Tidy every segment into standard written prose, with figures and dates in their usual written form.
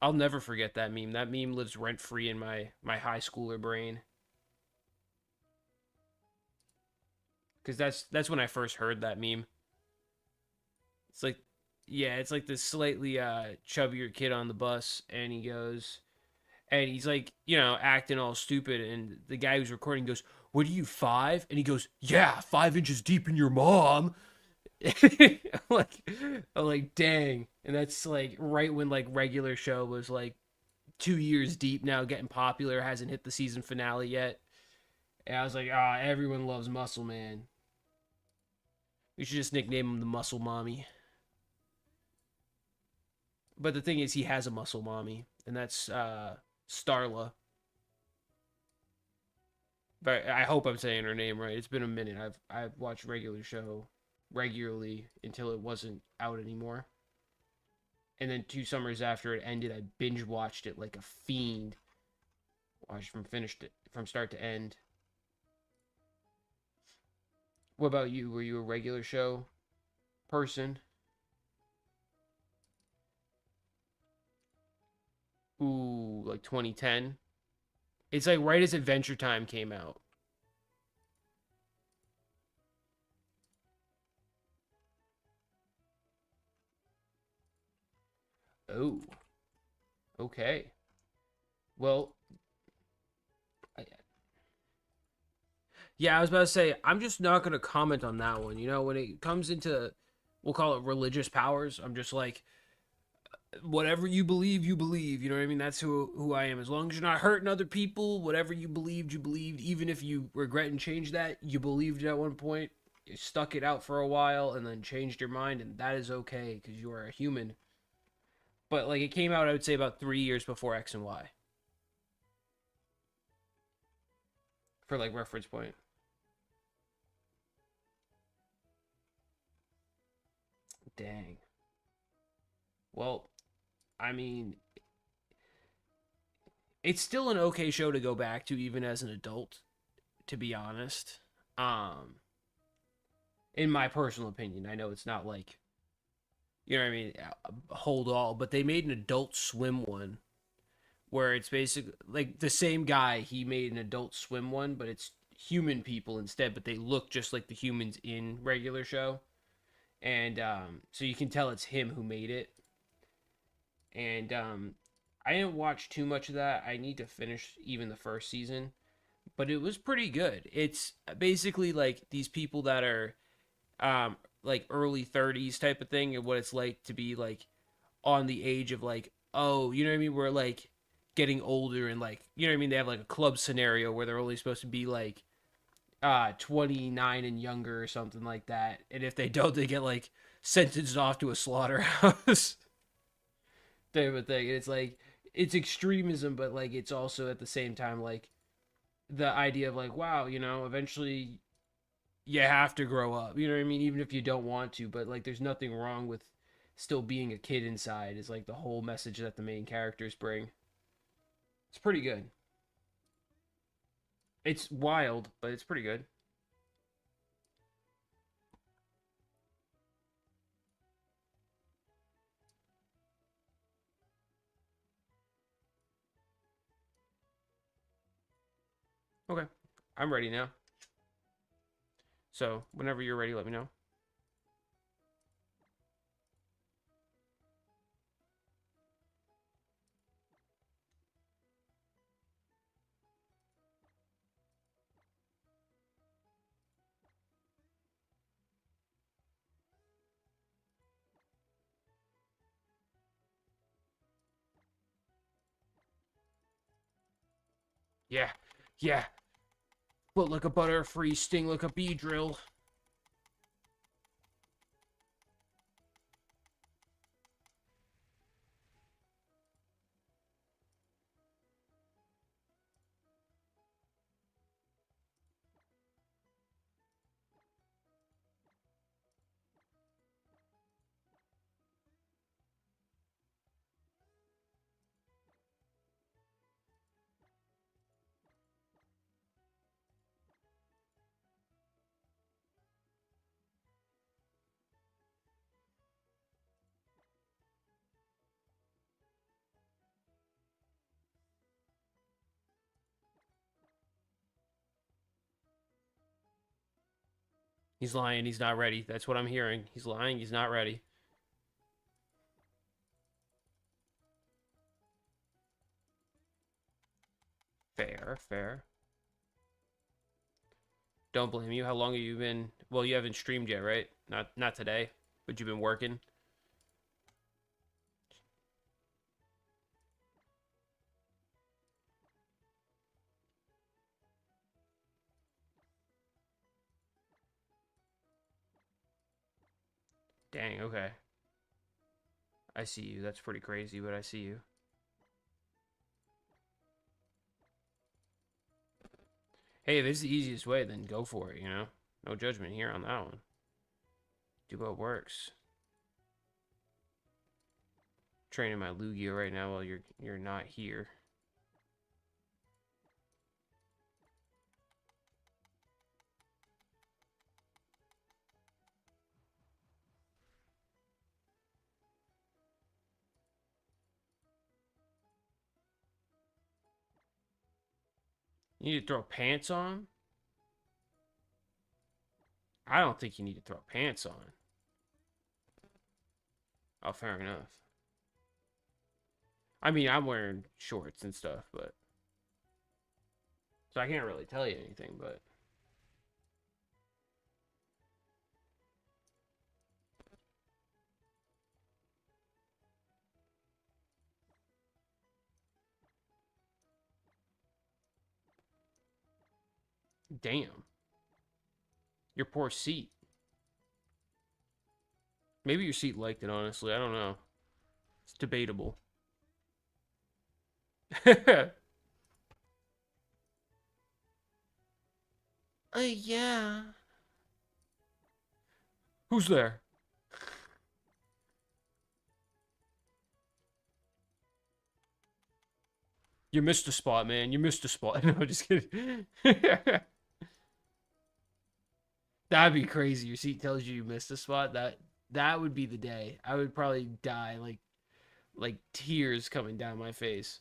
I'll never forget that meme. That meme lives rent free in my high schooler brain. Because that's when I first heard that meme. It's like, yeah, it's like this slightly chubbier kid on the bus, and he goes, and he's like, acting all stupid, and the guy who's recording goes, "What are you, 5?" And he goes, "Yeah, 5 inches deep in your mom." I'm like, I'm like, dang, and that's like right when like regular show was like 2 years deep now, getting popular, hasn't hit the season finale yet. And I was like, everyone loves Muscle Man. We should just nickname him the Muscle Mommy. But the thing is, he has a muscle mommy, and that's Starla. But I hope I'm saying her name right. It's been a minute. I've watched regular show regularly until it wasn't out anymore. And then 2 summers after it ended, I binge watched it like a fiend. Watched from finished it from start to end. What about you? Were you a regular show person? Ooh, like 2010. It's like right as Adventure Time came out. Oh, okay. Well, yeah, I was about to say, I'm just not going to comment on that one. When it comes into, we'll call it religious powers, I'm just like, whatever you believe, you believe. You know what I mean? That's who I am. As long as you're not hurting other people, whatever you believed, you believed. Even if you regret and change that, you believed it at one point, you stuck it out for a while, and then changed your mind, and that is okay because you are a human. But like, it came out, I would say, about 3 years before X and Y, for like reference point. Dang. Well, I mean, it's still an okay show to go back to even as an adult, to be honest. Um in my personal opinion, I know it's not like, what I mean, hold all, but they made an Adult Swim one where it's basically like the same guy, he made an Adult Swim one, but it's human people instead, but they look just like the humans in regular show. And so you can tell it's him who made it. And I didn't watch too much of that. I need to finish even the first season, but it was pretty good. It's basically like these people that are like early 30s type of thing, and what it's like to be like on the age of like, oh, you know what I mean, we're like getting older, and like, you know what I mean, they have like a club scenario where they're only supposed to be like 29 and younger or something like that, and if they don't, they get like sentenced off to a slaughterhouse type of thing. And it's like, it's extremism, but like it's also at the same time like the idea of like, wow, eventually you have to grow up. You know what I mean? Even if you don't want to, but like there's nothing wrong with still being a kid inside, is like the whole message that the main characters bring. It's pretty good. It's wild, but it's pretty good. Okay. I'm ready now. So, whenever you're ready, let me know. Yeah. Yeah. Float like a butterfree, sting like a bee drill. He's lying. He's not ready. That's what I'm hearing. He's lying. He's not ready. Fair, fair. Don't blame you. How long have you been? Well, you haven't streamed yet, right? Not today, but you've been working. Dang. Okay. I see you. That's pretty crazy, but I see you. Hey, if it's the easiest way, then go for it. No judgment here on that one. Do what works. Training my Lugia right now while you're not here. You need to throw pants on? I don't think you need to throw pants on. Oh, fair enough. I mean, I'm wearing shorts and stuff, but so I can't really tell you anything, but damn. Your poor seat. Maybe your seat liked it, honestly. I don't know. It's debatable. Yeah. Who's there? You missed a spot, man. You missed a spot. No, just kidding. That'd be crazy. Your seat tells you missed a spot. That would be the day. I would probably die, like tears coming down my face.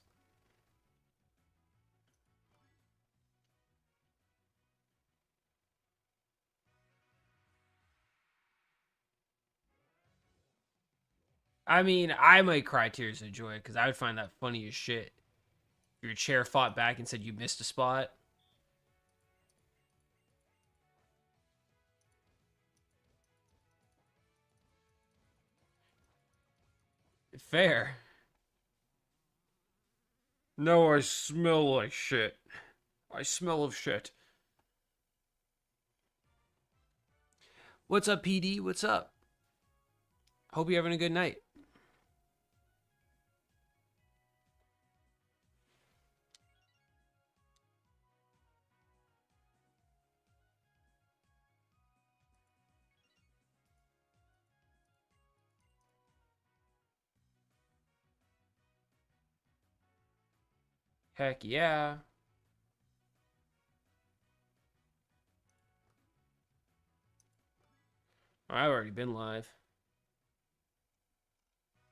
I mean, I might cry tears of joy because I would find that funny as shit. Your chair fought back and said you missed a spot. Fair. No, I smell like shit. I smell of shit. What's up, PD? What's up? Hope you're having a good night. Heck yeah. I've already been live.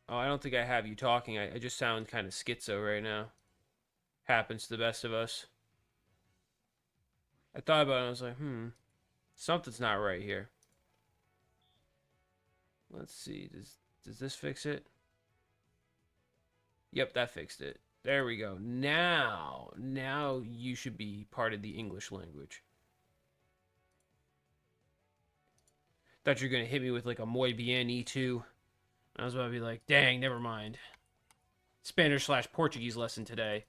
Oh, I don't think I have you talking. I just sound kind of schizo right now. Happens to the best of us. I thought about it and I was like, something's not right here. Let's see. Does this fix it? Yep, that fixed it. There we go. Now you should be part of the English language. Thought you were gonna hit me with like a muy bien E2. I was about to be like, dang, never mind. Spanish/Portuguese lesson today.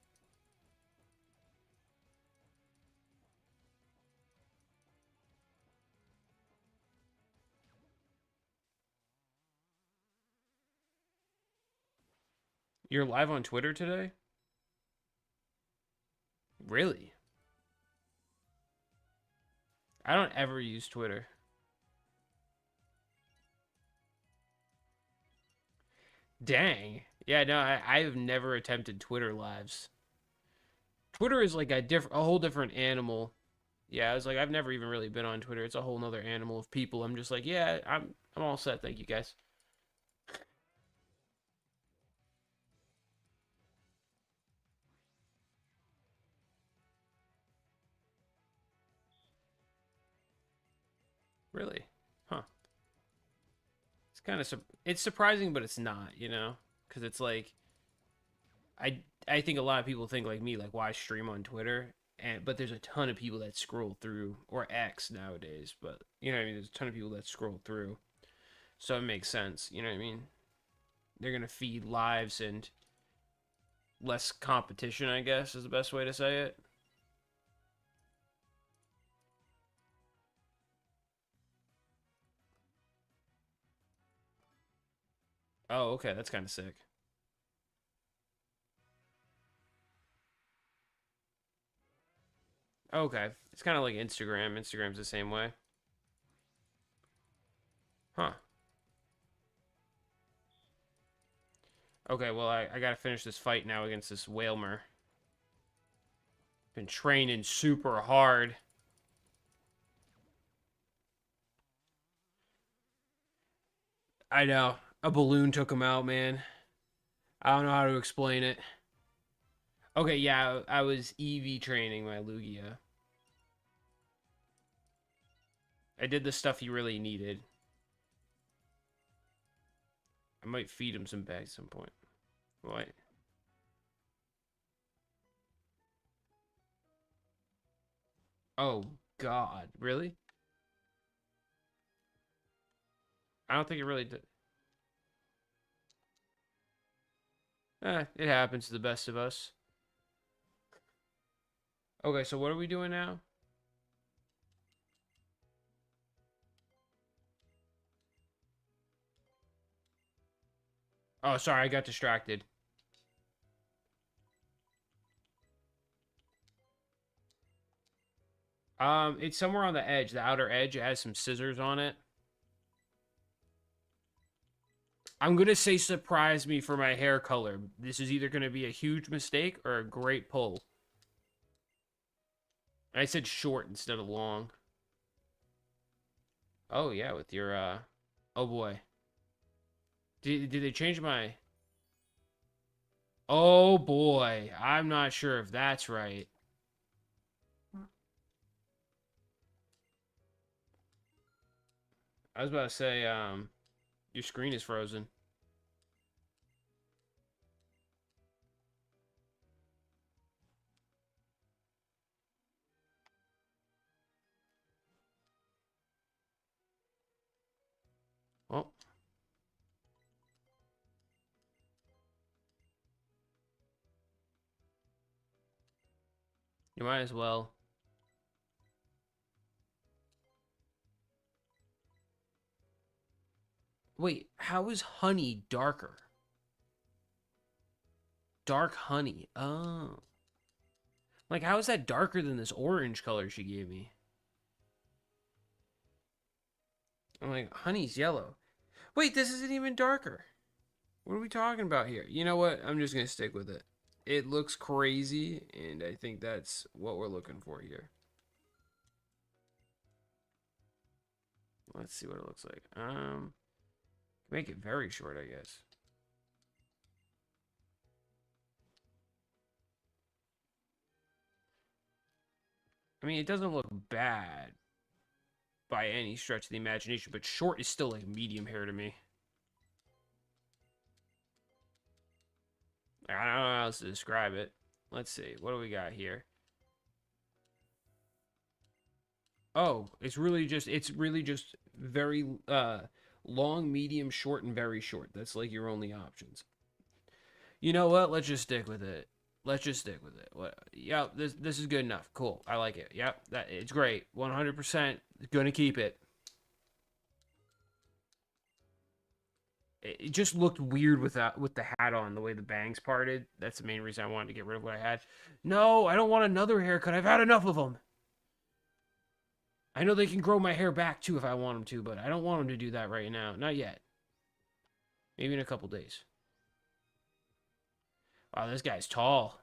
You're live on Twitter today? Really? I don't ever use Twitter. Dang. Yeah, no, I've never attempted Twitter lives. Twitter is like a whole different animal. Yeah, I was like, I've never even really been on Twitter. It's a whole nother animal of people. I'm just like, yeah, I'm all set. Thank you guys. Really? Huh. It's kind of it's surprising, but it's not, you know, because it's like I think a lot of people think like me, like why stream on Twitter, and but there's a ton of people that scroll through or X nowadays, but you know what I mean. There's a ton of people that scroll through, so it makes sense. You know what I mean? They're gonna feed lives and less competition, I guess, is the best way to say it. Oh, okay, that's kind of sick. Okay, it's kind of like Instagram. Instagram's the same way, huh? Okay, well I gotta finish this fight now against this Whalmer. Been training super hard. I know. A balloon took him out, man. I don't know how to explain it. Okay, yeah, I was EV training my Lugia. I did the stuff he really needed. I might feed him some bags at some point. What? Oh, God. Really? I don't think it really did. It happens to the best of us. Okay, so what are we doing now? Oh, sorry, I got distracted. It's somewhere on the edge, the outer edge. It has some scissors on it. I'm gonna say surprise me for my hair color. This is either gonna be a huge mistake or a great pull. I said short instead of long. Oh yeah, with your oh boy. Did they change my Oh boy. I'm not sure if that's right. I was about to say your screen is frozen. Well, you might as well. Wait, how is honey darker? Dark honey. Oh. Like how is that darker than this orange color she gave me? I'm like, honey's yellow. Wait, this isn't even darker. What are we talking about here? You know what? I'm just gonna stick with it. It looks crazy, and I think that's what we're looking for here. Let's see what it looks like. Make it very short, I guess. I mean, it doesn't look bad by any stretch of the imagination, but short is still like medium hair to me. I don't know how else to describe it. Let's see. What do we got here? Oh, it's really just very long, medium, short, and very short. That's like your only options. You know what? Let's just stick with it. Let's just stick with it. What? Yeah, this is good enough. Cool. I like it. Yep, that it's great. 100% gonna keep it. It just looked weird with the hat on, the way the bangs parted. That's the main reason I wanted to get rid of what I had. No, I don't want another haircut. I've had enough of them. I know they can grow my hair back too if I want them to, but I don't want them to do that right now. Not yet. Maybe in a couple days. Wow, this guy's tall.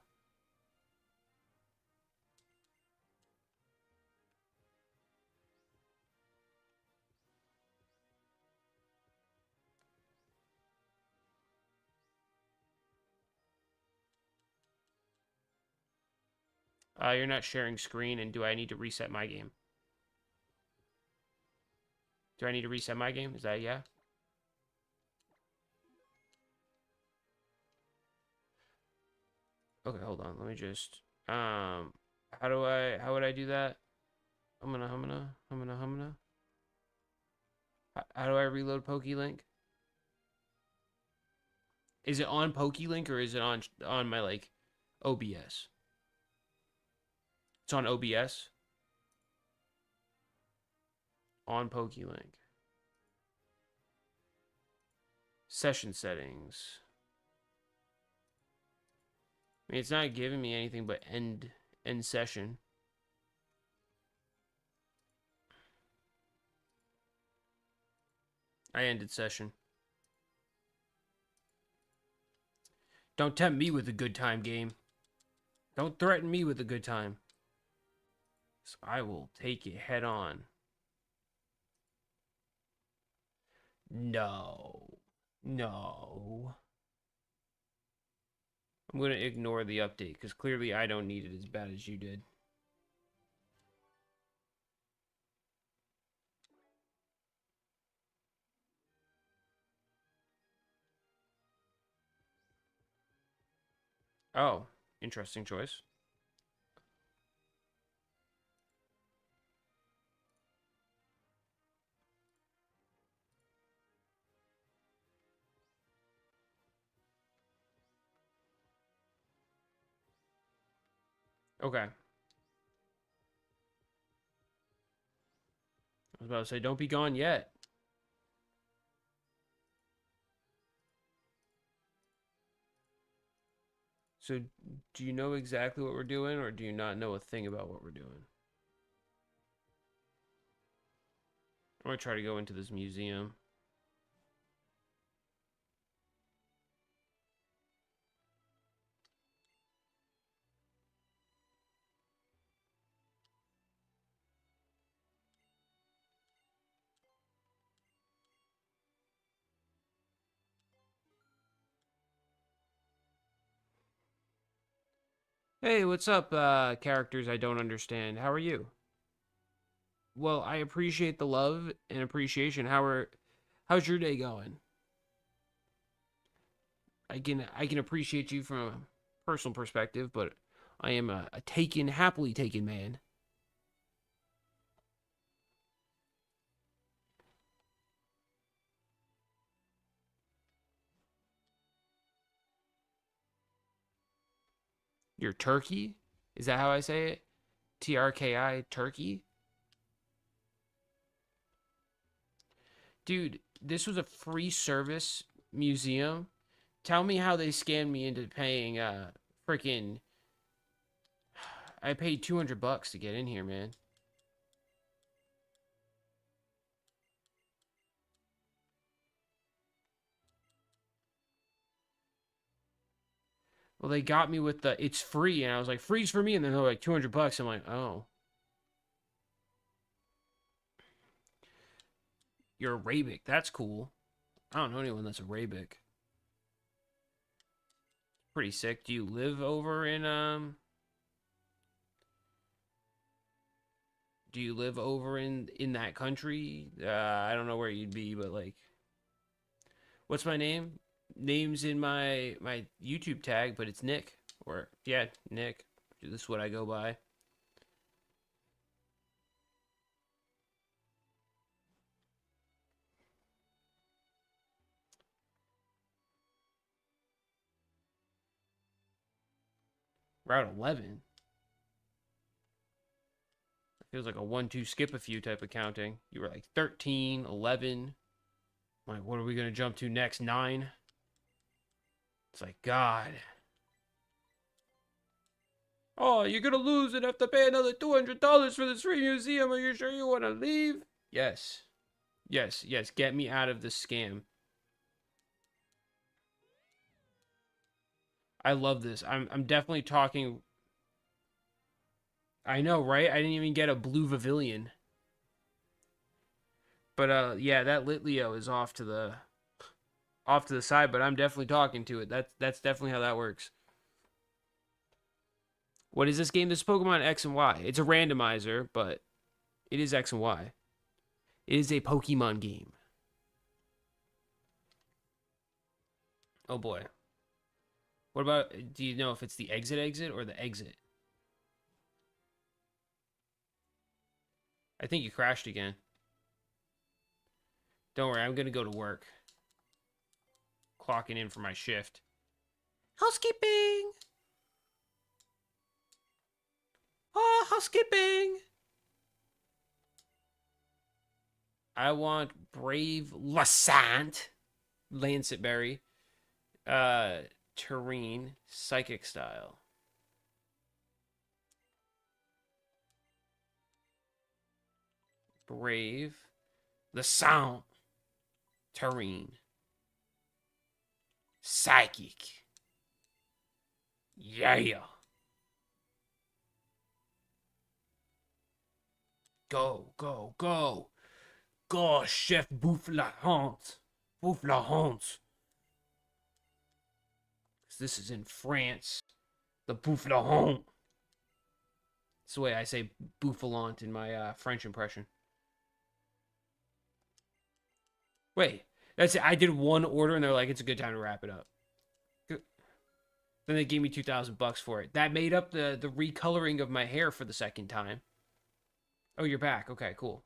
You're not sharing screen, and do I need to reset my game? Do I need to reset my game? Is that yeah? Okay, hold on. Let me just how would I do that? I'm gonna. How do I reload PokeLink? Is it on PokeLink or is it on my like OBS? It's on OBS on PokeLink. Session settings. I mean, it's not giving me anything but end session. I ended session. Don't tempt me with a good time, game. Don't threaten me with a good time. So I will take it head on. No. No. I'm going to ignore the update because clearly I don't need it as bad as you did. Oh, interesting choice. Okay. I was about to say, don't be gone yet. So, do you know exactly what we're doing, or do you not know a thing about what we're doing? I'm going to try to go into this museum. Hey, what's up, characters I don't understand? How are you? Well, I appreciate the love and appreciation. How's your day going? I can appreciate you from a personal perspective, but I am a happily taken man. You're turkey? Is that how I say it? TRKI turkey? Dude, this was a free service museum. Tell me how they scammed me into paying freaking I paid $200 to get in here, man. Well, they got me with the it's free, and I was like, free's for me, and then they're like $200. I'm like, oh, you're Arabic. That's cool. I don't know anyone that's Arabic. Pretty sick. Do you live over in Do you live over in that country? I don't know where you'd be, but like, what's my name? Name's in my YouTube tag, but it's Nick. Or yeah, Nick. This is what I go by. Route 11. Feels like a 1-2 skip a few type of counting. You were like 13, 11. Like, what are we going to jump to next? 9? It's like, God. Oh, you're going to lose and have to pay another $200 for this free museum. Are you sure you want to leave? Yes. Yes, yes. Get me out of this scam. I love this. I'm definitely talking. I know, right? I didn't even get a blue pavilion. But yeah, that Litleo is off to the side, but I'm definitely talking to it. That's definitely how that works. What is this game? This is Pokemon X and Y. It's a randomizer, but it is X and Y. It is a Pokemon game. Oh boy. What about, do you know if it's the exit or the exit? I think you crashed again. Don't worry, I'm going to go to work. Clocking in for my shift. Housekeeping! Oh, housekeeping! I want Brave Lassant. Lancet Berry. Terrain. Psychic Style. Brave. Lassant. Terrain. Psychic. Yeah. Go, go, go. Go, Chef Bouffe la Honte. Bouffe la Honte. This is in France. The Bouffe la Honte. That's the way I say bouffalant in my French impression. Wait, that's it. I did one order and they're like, it's a good time to wrap it up. Then they gave me $2,000 for it. That made up the recoloring of my hair for the second time. Oh, you're back. Okay, cool.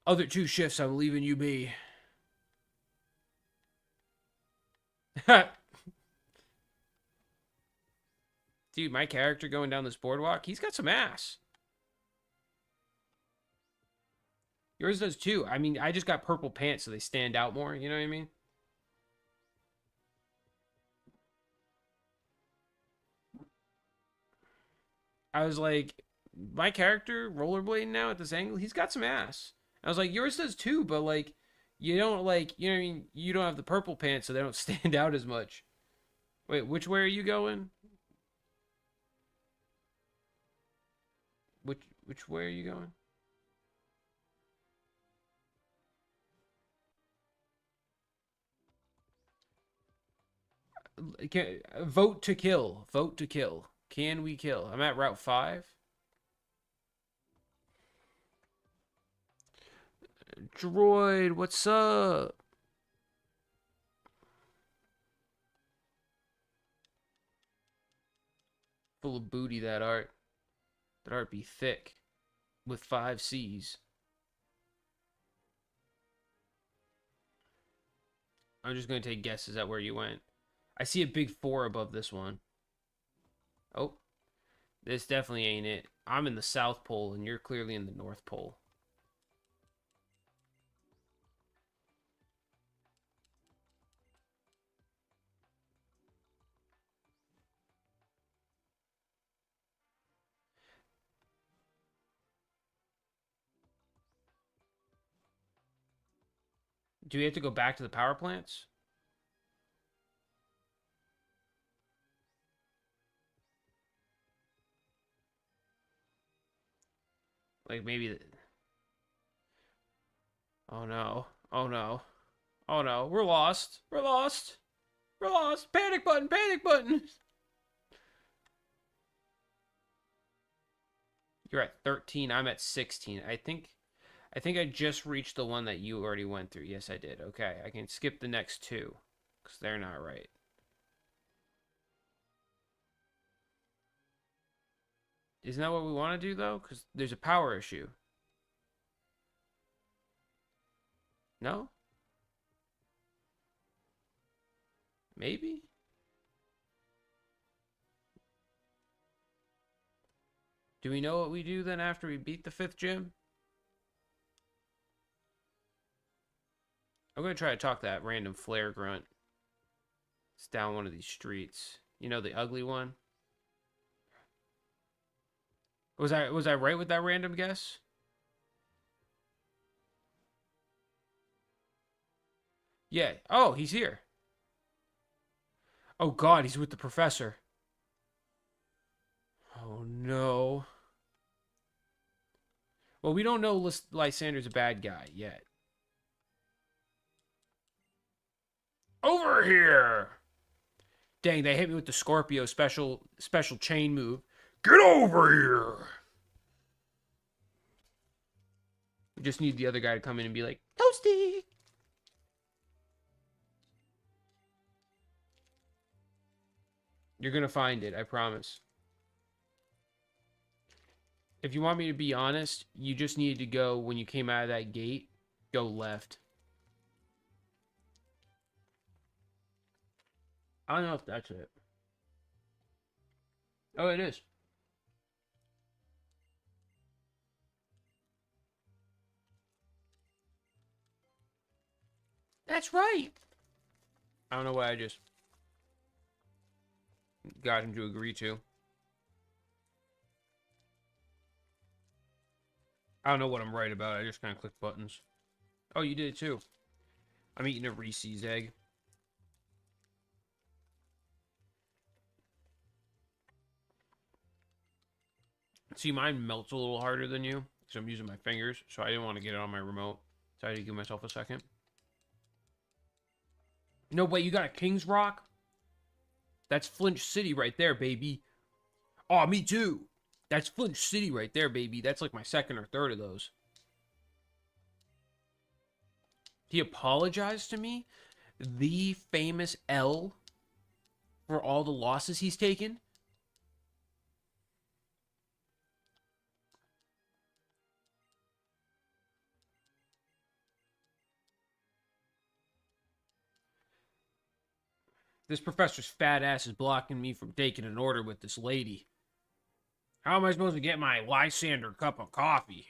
Other 2 shifts, I'm leaving you be. Dude, my character going down this boardwalk, he's got some ass. Yours does too. I mean, I just got purple pants so they stand out more. You know what I mean? I was like, my character rollerblading now at this angle, he's got some ass. I was like, yours does too, but like, you don't like, you know what I mean? You don't have the purple pants, so they don't stand out as much. Wait, which way are you going? Which way are you going? Vote to kill. Vote to kill. Can we kill? I'm at Route 5. Droid, what's up? Full of booty, that art. That art be thick. With 5 C's. I'm just going to take guesses at where you went. I see a big 4 above this one. Oh. This definitely ain't it. I'm in the South Pole, and you're clearly in the North Pole. Do we have to go back to the power plants? Like maybe the... Oh no. Oh no. Oh no. We're lost. We're lost. We're lost. Panic button. Panic button. You're at 13. I'm at 16. I think I just reached the one that you already went through. Yes, I did. Okay. I can skip the next 2 because they're not right. Isn't that what we want to do though? Because there's a power issue. No? Maybe? Do we know what we do then after we beat the 5th gym? I'm going to try to talk that random flare grunt. It's down one of these streets. You know, the ugly one? Was I right with that random guess? Yeah. Oh, he's here. Oh god, he's with the professor. Oh no. Well, we don't know Lysander's a bad guy yet. Over here! Dang, they hit me with the Scorpio special chain move. Get over here! Just need the other guy to come in and be like, Toasty! You're gonna find it, I promise. If you want me to be honest, you just needed to go, when you came out of that gate, go left. I don't know if that's it. Oh, it is. That's right. I don't know what I just got him to agree to. I don't know what I'm right about. I just kind of click buttons. Oh, you did it too. I'm eating a Reese's egg. See, mine melts a little harder than you because I'm using my fingers, so I didn't want to get it on my remote. So I had to give myself a second. No, wait, you got a King's Rock? That's Flinch City right there, baby. Oh, me too. That's Flinch City right there, baby. That's like my second or third of those. He apologized to me? The famous L for all the losses he's taken? This professor's fat ass is blocking me from taking an order with this lady. How am I supposed to get my Lysander cup of coffee?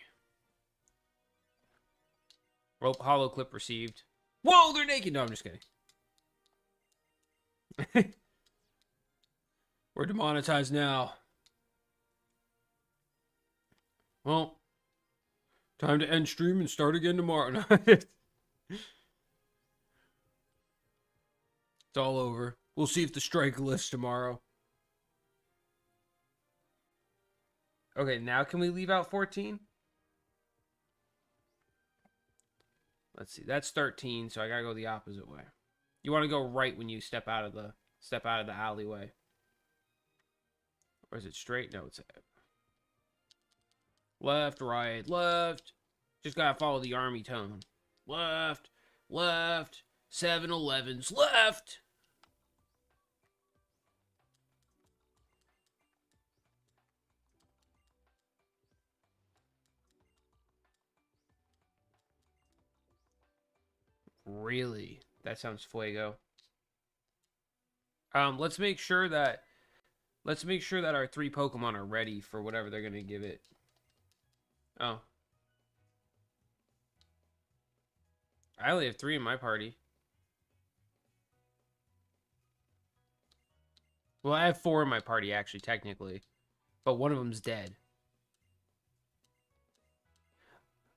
Rope hollow clip received. Whoa, they're naked. No, I'm just kidding. We're demonetized now. Well, time to end stream and start again tomorrow. It's all over. We'll see if the strike lifts tomorrow. Okay, now can we leave out 14? Let's see. That's 13, so I gotta go the opposite way. You want to go right when you step out of the alleyway. Or is it straight? No, it's left, right, left. Just gotta follow the army tone. Left, left, 7-Elevens, left. Really? That sounds fuego. Let's make sure that our 3 Pokemon are ready for whatever they're gonna give it. Oh. I only have 3 in my party. Well, I have 4 in my party, actually, technically. But one of them's dead.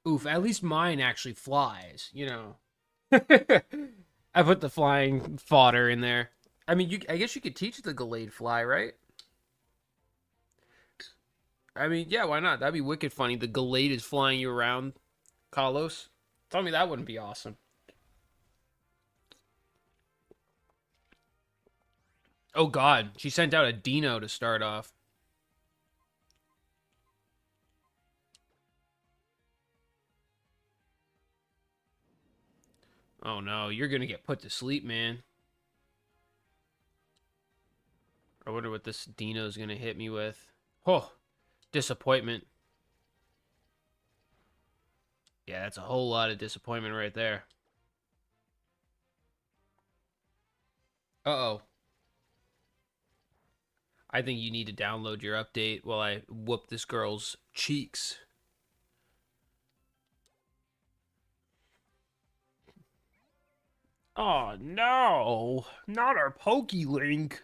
Oof, at least mine actually flies, you know. I put the flying fodder in there. I mean, I guess you could teach the Gallade fly, right? I mean, yeah, why not? That'd be wicked funny. The Gallade is flying you around, Kalos. Tell me that wouldn't be awesome. Oh god, she sent out a Dino to start off. Oh no, you're gonna get put to sleep, man. I wonder what this Dino's gonna hit me with. Oh, disappointment. Yeah, that's a whole lot of disappointment right there. Uh-oh. I think you need to download your update while I whoop this girl's cheeks. Oh, no. Not our Pokelink.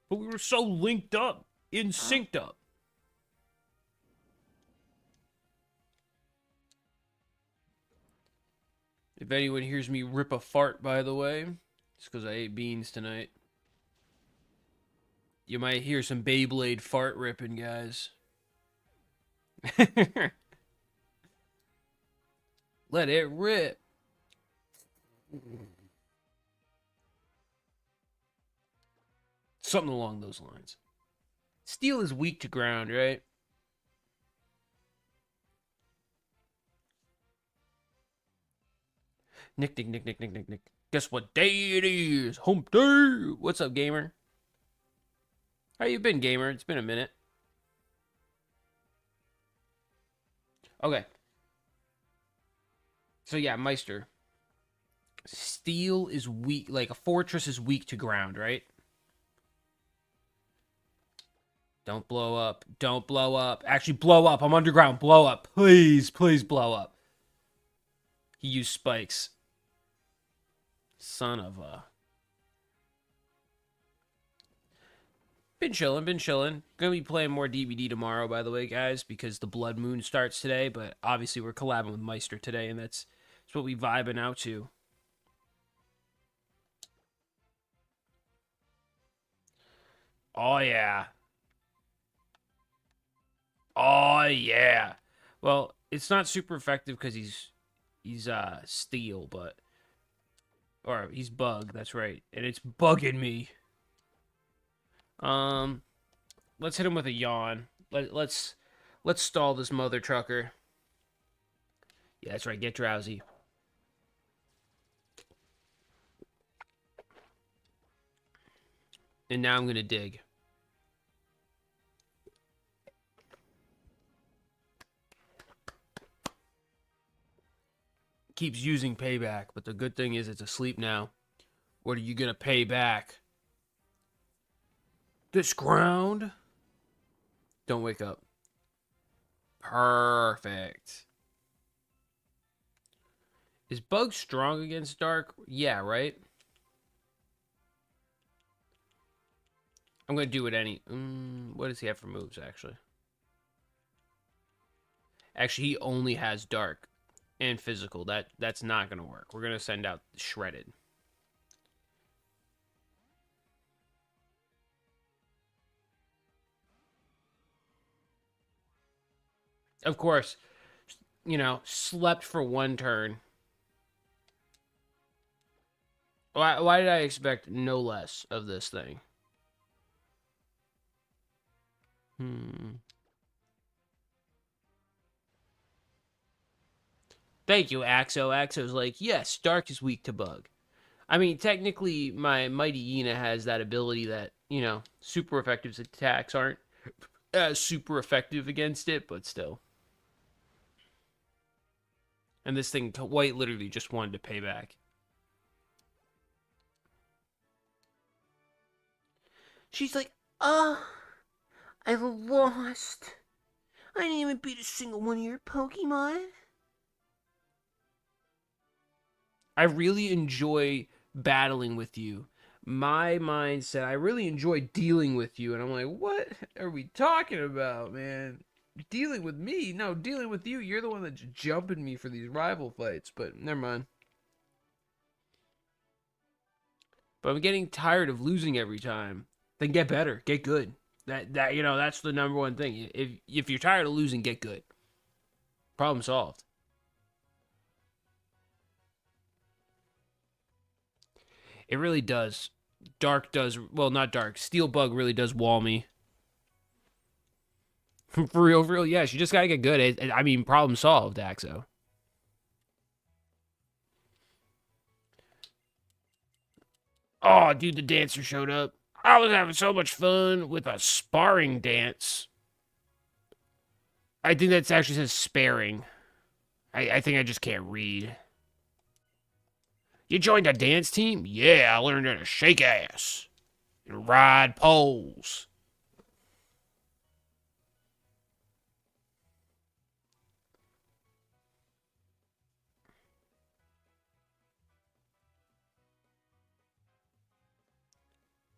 But we were so linked up. In synced up. If anyone hears me rip a fart, by the way, it's because I ate beans tonight. You might hear some Beyblade fart ripping, guys. Let it rip. Something along those lines. Steel is weak to ground, right? Nick. Guess what day it is? Hump day. What's up, gamer? How you been, gamer? It's been a minute. Okay. So yeah, Meister. Steel is weak. Like a fortress is weak to ground, right? Don't blow up. Don't blow up. Actually, blow up. I'm underground. Blow up. Please blow up. He used spikes. Son of a... Been chilling. Gonna be playing more DVD tomorrow, by the way, guys, because the Blood Moon starts today, but obviously we're collabing with Meister today, and that's what we vibing out to. Oh, yeah. Oh, yeah. Well, it's not super effective because he's steel, but... Or, he's bug, that's right. And it's bugging me. Let's hit him with a yawn. Let's stall this mother trucker. Yeah, that's right. Get drowsy. And now I'm gonna dig. Keeps using payback, but the good thing is it's asleep now. What are you gonna pay back? This ground? Don't wake up. Perfect. Is Bug strong against Dark? Yeah, right? I'm going to do it any... what does he have for moves, actually? Actually, he only has Dark and Physical. That's not going to work. We're going to send out Shredded. Of course, you know, slept for one turn. Why did I expect no less of this thing? Thank you, Axo. Axo's like, yes, Dark is weak to Bug. I mean, technically, my Mighty Yena has that ability that, you know, super effective attacks aren't as super effective against it, but still. And this thing quite literally just wanted to pay back. She's like, I've lost. I didn't even beat a single one of your Pokemon. I really enjoy battling with you. My mind said, I really enjoy dealing with you. And I'm like, what are we talking about, man? Dealing with me? No, dealing with you. You're the one that's jumping me for these rival fights. But never mind. But I'm getting tired of losing every time. Then get better. Get good. That you know, that's the number one thing. If you're tired of losing, get good. Problem solved. It really does. Dark does, well, not Dark. Steel Bug really does wall me. For real, yeah. You just gotta get good. I mean, problem solved, Axo. Oh, dude, the dancer showed up. I was having so much fun with a sparring dance. I think that actually says sparring. I think I just can't read. You joined a dance team? Yeah, I learned how to shake ass and ride poles.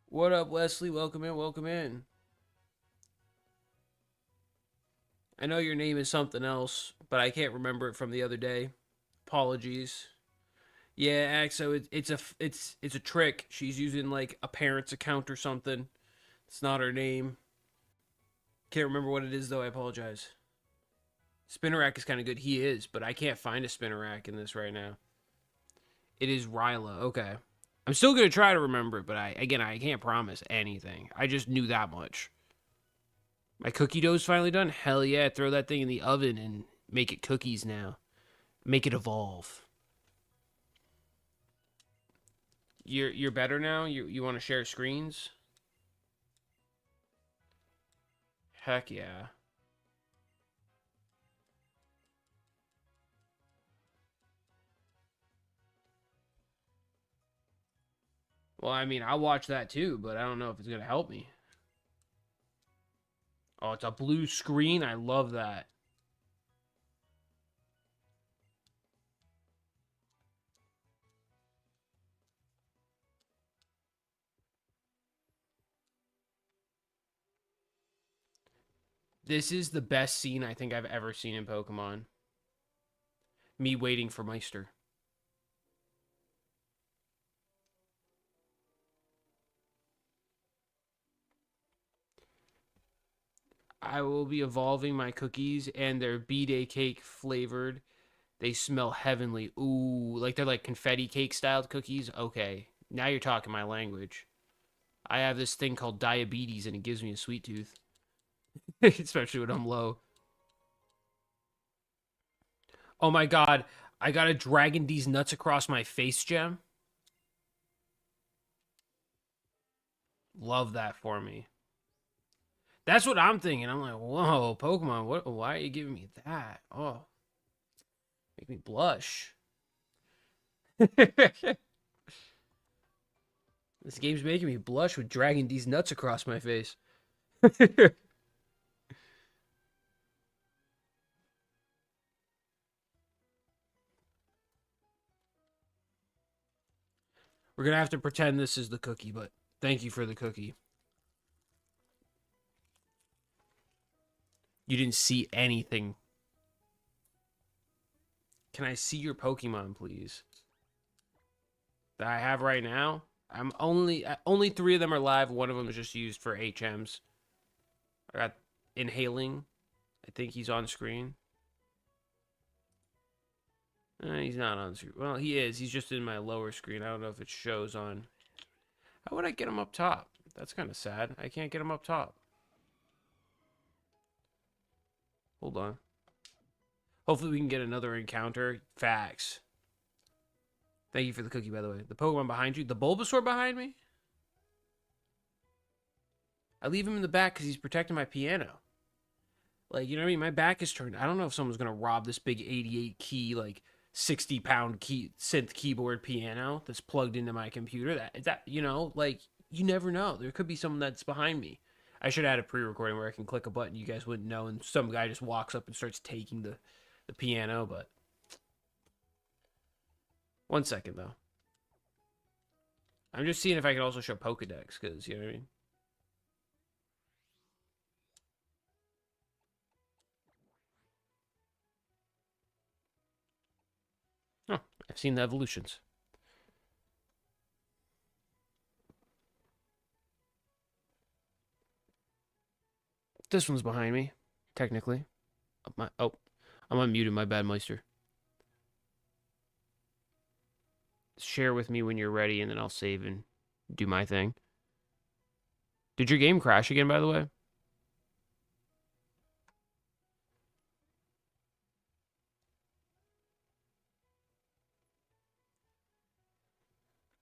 What up, Wesley? Welcome in. I know your name is something else, but I can't remember it from the other day. Apologies. Yeah, Axo, it's a trick. She's using like a parent's account or something. It's not her name. Can't remember what it is though. I apologize. Spinnerack is kind of good. He is, but I can't find a Spinnerack in this right now. It is Ryla. Okay. I'm still gonna try to remember it, but I can't promise anything. I just knew that much. My cookie dough's finally done. Hell yeah! Throw that thing in the oven and make it cookies now. Make it evolve. You're better now? You want to share screens? Heck yeah. Well, I mean, I'll watch that too, but I don't know if it's going to help me. Oh, it's a blue screen. I love that. This is the best scene I think I've ever seen in Pokemon. Me waiting for Meister. I will be evolving my cookies, and they're B-Day cake flavored. They smell heavenly. Ooh, like they're like confetti cake styled cookies. Okay, now you're talking my language. I have this thing called diabetes, and it gives me a sweet tooth, especially when I'm low. Oh my god, I got to dragging these nuts across my face, Gem. Love that for me. That's what I'm thinking. I'm like, whoa, Pokemon, what? Why are you giving me that? Oh, make me blush. This game's making me blush with dragging these nuts across my face. We're gonna have to pretend this is the cookie, but thank you for the cookie. You didn't see anything. Can I see your Pokemon, please? That I have right now? I'm only three of them are live. One of them is just used for HMs. I got inhaling. I think he's on screen. He's not on screen. Well, he is. He's just in my lower screen. I don't know if it shows on. How would I get him up top? That's kind of sad. I can't get him up top. Hold on. Hopefully we can get another encounter. Facts. Thank you for the cookie, by the way. The Pokemon behind you. The Bulbasaur behind me? I leave him in the back because he's protecting my piano. Like, you know what I mean? My back is turned. I don't know if someone's going to rob this big 88 key, like 60-pound synth keyboard piano that's plugged into my computer. That you know, like, you never know. There could be someone that's behind me. I should add a pre-recording where I can click a button you guys wouldn't know, and some guy just walks up and starts taking the piano, but... One second, though. I'm just seeing if I can also show Pokedex, because, you know what I mean? Oh, I've seen the evolutions. This one's behind me, technically. Oh, I'm unmuted, my bad, Meister. Share with me when you're ready, and then I'll save and do my thing. Did your game crash again, by the way?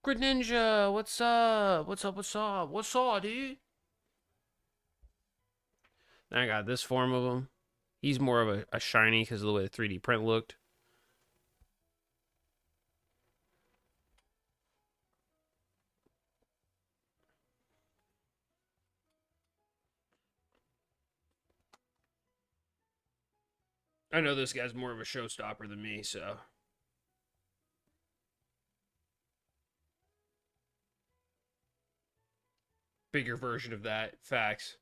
Greninja, what's up? What's up? What's up? What's up, dude? I got this form of him. He's more of a shiny because of the way the 3D print looked. I know this guy's more of a showstopper than me, so. Bigger version of that. Facts.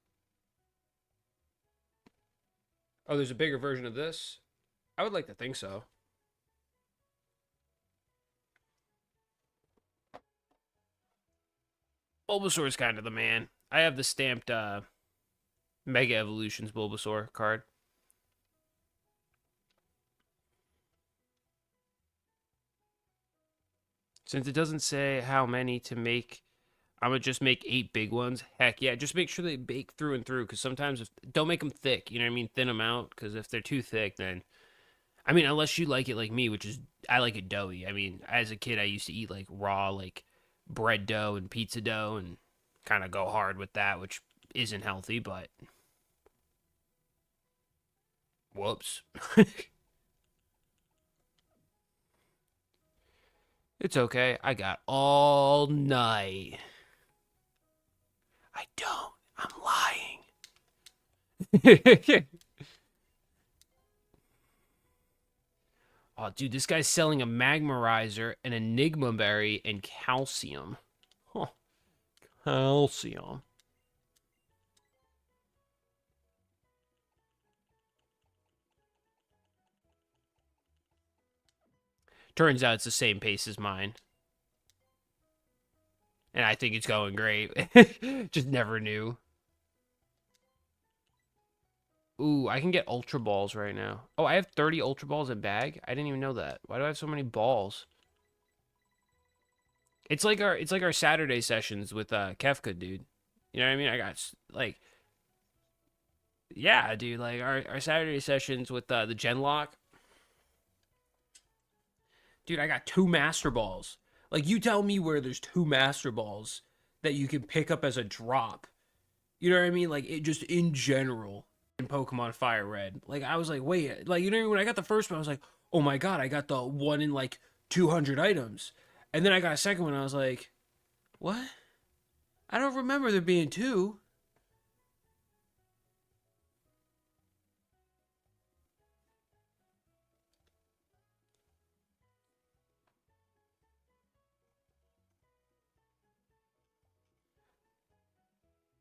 Oh, there's a bigger version of this? I would like to think so. Bulbasaur is kind of the man. I have the stamped Mega Evolutions Bulbasaur card. Since it doesn't say how many to make, I'm going to just make 8 big ones. Heck yeah, just make sure they bake through and through, because sometimes, don't make them thick, you know what I mean? Thin them out, because if they're too thick, then, I mean, unless you like it like me, which is, I like it doughy. I mean, as a kid, I used to eat, like, raw, like, bread dough and pizza dough and kind of go hard with that, which isn't healthy, but whoops. It's okay. I got all night. I don't. I'm lying. Oh, dude, this guy's selling a Magmarizer, an Enigma Berry, and calcium. Huh. Calcium. Turns out it's the same pace as mine. And I think it's going great. Just never knew. Ooh, I can get Ultra Balls right now. Oh, I have 30 Ultra Balls in bag? I didn't even know that. Why do I have so many balls? It's like our Saturday sessions with Kefka, dude. You know what I mean? I got like yeah, dude, like our Saturday sessions with the Genlock. Dude, I got 2 Master Balls. Like you tell me where there's 2 Master Balls that you can pick up as a drop. You know what I mean? Like it just in general in Pokemon Fire Red. Like I was like, wait, like you know when I got the first one, I was like, oh my god, I got the one in like 200 items, and then I got a second one. I was like, what? I don't remember there being 2.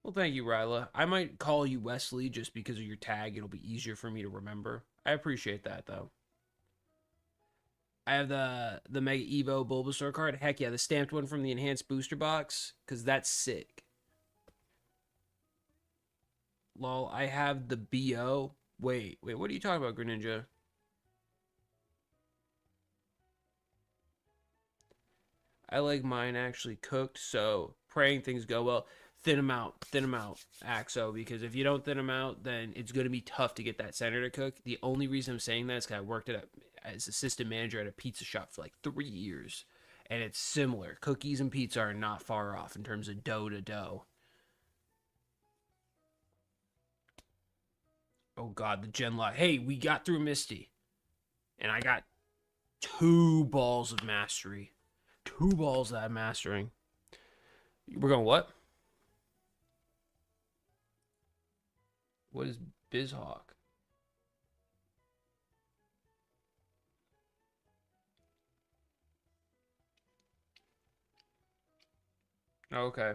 Well, thank you, Ryla. I might call you Wesley just because of your tag. It'll be easier for me to remember. I appreciate that though. I have the Mega Evo Bulbasaur card. Heck yeah, the stamped one from the enhanced booster box, because that's sick. Lol, I have the BO. Wait, what are you talking about, Greninja? I like mine actually cooked, so praying things go well. Thin them out, Axo, because if you don't thin them out, then it's going to be tough to get that center to cook. The only reason I'm saying that is because I worked as assistant manager at a pizza shop for like 3 years, and it's similar. Cookies and pizza are not far off in terms of dough to dough. Oh God, the Genlock. Hey, we got through Misty, and I got 2 balls of mastery. 2 balls that I'm mastering. We're going what? What is BizHawk? Okay.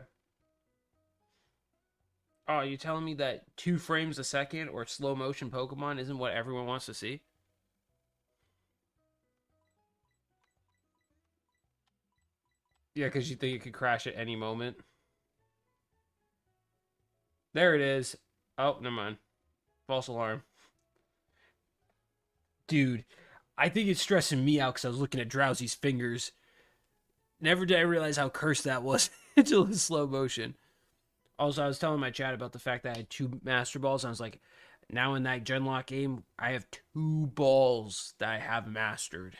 Oh, you telling me that 2 frames a second or slow motion Pokemon isn't what everyone wants to see? Yeah, because you think it could crash at any moment. There it is. Oh, never mind. False alarm. Dude, I think it's stressing me out because I was looking at Drowsy's fingers. Never did I realize how cursed that was until it was slow motion. Also, I was telling my chat about the fact that I had 2 Master Balls. And I was like, now in that Genlock game, I have 2 balls that I have mastered.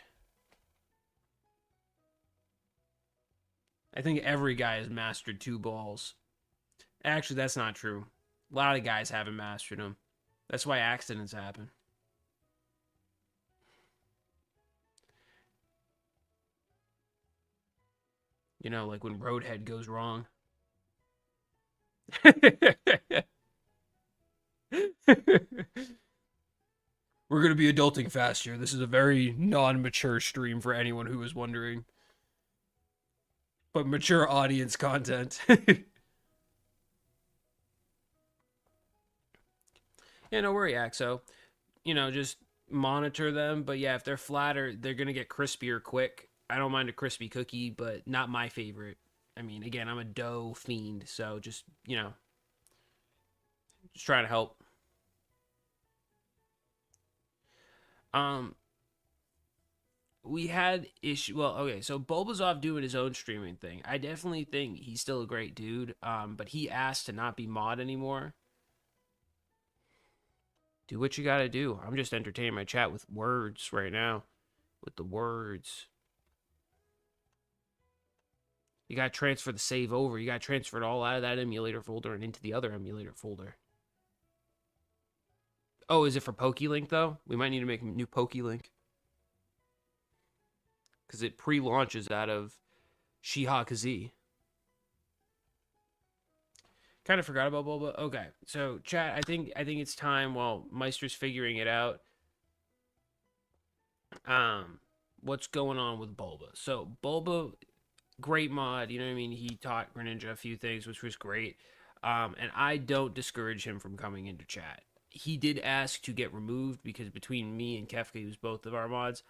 I think every guy has mastered 2 balls. Actually, that's not true. A lot of guys haven't mastered them. That's why accidents happen. You know, like when Roadhead goes wrong. We're going to be adulting fast here. This is a very non-mature stream for anyone who was wondering. But mature audience content. Yeah, no worry, Axo. You know, just monitor them. But yeah, if they're flatter, they're going to get crispier quick. I don't mind a crispy cookie, but not my favorite. I mean, again, I'm a dough fiend, so just, you know, just trying to help. Um, we had issue. Well, okay, so Bulbasaur doing his own streaming thing. I definitely think he's still a great dude. But he asked to not be mod anymore. Do what you gotta do. I'm just entertaining my chat with words right now. With the words. You got to transfer the save over. You got to transfer it all out of that emulator folder and into the other emulator folder. Oh, is it for PokeLink though? We might need to make a new PokeLink because it pre-launches out of Shihakaze. Kind of forgot about Bulba. Okay, so chat. I think it's time while Meister's figuring it out. What's going on with Bulba? So Bulba, great mod. You know what I mean? He taught Greninja a few things, which was great. And I don't discourage him from coming into chat. He did ask to get removed because between me and Kefka, who's both of our mods,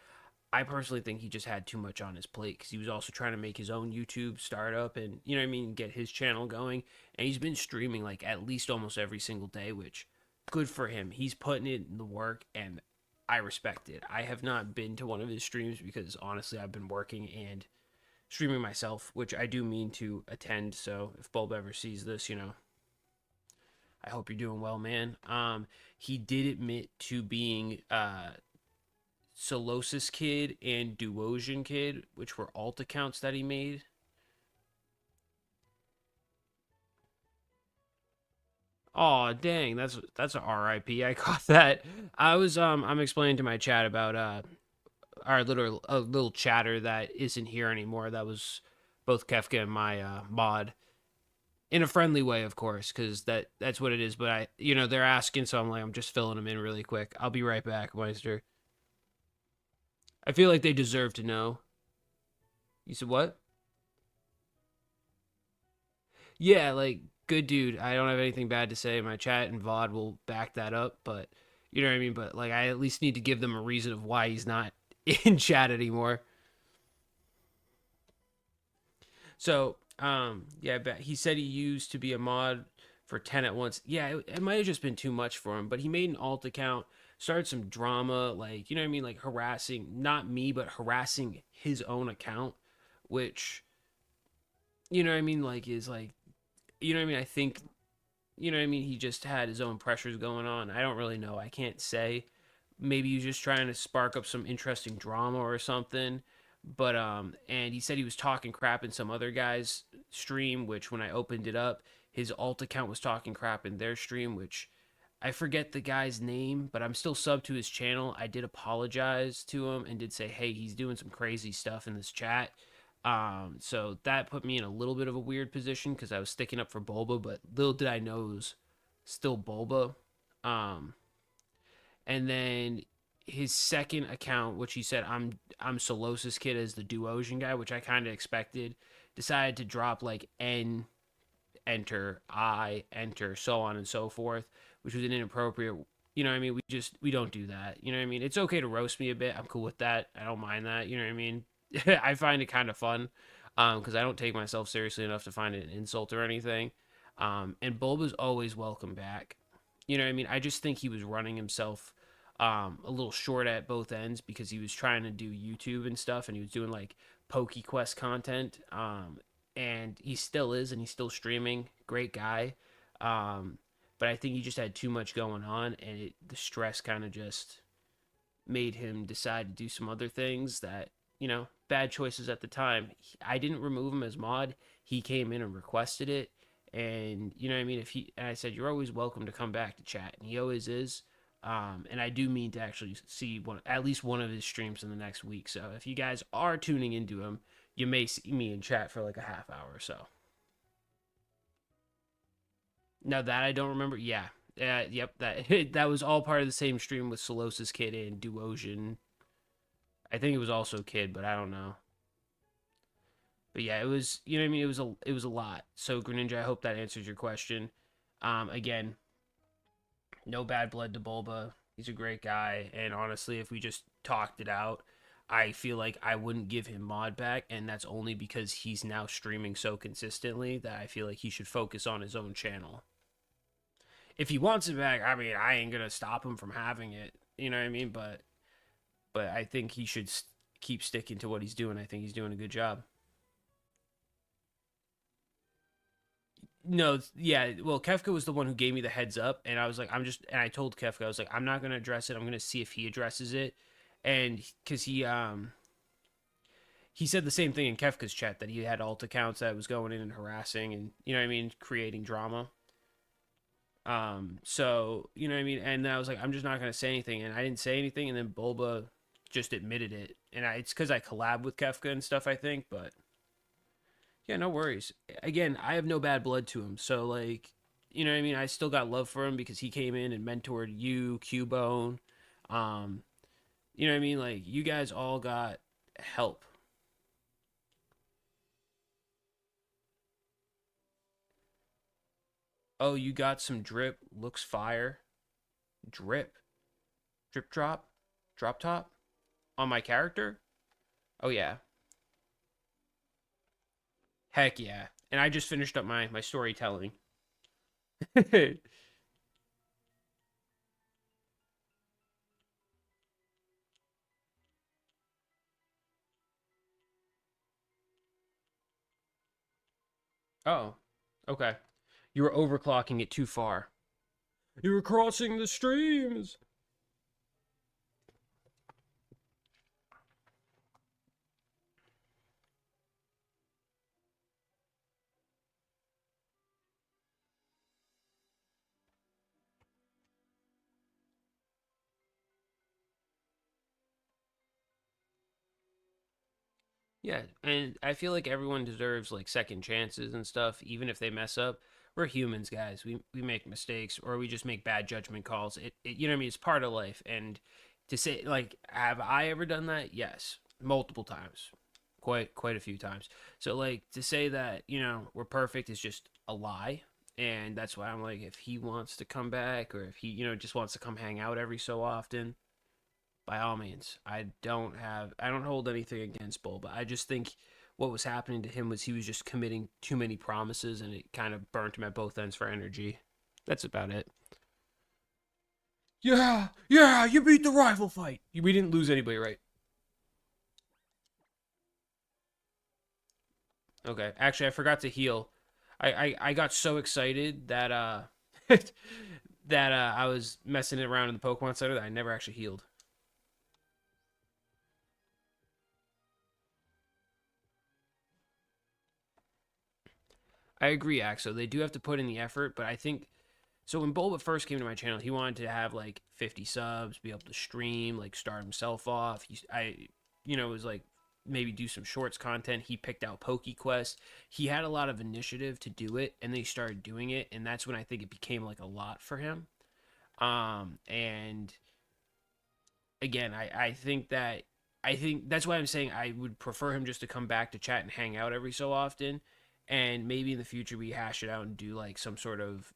I personally think he just had too much on his plate because he was also trying to make his own YouTube startup and, you know what I mean, get his channel going. And he's been streaming like at least almost every single day, which good for him. He's putting it in the work and I respect it. I have not been to one of his streams because honestly, I've been working and streaming myself, which I do mean to attend. So if Bulb ever sees this, you know, I hope you're doing well, man. He did admit to being Solosis Kid and Duosian Kid, which were alt accounts that he made. Oh dang, that's a RIP. I caught that. I'm explaining to my chat about our little chatter that isn't here anymore. That was both Kefka and my mod in a friendly way, of course, because that's what it is. But they're asking, so I'm just filling them in really quick. I'll be right back, Meister. I feel like they deserve to know. You said what? Yeah, like good dude. I don't have anything bad to say. My chat and VOD will back that up, but you know what I mean? But like I at least need to give them a reason of why he's not in chat anymore. So, yeah, but he said he used to be a mod for 10 at once. Yeah, it might have just been too much for him, but he made an alt account, started some drama, like, you know what I mean? Like harassing, not me, but harassing his own account, which, you know what I mean? Like, is like, you know what I mean? I think, you know what I mean? He just had his own pressures going on. I don't really know. I can't say. Maybe he was just trying to spark up some interesting drama or something. But and he said he was talking crap in some other guy's stream, which when I opened it up, his alt account was talking crap in their stream, which I forget the guy's name, but I'm still sub to his channel. I did apologize to him and did say, hey, he's doing some crazy stuff in this chat. So that put me in a little bit of a weird position because I was sticking up for Bulba, but little did I know it was still Bulba. Um, and then his second account, which he said I'm Solosis Kid as the Duosian guy, which I kind of expected, decided to drop like N enter, I enter, so on and so forth, which was an inappropriate. You know what I mean? We don't do that. You know what I mean? It's okay to roast me a bit. I'm cool with that. I don't mind that. You know what I mean? I find it kind of fun because I don't take myself seriously enough to find it an insult or anything. And Bulba's always welcome back. You know what I mean? I just think he was running himself a little short at both ends because he was trying to do YouTube and stuff, and he was doing like PokeQuest content. And he still is, and he's still streaming. Great guy. But I think he just had too much going on, and the stress kind of just made him decide to do some other things that, bad choices at the time. I didn't remove him as mod. He came in and requested it. And, you know what I mean? And I said, you're always welcome to come back to chat. And he always is. And I do mean to actually see at least one of his streams in the next week. So if you guys are tuning into him, you may see me in chat for like a half hour or so. Now that I don't remember, yeah. Yep, that was all part of the same stream with Solosis Kid and Duosian. I think it was also Kid, but I don't know. But yeah, it was, you know what I mean? It was a lot. So Greninja, I hope that answers your question. Again, no bad blood to Bulba. He's a great guy, and honestly, if we just talked it out, I feel like I wouldn't give him mod back, and that's only because he's now streaming so consistently that I feel like he should focus on his own channel. If he wants it back, I mean, I ain't gonna stop him from having it. You know what I mean? But I think he should keep sticking to what he's doing. I think he's doing a good job. No, yeah. Well, Kefka was the one who gave me the heads up, and I was like, and I told Kefka, I was like, I'm not gonna address it. I'm gonna see if he addresses it, and because he said the same thing in Kefka's chat that he had alt accounts that was going in and harassing and you know what I mean, creating drama. So you know what I mean, and I was like, I'm just not gonna say anything, and I didn't say anything, and then Bulba just admitted it, and it's because I collab with Kefka and stuff, I think, but yeah, no worries. Again, I have no bad blood to him, so like, you know what I mean. I still got love for him because he came in and mentored you, Cubone, um, you know what I mean. Like, you guys all got help. Oh, you got some drip. Looks fire. Drip, drip drop, drop top on my character. Oh yeah, heck yeah. And I just finished up my storytelling. Oh, okay. You were overclocking it too far. You were crossing the streams. Yeah, and I feel like everyone deserves like second chances and stuff, even if they mess up. We're humans, guys. We make mistakes or we just make bad judgment calls. You know what I mean? It's part of life. And to say like, have I ever done that? Yes, multiple times, quite a few times. So like to say that we're perfect is just a lie. And that's why I'm like, if he wants to come back or if he just wants to come hang out every so often, by all means. I don't hold anything against Bulba. I just think what was happening to him was he was just committing too many promises and it kind of burnt him at both ends for energy. That's about it. Yeah, yeah, you beat the rival fight. We didn't lose anybody, right? Okay. Actually, I forgot to heal. I got so excited that that I was messing it around in the Pokemon Center that I never actually healed. I agree, Axo. They do have to put in the effort, but I think so. When Bulba first came to my channel, he wanted to have like 50 subs, be able to stream, like start himself off. It was like maybe do some shorts content. He picked out PokeQuest. He had a lot of initiative to do it, and then he started doing it, and that's when I think it became like a lot for him. And again, I think that's why I'm saying I would prefer him just to come back to chat and hang out every so often, and maybe in the future we hash it out and do like some sort of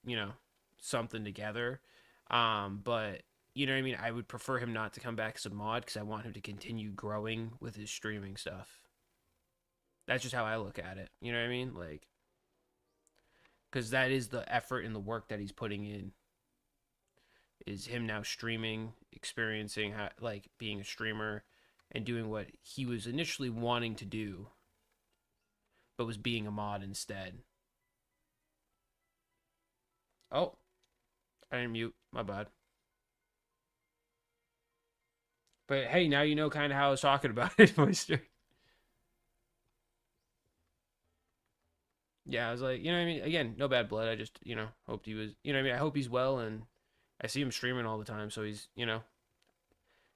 something together. But you know what I mean. I would prefer him not to come back as a mod because I want him to continue growing with his streaming stuff. That's just how I look at it. You know what I mean? Like, because that is the effort and the work that he's putting in is him now streaming, experiencing how, like being a streamer and doing what he was initially wanting to do, but was being a mod instead. Oh, I didn't mute. My bad. But hey, now you know kind of how I was talking about it, Moister. Yeah, I was like, you know what I mean? Again, no bad blood. I just, hoped he was, you know what I mean? I hope he's well, and I see him streaming all the time, so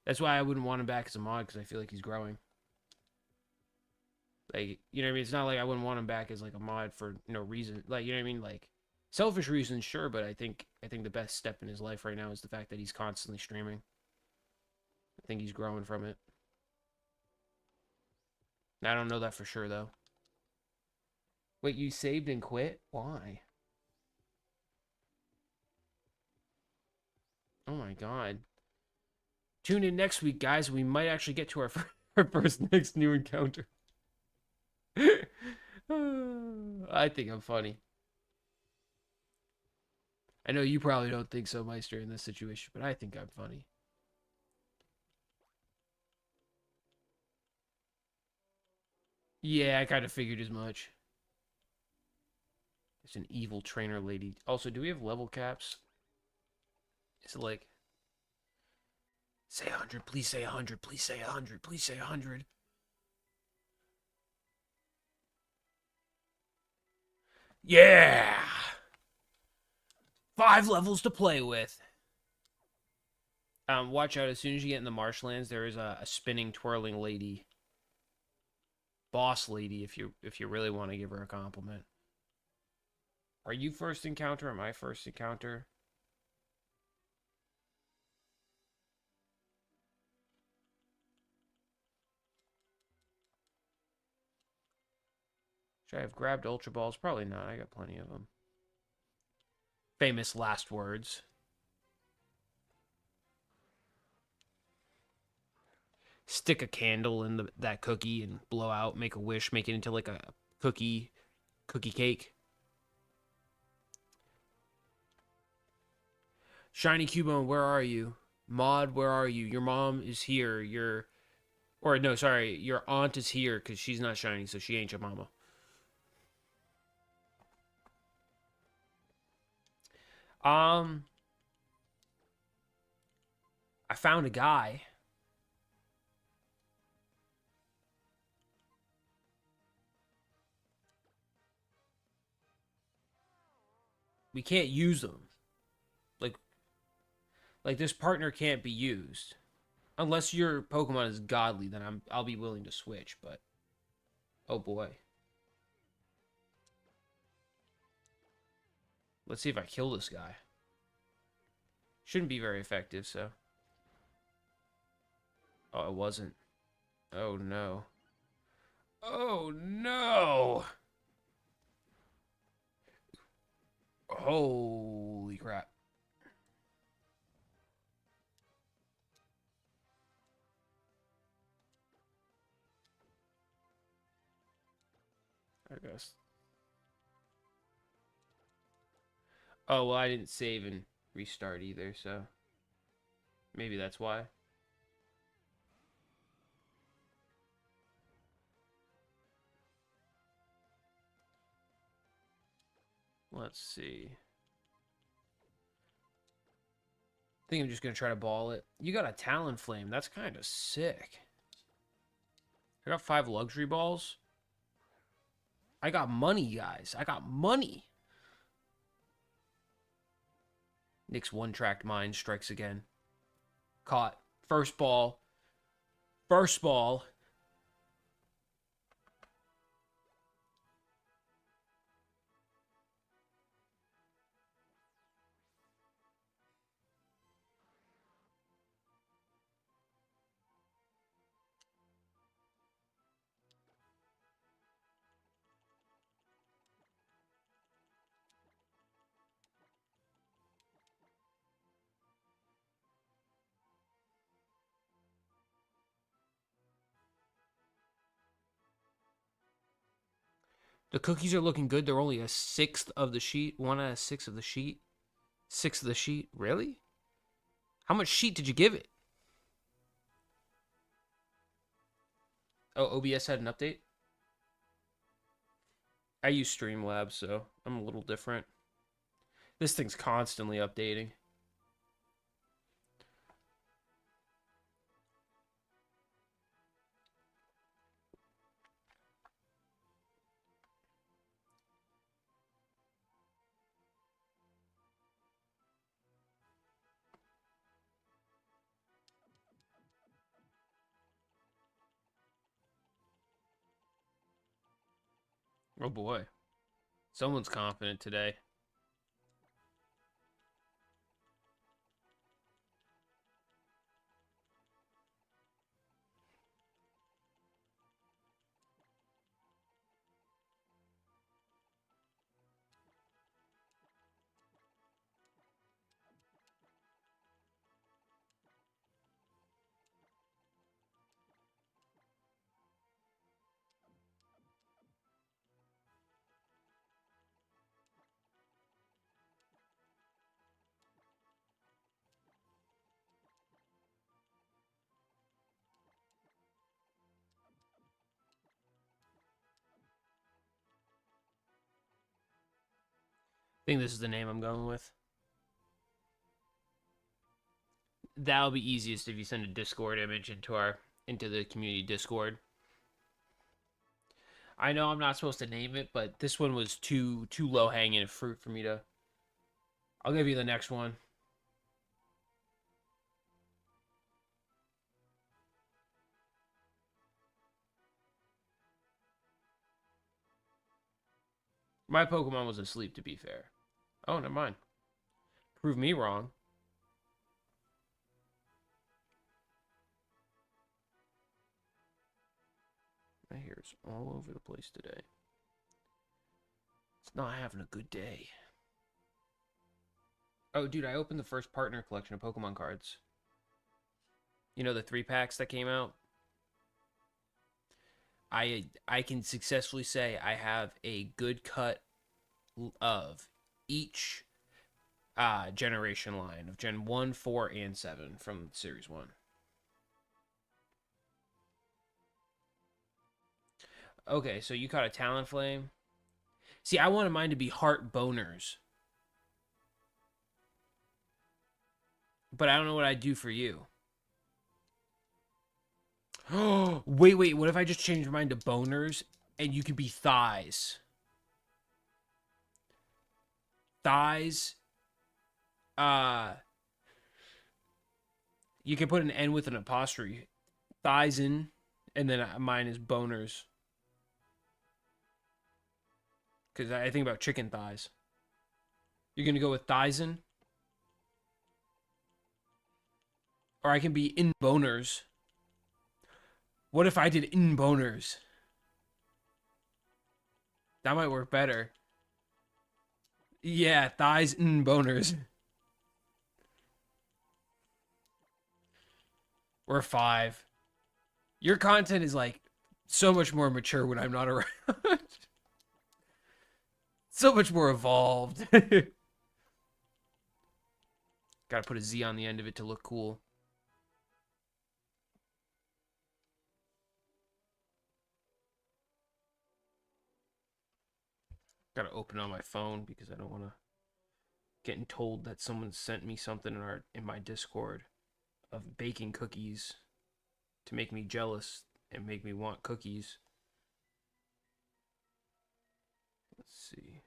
that's why I wouldn't want him back as a mod because I feel like he's growing. Like, you know what I mean? It's not like I wouldn't want him back as like a mod for no reason. Like, you know what I mean? Like selfish reasons, sure, but I think the best step in his life right now is the fact that he's constantly streaming. I think he's growing from it. I don't know that for sure though. Wait, you saved and quit? Why? Oh my god. Tune in next week, guys. We might actually get to our our first next new encounter. I think I'm funny. I know you probably don't think so, Meister, in this situation, but I think I'm funny. Yeah, I kind of figured as much. It's an evil trainer lady. Also, do we have level caps? Is it like say 100, please say 100, please say 100, please say 100. Yeah! 5 levels to play with. Watch out, as soon as you get in the marshlands, there is a spinning, twirling lady. Boss lady, if you really want to give her a compliment. Are you first encounter? Am I first encounter? Should I have grabbed Ultra Balls? Probably not. I got plenty of them. Famous last words. Stick a candle in that cookie and blow out, make a wish, make it into like a cookie cake. Shiny Cubone, where are you? Mod, where are you? Your mom is here. Or no, sorry, your aunt is here because she's not shiny, so she ain't your mama. Um, I found a guy. We can't use them. Like this partner can't be used unless your Pokemon is godly. Then I'll be willing to switch. But oh boy, let's see if I kill this guy. Shouldn't be very effective. So oh, it wasn't. Oh no. Oh no. Holy crap. I guess. Oh, well, I didn't save and restart either, so maybe that's why. Let's see. I think I'm just going to try to ball it. You got a Talonflame. That's kind of sick. I got 5 luxury balls. I got money, guys. I got money. Nick's one-tracked mind strikes again. Caught. First ball. First ball. The cookies are looking good. They're only a sixth of the sheet. 1 out of 6 of the sheet. 6 of the sheet. Really? How much sheet did you give it? Oh, OBS had an update? I use Streamlabs, so I'm a little different. This thing's constantly updating. Oh boy. Someone's confident today. I think this is the name I'm going with. That'll be easiest if you send a Discord image into the community Discord. I know I'm not supposed to name it, but this one was too low hanging fruit for me to. I'll give you the next one. My Pokemon was asleep, to be fair. Oh, never mind. Prove me wrong. My hair's all over the place today. It's not having a good day. Oh, dude, I opened the first partner collection of Pokemon cards. You know, the 3 packs that came out? I can successfully say I have a good cut of each generation line of Gen 1, 4, and 7 from Series 1. Okay, so you caught a Talonflame. See, I wanted mine to be heart boners. But I don't know what I'd do for you. Oh, wait. What if I just change mine to boners and you can be thighs? Thighs. Uh, you can put an N with an apostrophe. Thighs in, and then mine is boners. Because I think about chicken thighs. You're going to go with thighs in? Or I can be in boners. What if I did in boners? That might work better. Yeah, thighs in boners. We're 5. Your content is like so much more mature when I'm not around. So much more evolved. Gotta put a Z on the end of it to look cool. Gotta open it on my phone because I don't want to getting told that someone sent me something in my Discord of baking cookies to make me jealous and make me want cookies. Let's see.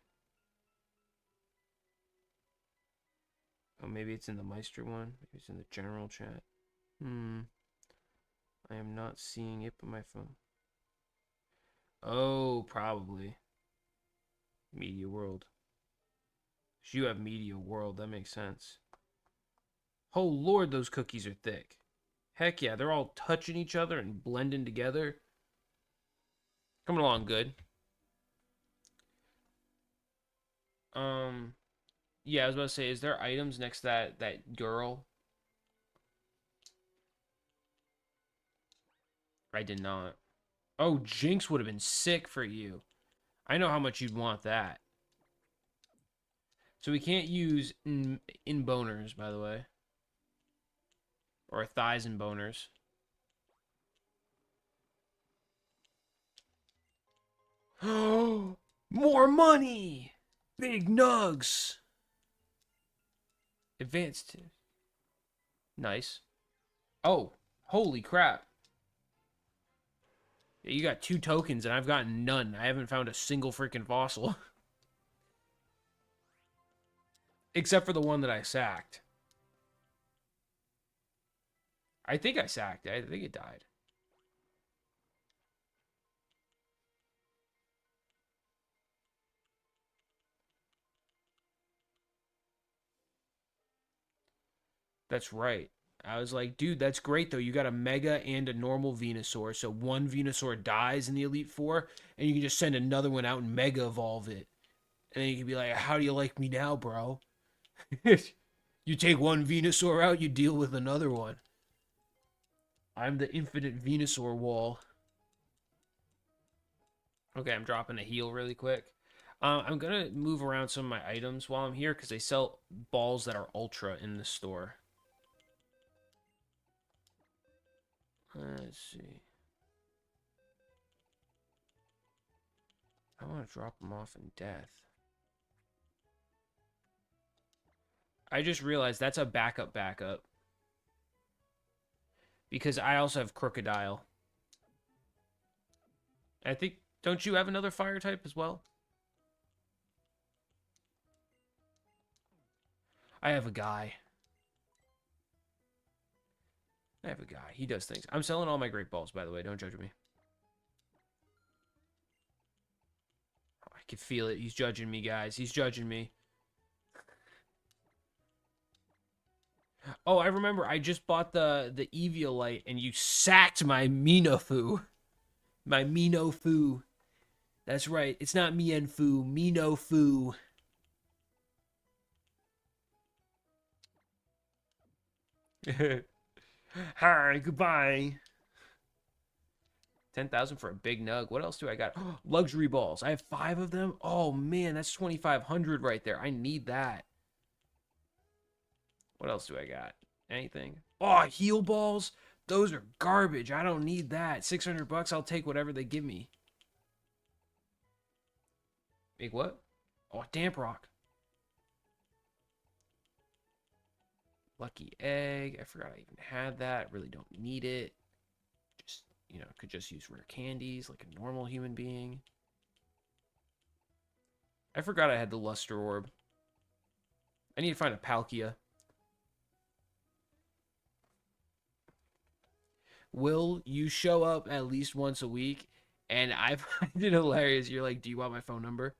Oh, maybe it's in the Meister one. Maybe it's in the general chat. I am not seeing it on my phone. Oh, probably. Media World. You have Media World. That makes sense. Oh, Lord, those cookies are thick. Heck yeah, they're all touching each other and blending together. Coming along good. Yeah, I was about to say, is there items next to that girl? I did not. Oh, Jinx would have been sick for you. I know how much you'd want that. So we can't use in boners, by the way. Or thighs and boners. Oh, more money! Big nugs! Advanced. Nice. Oh, holy crap. Yeah, you got 2 tokens and I've gotten none. I haven't found a single freaking fossil. Except for the one that I sacked. I think I sacked it. I think it died. That's right. I was like, dude, that's great though. You got a Mega and a normal Venusaur. So one Venusaur dies in the Elite Four, and you can just send another one out and Mega Evolve it. And then you can be like, how do you like me now, bro? You take one Venusaur out, you deal with another one. I'm the infinite Venusaur wall. Okay, I'm dropping a heal really quick. I'm going to move around some of my items while I'm here because they sell balls that are ultra in the store. Let's see. I want to drop them off in death. I just realized that's a backup. Because I also have Crocodile. I think Don't you have another fire type as well? I have a guy. He does things. I'm selling all my great balls, by the way. Don't judge me. Oh, I can feel it. He's judging me, guys. He's judging me. Oh, I remember. I just bought the Eviolite, and you sacked my Minofu. My Minofu. That's right. It's not Mienfu. Minofu. Hi, goodbye. 10,000 for a big nug. What else do I got? Luxury balls. I have 5 of them. Oh man, that's 2,500 right there. I need that. What else do I got? Anything? Oh, heal balls. Those are garbage. I don't need that. 600 bucks. I'll take whatever they give me. Big what? Oh, damp rock. Lucky egg. I forgot I even had that. Really don't need it. Just, you know, could just use rare candies like a normal human being. I forgot I had the luster orb. I need to find a Palkia. Will you show up at least once a week? And I find it hilarious. You're like, do you want my phone number?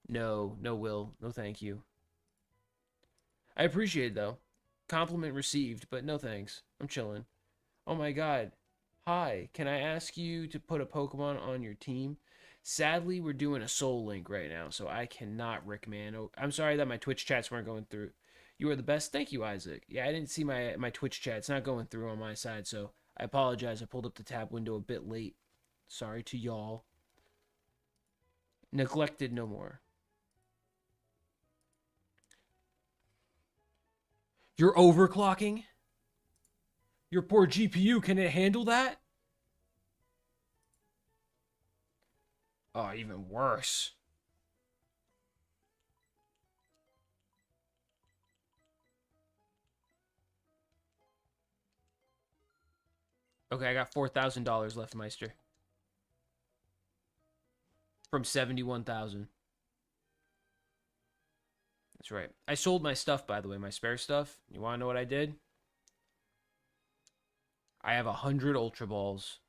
No, Will. No, thank you. I appreciate it, though. Compliment received, but no thanks. I'm chilling. Oh my god. Hi, can I ask you to put a Pokemon on your team? Sadly, we're doing a Soul Link right now, so I cannot, Rick, man. Oh, I'm sorry that my Twitch chats weren't going through. You are the best. Thank you, Isaac. Yeah, I didn't see my Twitch chat. It's not going through on my side, so I apologize. I pulled up the tab window a bit late. Sorry to y'all. Neglected no more. You're overclocking? Your poor GPU, can it handle that? Oh, even worse. Okay, I got $4,000 left, Meister. From 71,000. That's right. I sold my stuff, by the way, my spare stuff. You want to know what I did? I have 100 Ultra Balls.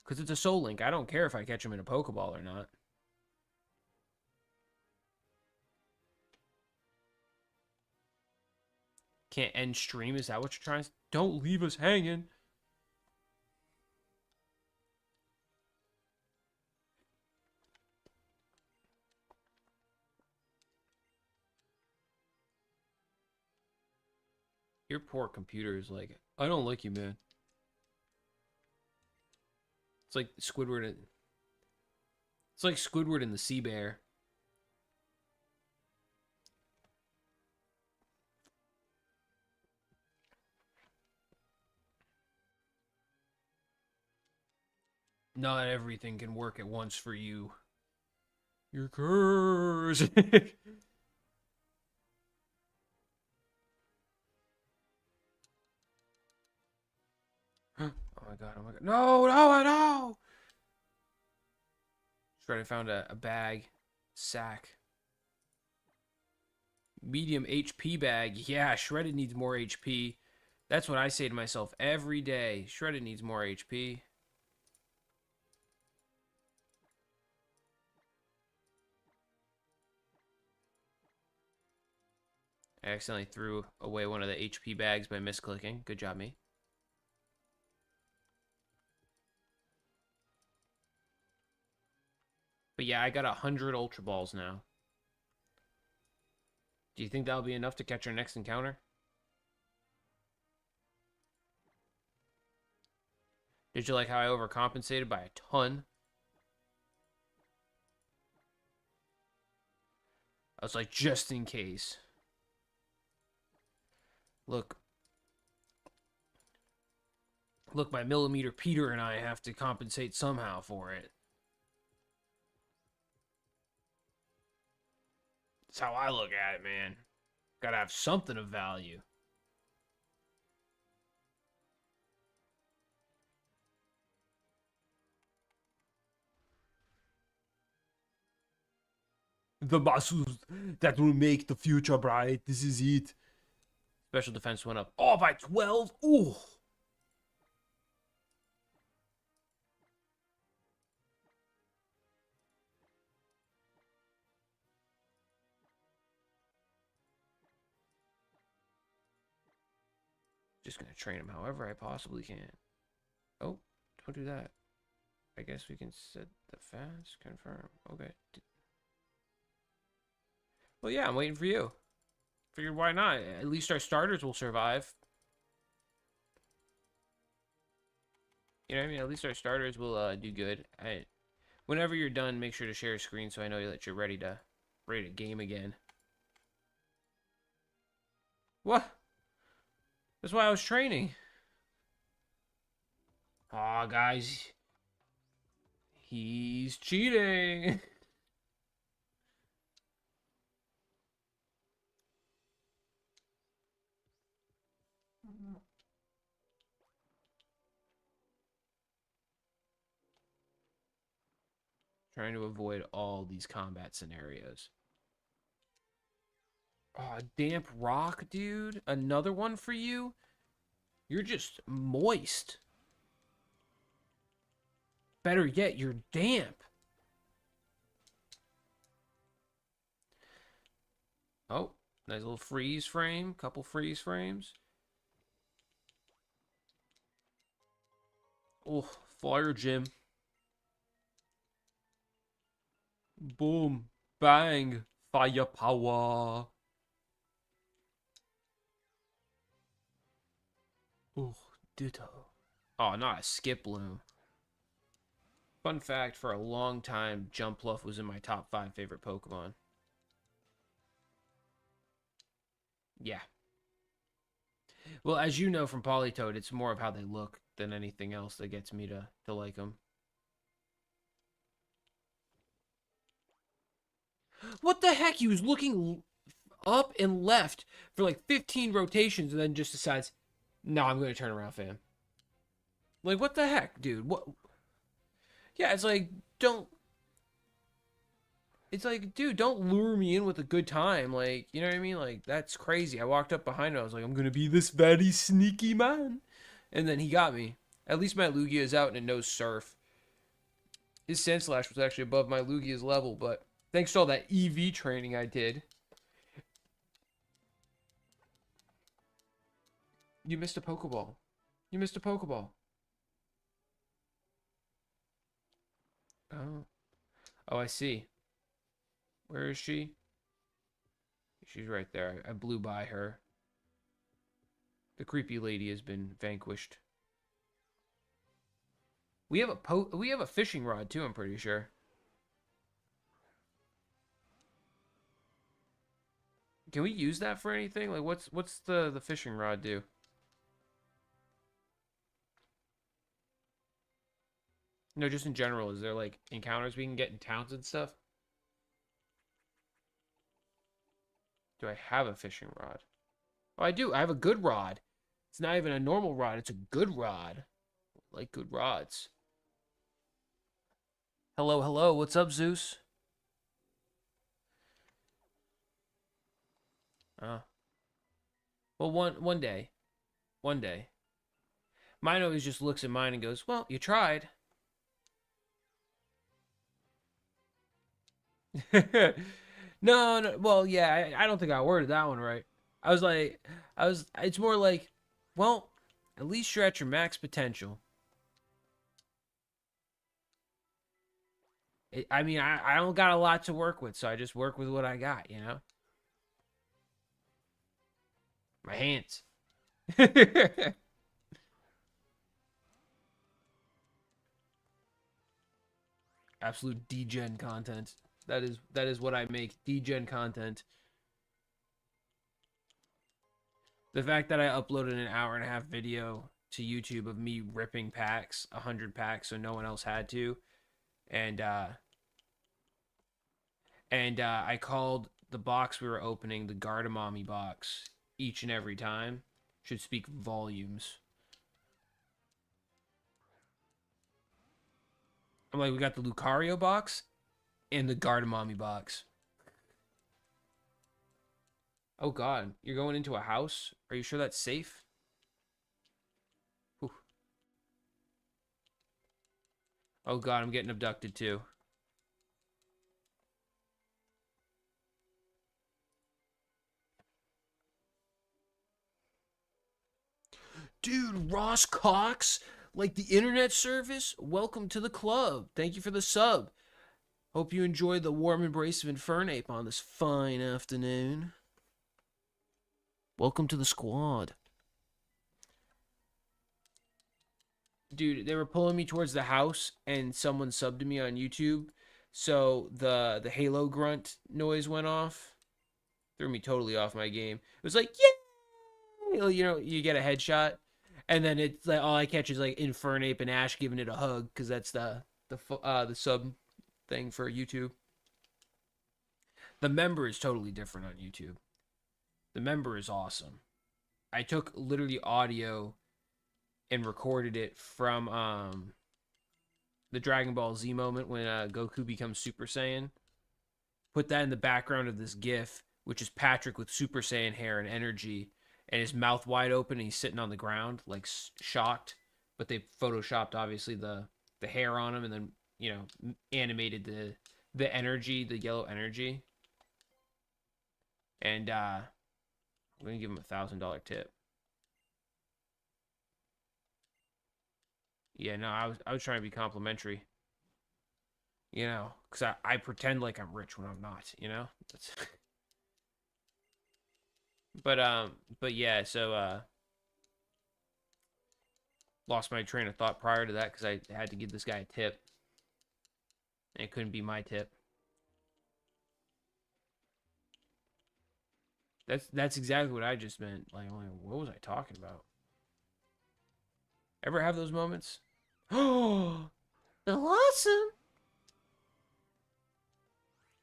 Because it's a Soul Link. I don't care if I catch them in a Pokeball or not. Can't end stream? Is that what you're trying to... Don't leave us hanging. Your poor computer is like, I don't like you, man. It's like Squidward and... It's like Squidward and the Sea Bear. Not everything can work at once for you. You're cursed. Oh my god, oh my god. No, no, no! Right, I found a bag. Sack. Medium HP bag. Yeah, Shredded needs more HP. That's what I say to myself every day. Shredded needs more HP. I accidentally threw away one of the HP bags by misclicking. Good job, me. But yeah, I got 100 Ultra Balls now. Do you think that'll be enough to catch our next encounter? Did you like how I overcompensated by a ton? I was like, just in case. Look, my Millimeter Peter and I have to compensate somehow for it. That's how I look at it, man. Gotta have something of value. The muscles that will make the future bright. This is it. Special defense went up. Oh, by 12? Ooh. Just gonna train him however I possibly can. Oh, don't do that. I guess we can set the fast. Confirm. Okay. Well, yeah, I'm waiting for you. Figured why not? At least our starters will survive. You know what I mean? At least our starters will do good. Whenever you're done, make sure to share a screen so I know that you're ready to game again. What? That's why I was training. Aw, guys. He's cheating. Trying to avoid all these combat scenarios. Oh, damp rock, dude. Another one for you? You're just moist. Better yet, you're damp. Oh, nice little freeze frame. Couple freeze frames. Oh, fire gym. Boom. Bang. Firepower. Oh, ditto. Oh, not a skip loom. Fun fact, for a long time, Jumpluff was in my top 5 favorite Pokemon. Yeah. Well, as you know from Politoed, it's more of how they look than anything else that gets me to like them. What the heck? He was looking up and left for like 15 rotations and then just decides, no, I'm going to turn around, fam. Like, what the heck, dude? What? Yeah, it's like, don't. It's like, dude, don't lure me in with a good time. Like, you know what I mean? Like, that's crazy. I walked up behind him. I was like, I'm going to be this very sneaky man. And then he got me. At least my Lugia is out and it knows Surf. His Sandslash was actually above my Lugia's level, but thanks to all that EV training I did. You missed a Pokeball. You missed a Pokeball. Oh. Oh, I see. Where is she? She's right there. I blew by her. The creepy lady has been vanquished. We have a fishing rod too, I'm pretty sure. Can we use that for anything? Like what's the fishing rod do? No, just in general, is there like encounters we can get in towns and stuff? Do I have a fishing rod? Oh, I do. I have a good rod. It's not even a normal rod, it's a good rod. I like good rods. Hello, hello. What's up, Zeus? Well, one day. One day. Mine always just looks at mine and goes, "Well, you tried." No, no. Well, yeah, I don't think I worded that one right. I was like, it's more like, well, at least you're at your max potential. I mean, I don't got a lot to work with, so I just work with what I got, you know? My hands. Absolute degen content. That is what I make. Degen content. The fact that I uploaded an hour and a half video to YouTube of me ripping packs, 100 packs, so no one else had to, and I called the box we were opening the Gardamami box each and every time, should speak volumes. I'm like, we got the Lucario box and the Gardamami box. Oh God, you're going into a house? Are you sure that's safe? Whew. Oh God, I'm getting abducted too. Dude, Ross Cox, like the internet service, welcome to the club. Thank you for the sub. Hope you enjoy the warm embrace of Infernape on this fine afternoon. Welcome to the squad. Dude, they were pulling me towards the house and someone subbed to me on YouTube. So the Halo grunt noise went off. Threw me totally off my game. It was like, yeah, you know, you get a headshot, and then it's like all I catch is like Infernape and Ash giving it a hug because that's the sub thing for YouTube. The member is totally different on YouTube. The member is awesome. I took literally audio and recorded it from the Dragon Ball Z moment when Goku becomes Super Saiyan. Put that in the background of this GIF, which is Patrick with Super Saiyan hair and energy, and his mouth wide open, and he's sitting on the ground like shocked. But they photoshopped obviously the hair on him, and then animated the energy, the yellow energy. And I'm gonna give him $1,000 tip. Yeah, no, I was trying to be complimentary. Because I pretend like I'm rich when I'm not. That's but yeah, so lost my train of thought prior to that because I had to give this guy a tip, and it couldn't be my tip. That's exactly what I just meant. Like, what was I talking about? Ever have those moments? Oh, awesome.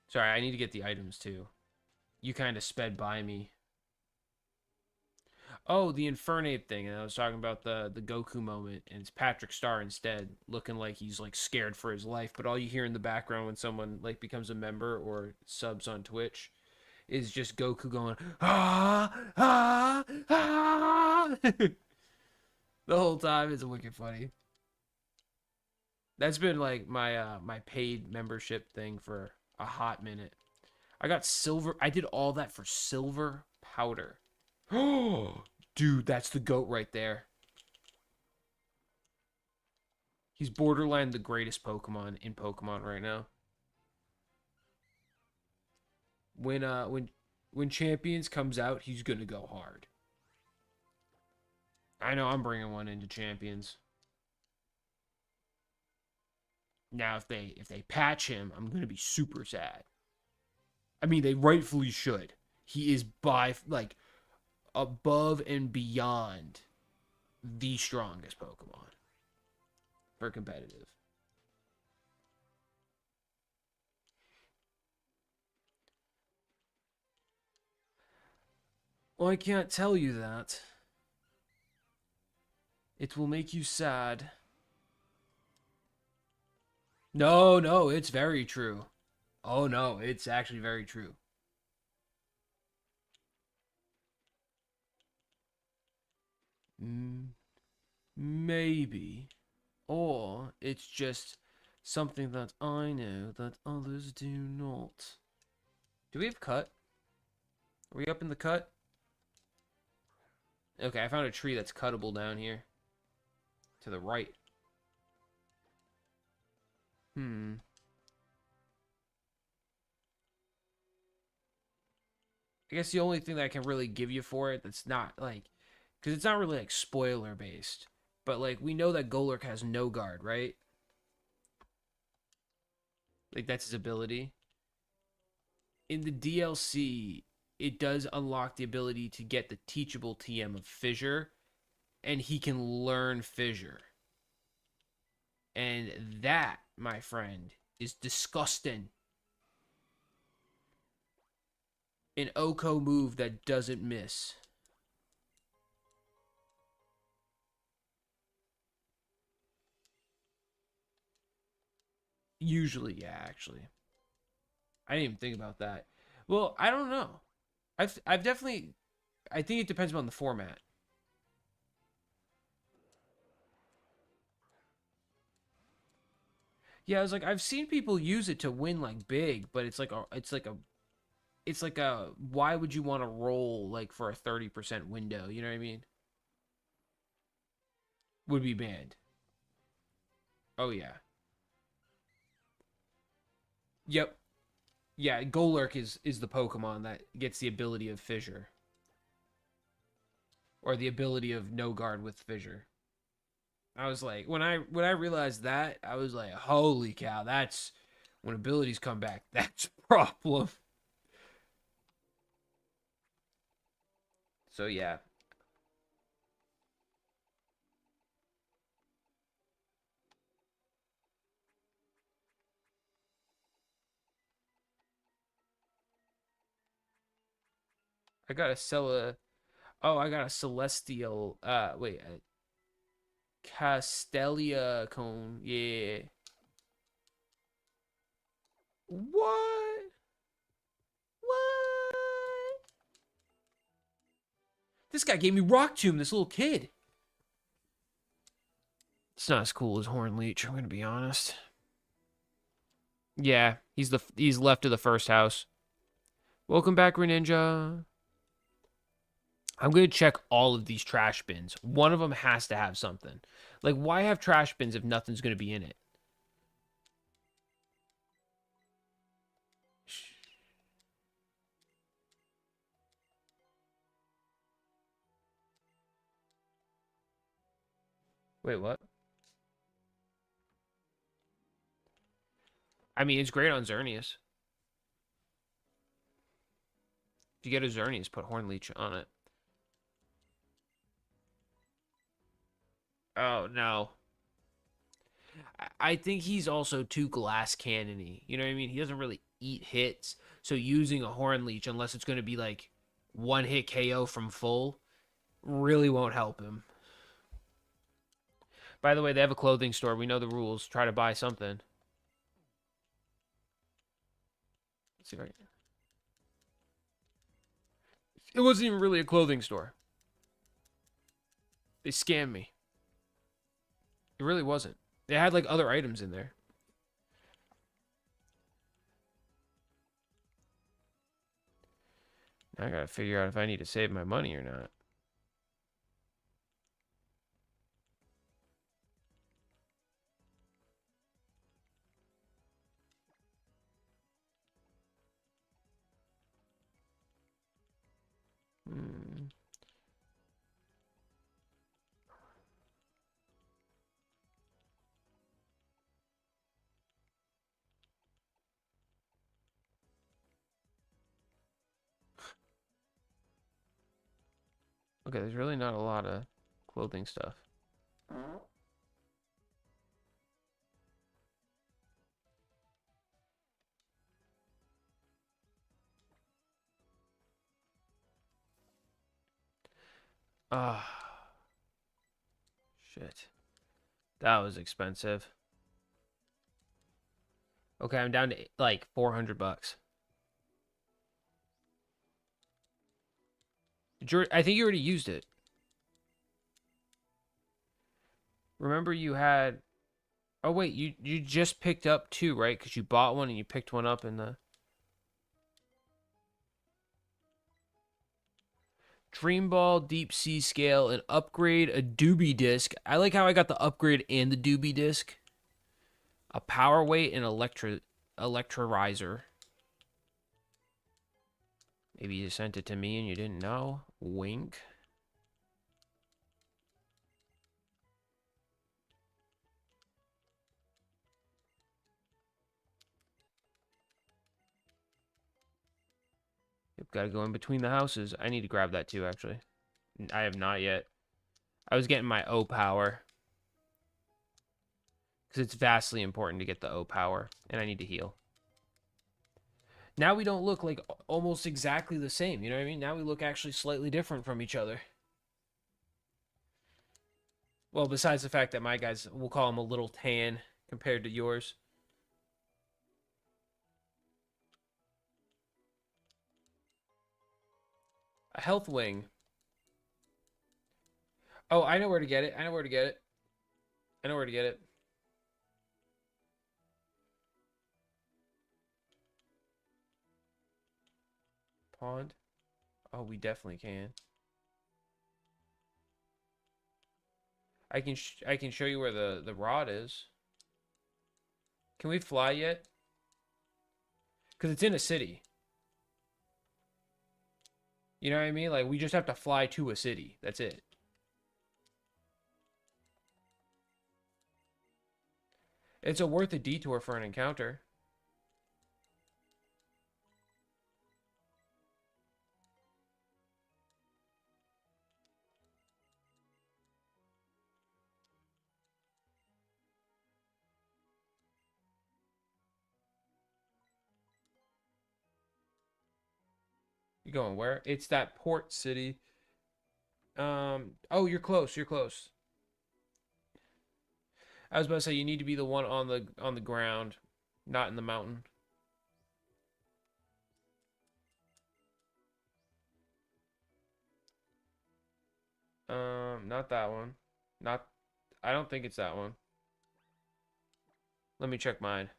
Sorry, I need to get the items too. You kind of sped by me. Oh, the Infernape thing, and I was talking about the Goku moment, and it's Patrick Star instead, looking like he's like scared for his life. But all you hear in the background when someone like becomes a member or subs on Twitch is just Goku going ah ah ah the whole time. It's wicked funny. That's been like my paid membership thing for a hot minute. I got silver. I did all that for silver powder. Oh, dude, that's the goat right there. He's borderline the greatest Pokemon in Pokemon right now. When Champions comes out, he's gonna go hard. I know I'm bringing one into Champions. Now if they patch him, I'm gonna be super sad. I mean, they rightfully should. He is by like above and beyond the strongest Pokemon for competitive. Well, I can't tell you that. It will make you sad. No, no, it's very true. Oh no, it's actually very true. Mm, maybe. Or it's just something that I know that others do not. Do we have cut? Are we up in the cut? Okay, I found a tree that's cuttable down here. To the right. Hmm. I guess the only thing that I can really give you for it that's not like, because it's not really like spoiler based, but like we know that Golurk has no guard, right? Like that's his ability. In the DLC, it does unlock the ability to get the teachable TM of Fissure, and he can learn Fissure. And that, my friend, is disgusting. An Oko move that doesn't miss. Usually, yeah, actually. I didn't even think about that. Well, I don't know. I've definitely. I think it depends on the format. Yeah, I was like, I've seen people use it to win like big, but it's like a why would you want to roll like for a 30% window? You know what I mean? Would be banned. Oh yeah. Yep. Yeah, Golurk is the Pokemon that gets the ability of Fissure or the ability of No Guard with Fissure. I was like, when I realized that, I was like, holy cow, that's when abilities come back. That's a problem. So yeah, I gotta sell a. Oh, I got a Celestial. Wait, a Castelia cone. Yeah. What? What? This guy gave me Rock Tomb. This little kid. It's not as cool as Horn Leech. I'm gonna be honest. Yeah, he's left of the first house. Welcome back, Greninja. I'm gonna check all of these trash bins. One of them has to have something. Like, why have trash bins if nothing's gonna be in it? Wait, what? I mean, it's great on Xerneas. If you get a Xerneas, put Horn Leech on it. Oh no. I think he's also too glass cannony. You know what I mean? He doesn't really eat hits. So using a Horn Leech, unless it's gonna be like one hit KO from full, really won't help him. By the way, they have a clothing store. We know the rules. Try to buy something. Let's see if I can. It wasn't even really a clothing store. They scammed me. It really wasn't. They had like other items in there. Now I gotta figure out if I need to save my money or not. Hmm. Okay, there's really not a lot of clothing stuff. Ah, shit. That was expensive. Okay, I'm down to like 400 bucks. I think you already used it. Remember you had. Oh wait, you just picked up two, right? Because you bought one and you picked one up in the Dream Ball, Deep Sea Scale, and upgrade a Doobie Disc. I like how I got the upgrade and the Doobie Disc. A Power Weight and Electrorizer. Maybe you sent it to me and you didn't know. Wink. Yep, gotta go in between the houses. I need to grab that too, actually. I have not yet. I was getting my O power. Because it's vastly important to get the O power. And I need to heal. Now we don't look like almost exactly the same. You know what I mean? Now we look actually slightly different from each other. Well, besides the fact that my guys, we'll call them a little tan compared to yours. A health wing. Oh, I know where to get it. I know where to get it. I know where to get it. Pond. Oh, we definitely can. I can show you where the rod is. Can we fly yet? Because it's in a city. You know what I mean? Like, we just have to fly to a city. That's it. It's a worth a detour for an encounter. You going where? It's that port city. Oh, you're close. You're close. I was about to say you need to be the one on the ground, not in the mountain. Not that one. Not. I don't think it's that one. Let me check mine.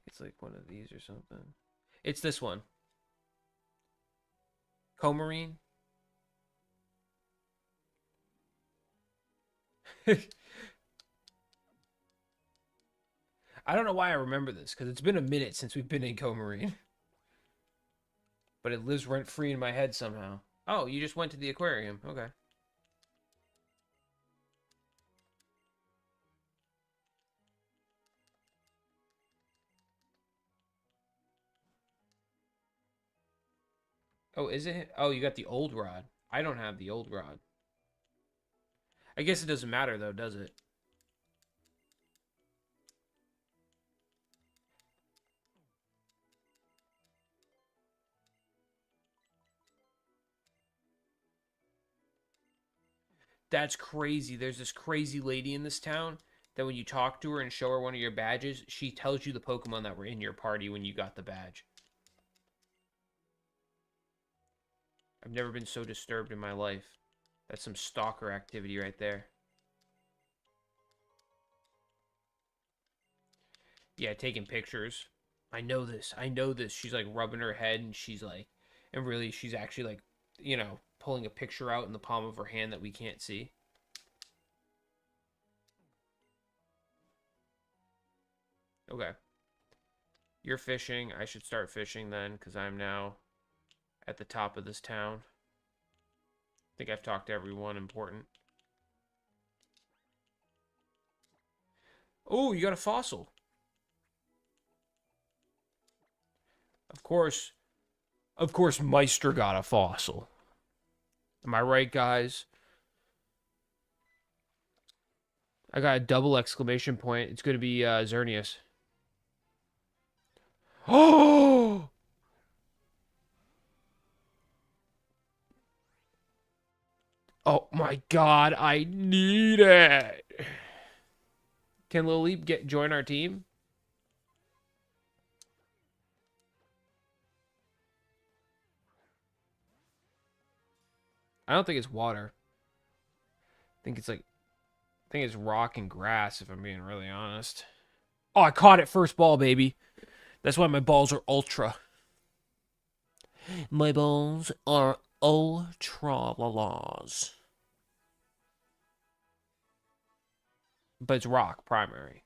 It's like one of these or something. It's this one. Comarine. I don't know why I remember this because it's been a minute since we've been in Comarine, but it lives rent free in my head somehow. Oh, you just went to the aquarium. Okay. Oh, is it? Oh, you got the old rod. I don't have the old rod. I guess it doesn't matter though, does it? That's crazy. There's this crazy lady in this town that when you talk to her and show her one of your badges, she tells you the Pokemon that were in your party when you got the badge. I've never been so disturbed in my life. That's some stalker activity right there. Yeah, taking pictures. I know this. I know this. She's like rubbing her head and she's like, and really she's actually like, pulling a picture out in the palm of her hand that we can't see. Okay. You're fishing. I should start fishing then because I'm now at the top of this town. I think I've talked to everyone important. Oh, you got a fossil. Of course. Of course, Meister got a fossil. Am I right, guys? I got a double exclamation point. It's going to be Xerneas. Oh! Oh my god, I need it. Can Lily join our team? I don't think it's water. I think it's rock and grass if I'm being really honest. Oh, I caught it first ball, baby. That's why my balls are ultra. My balls are ultra laws. But it's rock primary.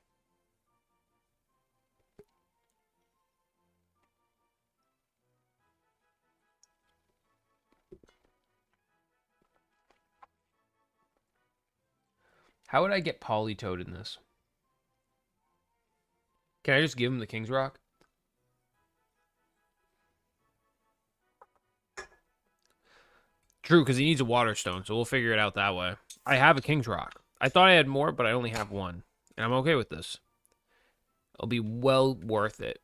How would I get Polytoad in this? Can I just give him the King's Rock? True, because he needs a Water Stone, so we'll figure it out that way. I have a King's Rock. I thought I had more, but I only have one. And I'm okay with this. It'll be well worth it.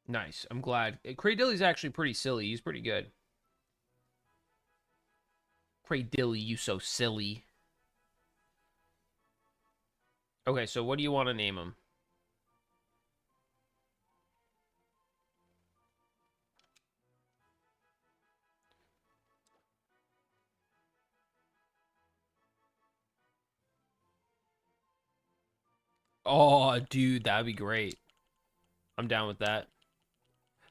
Nice. I'm glad. Cradilly's actually pretty silly. He's pretty good. Cradilly, you so silly. Okay, so what do you want to name him? Oh, dude, that'd be great. I'm down with that.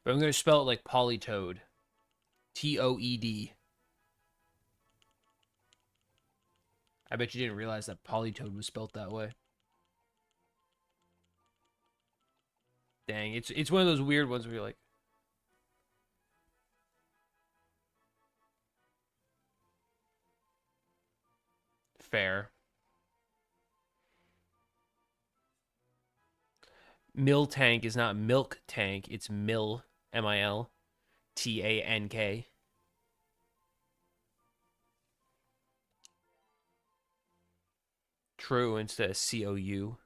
But I'm going to spell it like Polytoad. Toed. I bet you didn't realize that Polytoad was spelt that way. Dang, it's one of those weird ones where you're like, fair. Miltank is not milk tank, it's Miltank. True instead of COU.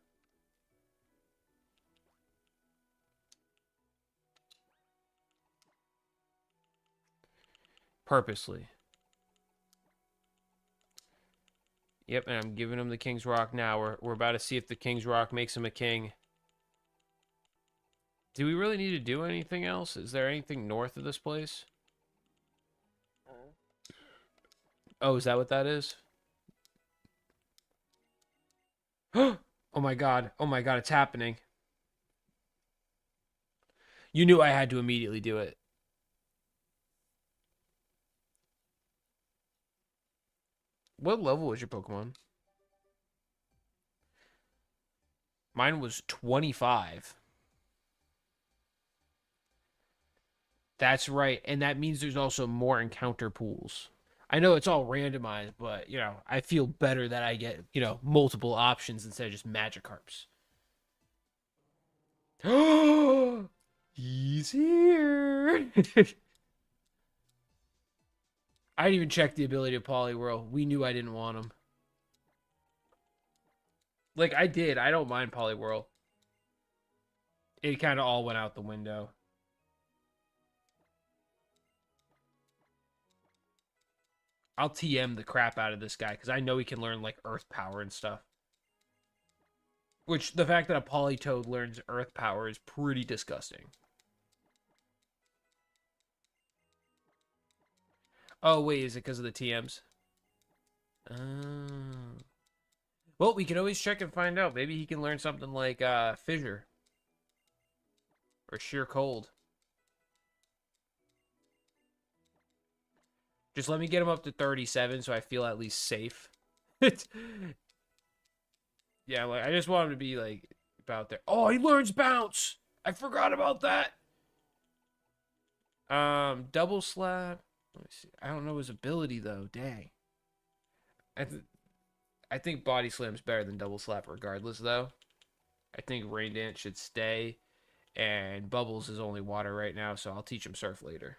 Purposely. Yep, and I'm giving him the King's Rock now. We're about to see if the King's Rock makes him a king. Do we really need to do anything else? Is there anything north of this place? Oh, is that what that is? Oh my god. Oh my god, it's happening. You knew I had to immediately do it. What level was your Pokemon? Mine was 25. That's right. And that means there's also more encounter pools. I know it's all randomized, but, I feel better that I get, multiple options instead of just Magikarps. He's here. I didn't even check the ability of Poliwhirl. We knew I didn't want him. Like, I did. I don't mind Poliwhirl. It kind of all went out the window. I'll TM the crap out of this guy because I know he can learn, like, Earth Power and stuff. Which, the fact that a Politoad learns Earth Power is pretty disgusting. Oh, wait, is it because of the TMs? Oh. Well, we can always check and find out. Maybe he can learn something like Fissure. Or Sheer Cold. Just let me get him up to 37 so I feel at least safe. Yeah, like I just want him to be like about there. Oh, he learns Bounce! I forgot about that. Double Slap. Let me see. I don't know his ability though. Dang. I think Body Slam's better than Double Slap regardless though. I think Rain Dance should stay. And Bubbles is only water right now, so I'll teach him Surf later.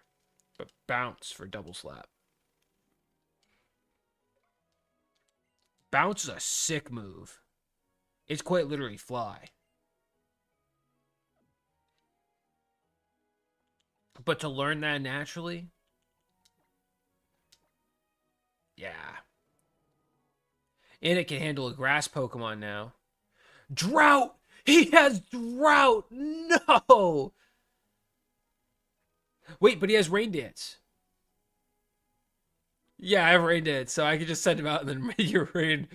But Bounce for Double Slap. Bounce is a sick move. It's quite literally fly. But to learn that naturally, yeah. And it can handle a grass Pokemon now. Drought! He has Drought! No! Wait, but he has Rain Dance. Yeah, I have Rain Dance, so I can just send him out and then make your rain.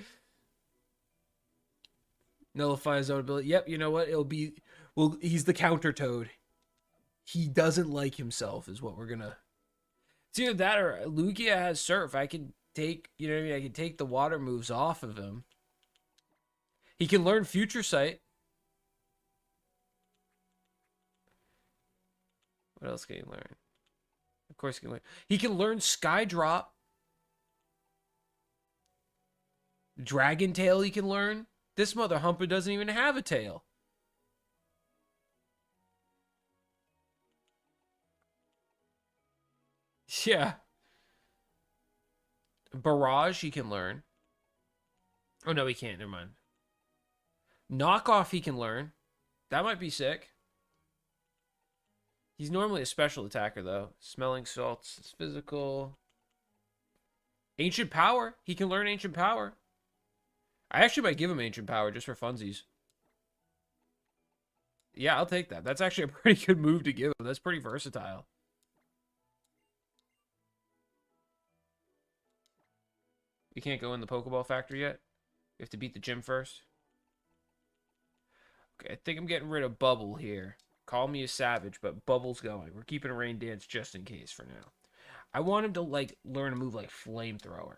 Nullify his own ability. Yep, you know what? It'll be... Well, he's the counter Toad. He doesn't like himself, is what we're gonna... It's either that or Lugia has Surf. I can take, you know what I mean? I can take the water moves off of him. He can learn Future Sight. What else can he learn? Of course he can learn. He can learn Sky Drop. Dragon Tail he can learn. This mother humper doesn't even have a tail. Yeah. Barrage he can learn. Oh, no, he can't. Never mind. Knockoff he can learn. That might be sick. He's normally a special attacker, though. Smelling salts is physical. Ancient power. He can learn ancient power. I actually might give him ancient power just for funsies. Yeah, I'll take that. That's actually a pretty good move to give him. That's pretty versatile. You can't go in the Pokeball factory yet. You have to beat the gym first. Okay, I think I'm getting rid of Bubble here. Call me a savage, but Bubble's going. We're keeping a Rain Dance just in case for now. I want him to, like, learn a move like Flamethrower.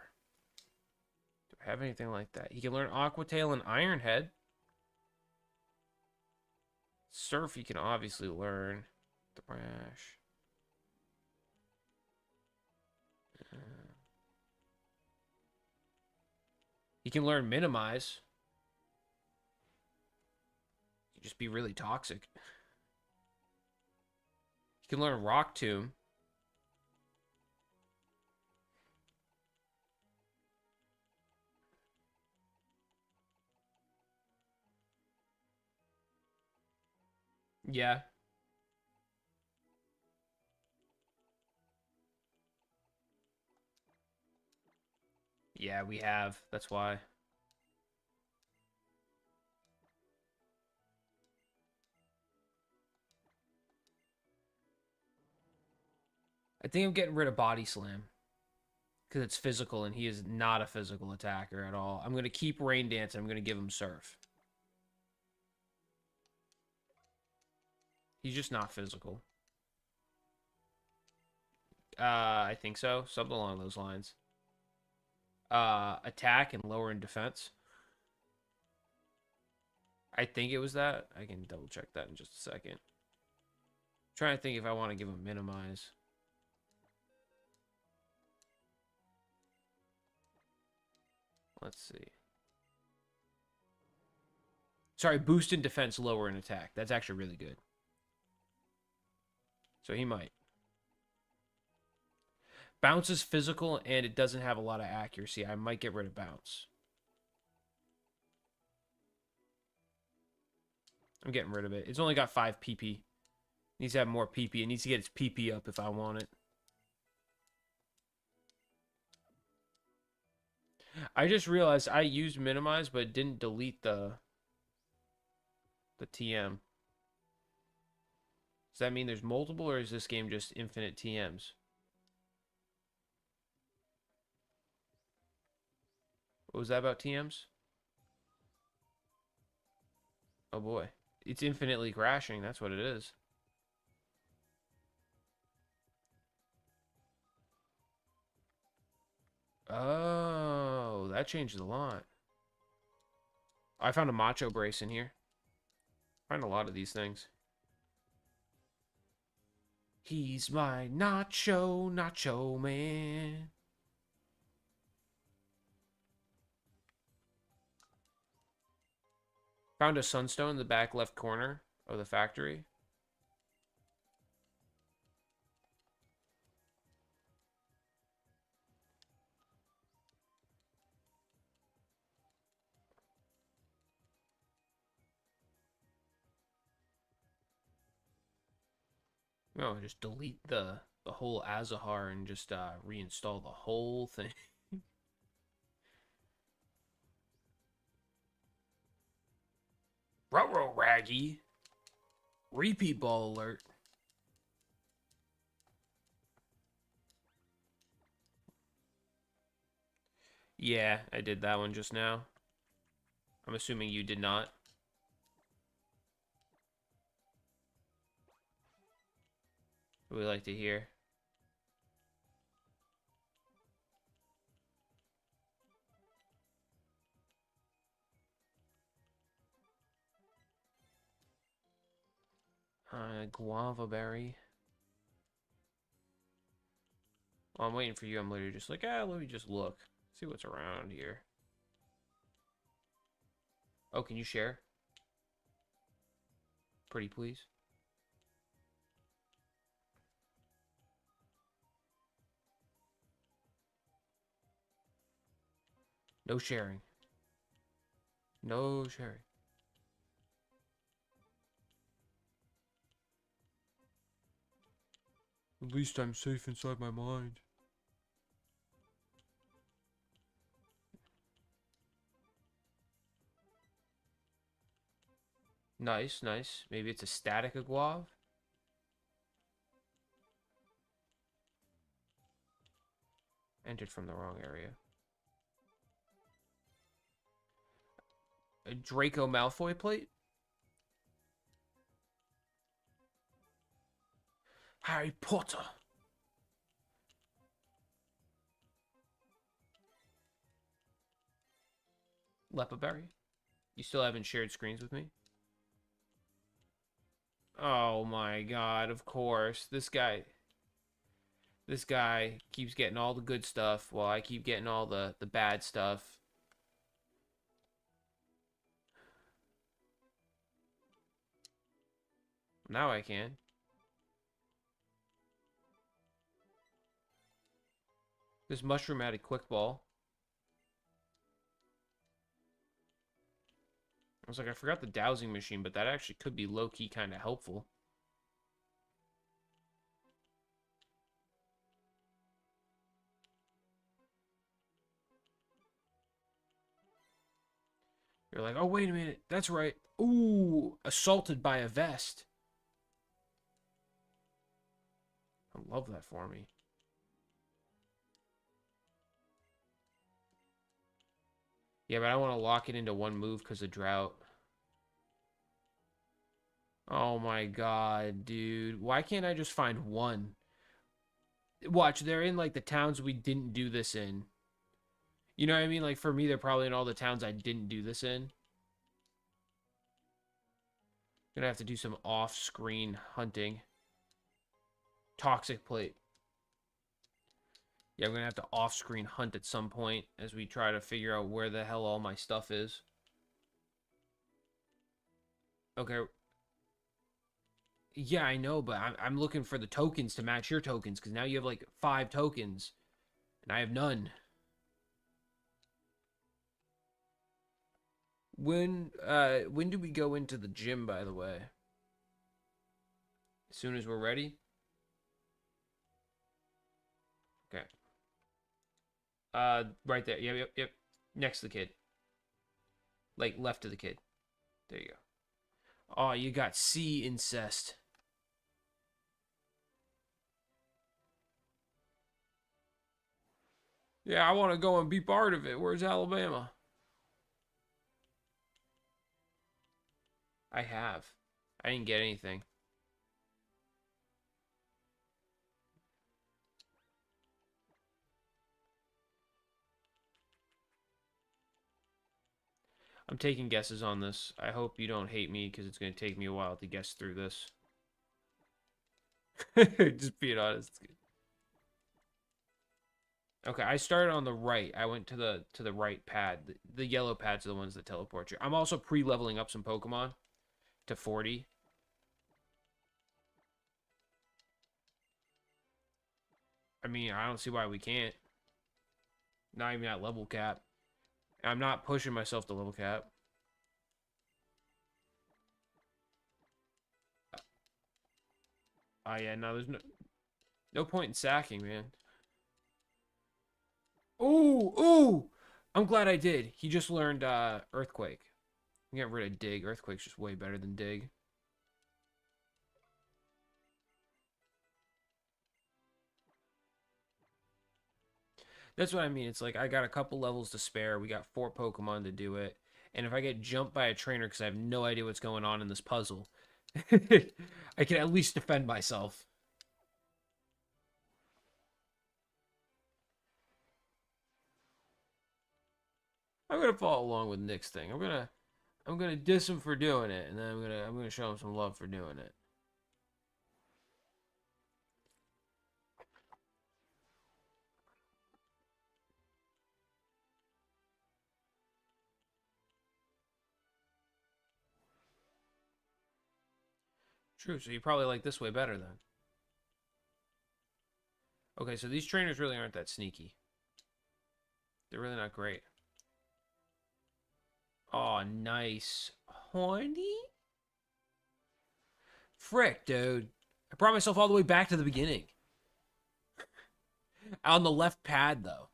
Do I have anything like that? He can learn Aqua Tail and Iron Head. Surf he can obviously learn. Thrash. He can learn Minimize. He can just be really toxic. He can learn Rock Tomb. Yeah. Yeah, we have. That's why. I think I'm getting rid of Body Slam. Because it's physical, and he is not a physical attacker at all. I'm going to keep Rain Dance, and I'm going to give him Surf. He's just not physical. I think so. Something along those lines. Attack and lower in defense. I think it was that. I can double check that in just a second. I'm trying to think if I want to give him Minimize. Let's see. Sorry, boost in defense, lower in attack. That's actually really good. So he might. Bounce is physical, and it doesn't have a lot of accuracy. I might get rid of Bounce. I'm getting rid of it. It's only got 5 PP. It needs to have more PP. It needs to get its PP up if I want it. I just realized I used Minimize, but didn't delete the TM. Does that mean there's multiple, or is this game just infinite TMs? What was that about TMs? Oh boy. It's infinitely crashing. That's what it is. Oh, that changes a lot. I found a Macho Brace in here. I find a lot of these things. He's my nacho man. Found a Sunstone in the back left corner of the factory. No, just delete the whole Azahar and just reinstall the whole thing. Ruh-roh, Raggy. Repeat ball alert. Yeah, I did that one just now. I'm assuming you did not. What would we like to hear? Guava berry. Well, I'm waiting for you. I'm literally just like, let me just look. See what's around here. Oh, can you share? Pretty please. No sharing. No sharing. At least I'm safe inside my mind. Nice, nice. Maybe it's a static Aguav. Entered from the wrong area. A Draco Malfoy plate? Harry Potter. Lepaberry? You still haven't shared screens with me? Oh my god, of course. This guy keeps getting all the good stuff while I keep getting all the bad stuff. Now I can. This mushroom had a quick ball. I was like, I forgot the dowsing machine, but that actually could be low-key kind of helpful. You're like, oh, wait a minute. That's right. Ooh, assaulted by a vest. I love that for me. Yeah, but I want to lock it into one move because of drought. Oh my god, dude. Why can't I just find one? Watch, they're in like the towns we didn't do this in. You know what I mean? Like for me, they're probably in all the towns I didn't do this in. Gonna have to do some off-screen hunting. Toxic plate. Yeah, I'm gonna have to off-screen hunt at some point as we try to figure out where the hell all my stuff is. Okay. Yeah, I know, but I'm looking for the tokens to match your tokens, because now you have like 5 tokens, and I have none. When do we go into the gym, by the way? As soon as we're ready? Okay. Right there. Yep, yep, yep. Next to the kid. Like, left of the kid. There you go. Oh, you got sea incest. Yeah, I want to go and be part of it. Where's Alabama? I have. I didn't get anything. I'm taking guesses on this. I hope you don't hate me because it's going to take me a while to guess through this. Just being honest. Okay, I started on the right. I went to the right pad. The yellow pads are the ones that teleport you. I'm also pre-leveling up some Pokemon to 40. I mean, I don't see why we can't. Not even at level cap. I'm not pushing myself to level cap. Oh yeah, no, there's no point in sacking, man. Ooh, ooh! I'm glad I did. He just learned Earthquake. Get rid of Dig. Earthquake's just way better than Dig. That's what I mean. It's like I got a couple levels to spare. We got 4 Pokemon to do it. And if I get jumped by a trainer because I have no idea what's going on in this puzzle, I can at least defend myself. I'm gonna follow along with Nick's thing. I'm gonna diss him for doing it, and then I'm gonna show him some love for doing it. True. So you probably like this way better then. Okay, so these trainers really aren't that sneaky. They're really not great. Oh, nice. Horny? Frick, dude. I brought myself all the way back to the beginning. On the left pad, though.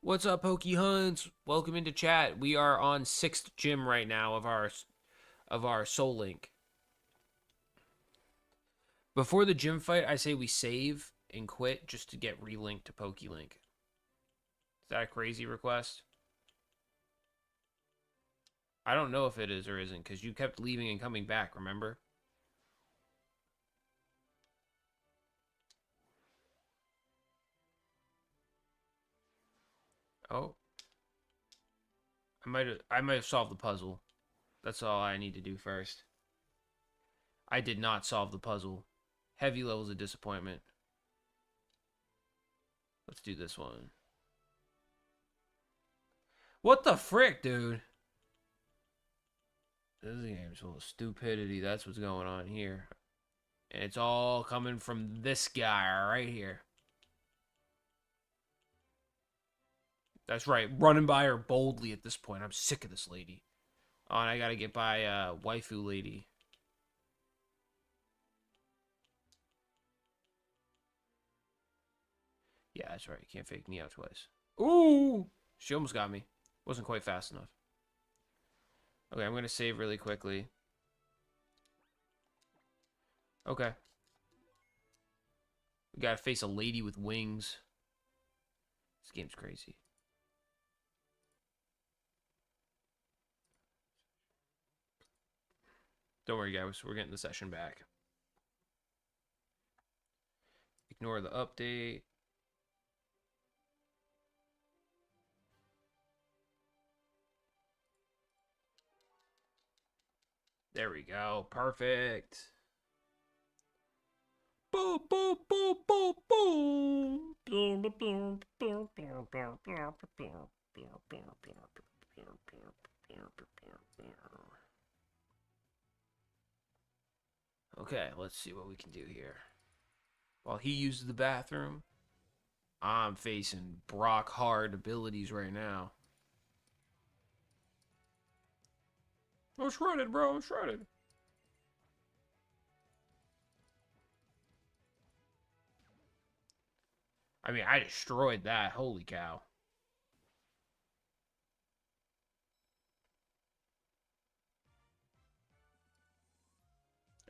What's up, Pokey Hunts? Welcome into chat. We are on 6th gym right now of our Soul Link. Before the gym fight, I say we save and quit just to get relinked to PokeLink. Is that a crazy request? I don't know if it is or isn't, because you kept leaving and coming back, remember? Oh. I might have solved the puzzle. That's all I need to do first. I did not solve the puzzle. Heavy levels of disappointment. Let's do this one. What the frick, dude? This game's full of stupidity. That's what's going on here. And it's all coming from this guy right here. That's right. Running by her boldly at this point. I'm sick of this lady. Oh, and I gotta get by waifu lady. Yeah, that's right. You can't fake me out twice. Ooh! She almost got me. Wasn't quite fast enough. Okay, I'm gonna save really quickly. Okay. We gotta face a lady with wings. This game's crazy. Don't worry, guys. We're getting the session back. Ignore the update. There we go. Perfect. Boom, boom, boom, boom, boom. Okay, let's see what we can do here. While he uses the bathroom, I'm facing Brock hard abilities right now. I'm shredded, bro. I'm shredded. I mean, I destroyed that. Holy cow.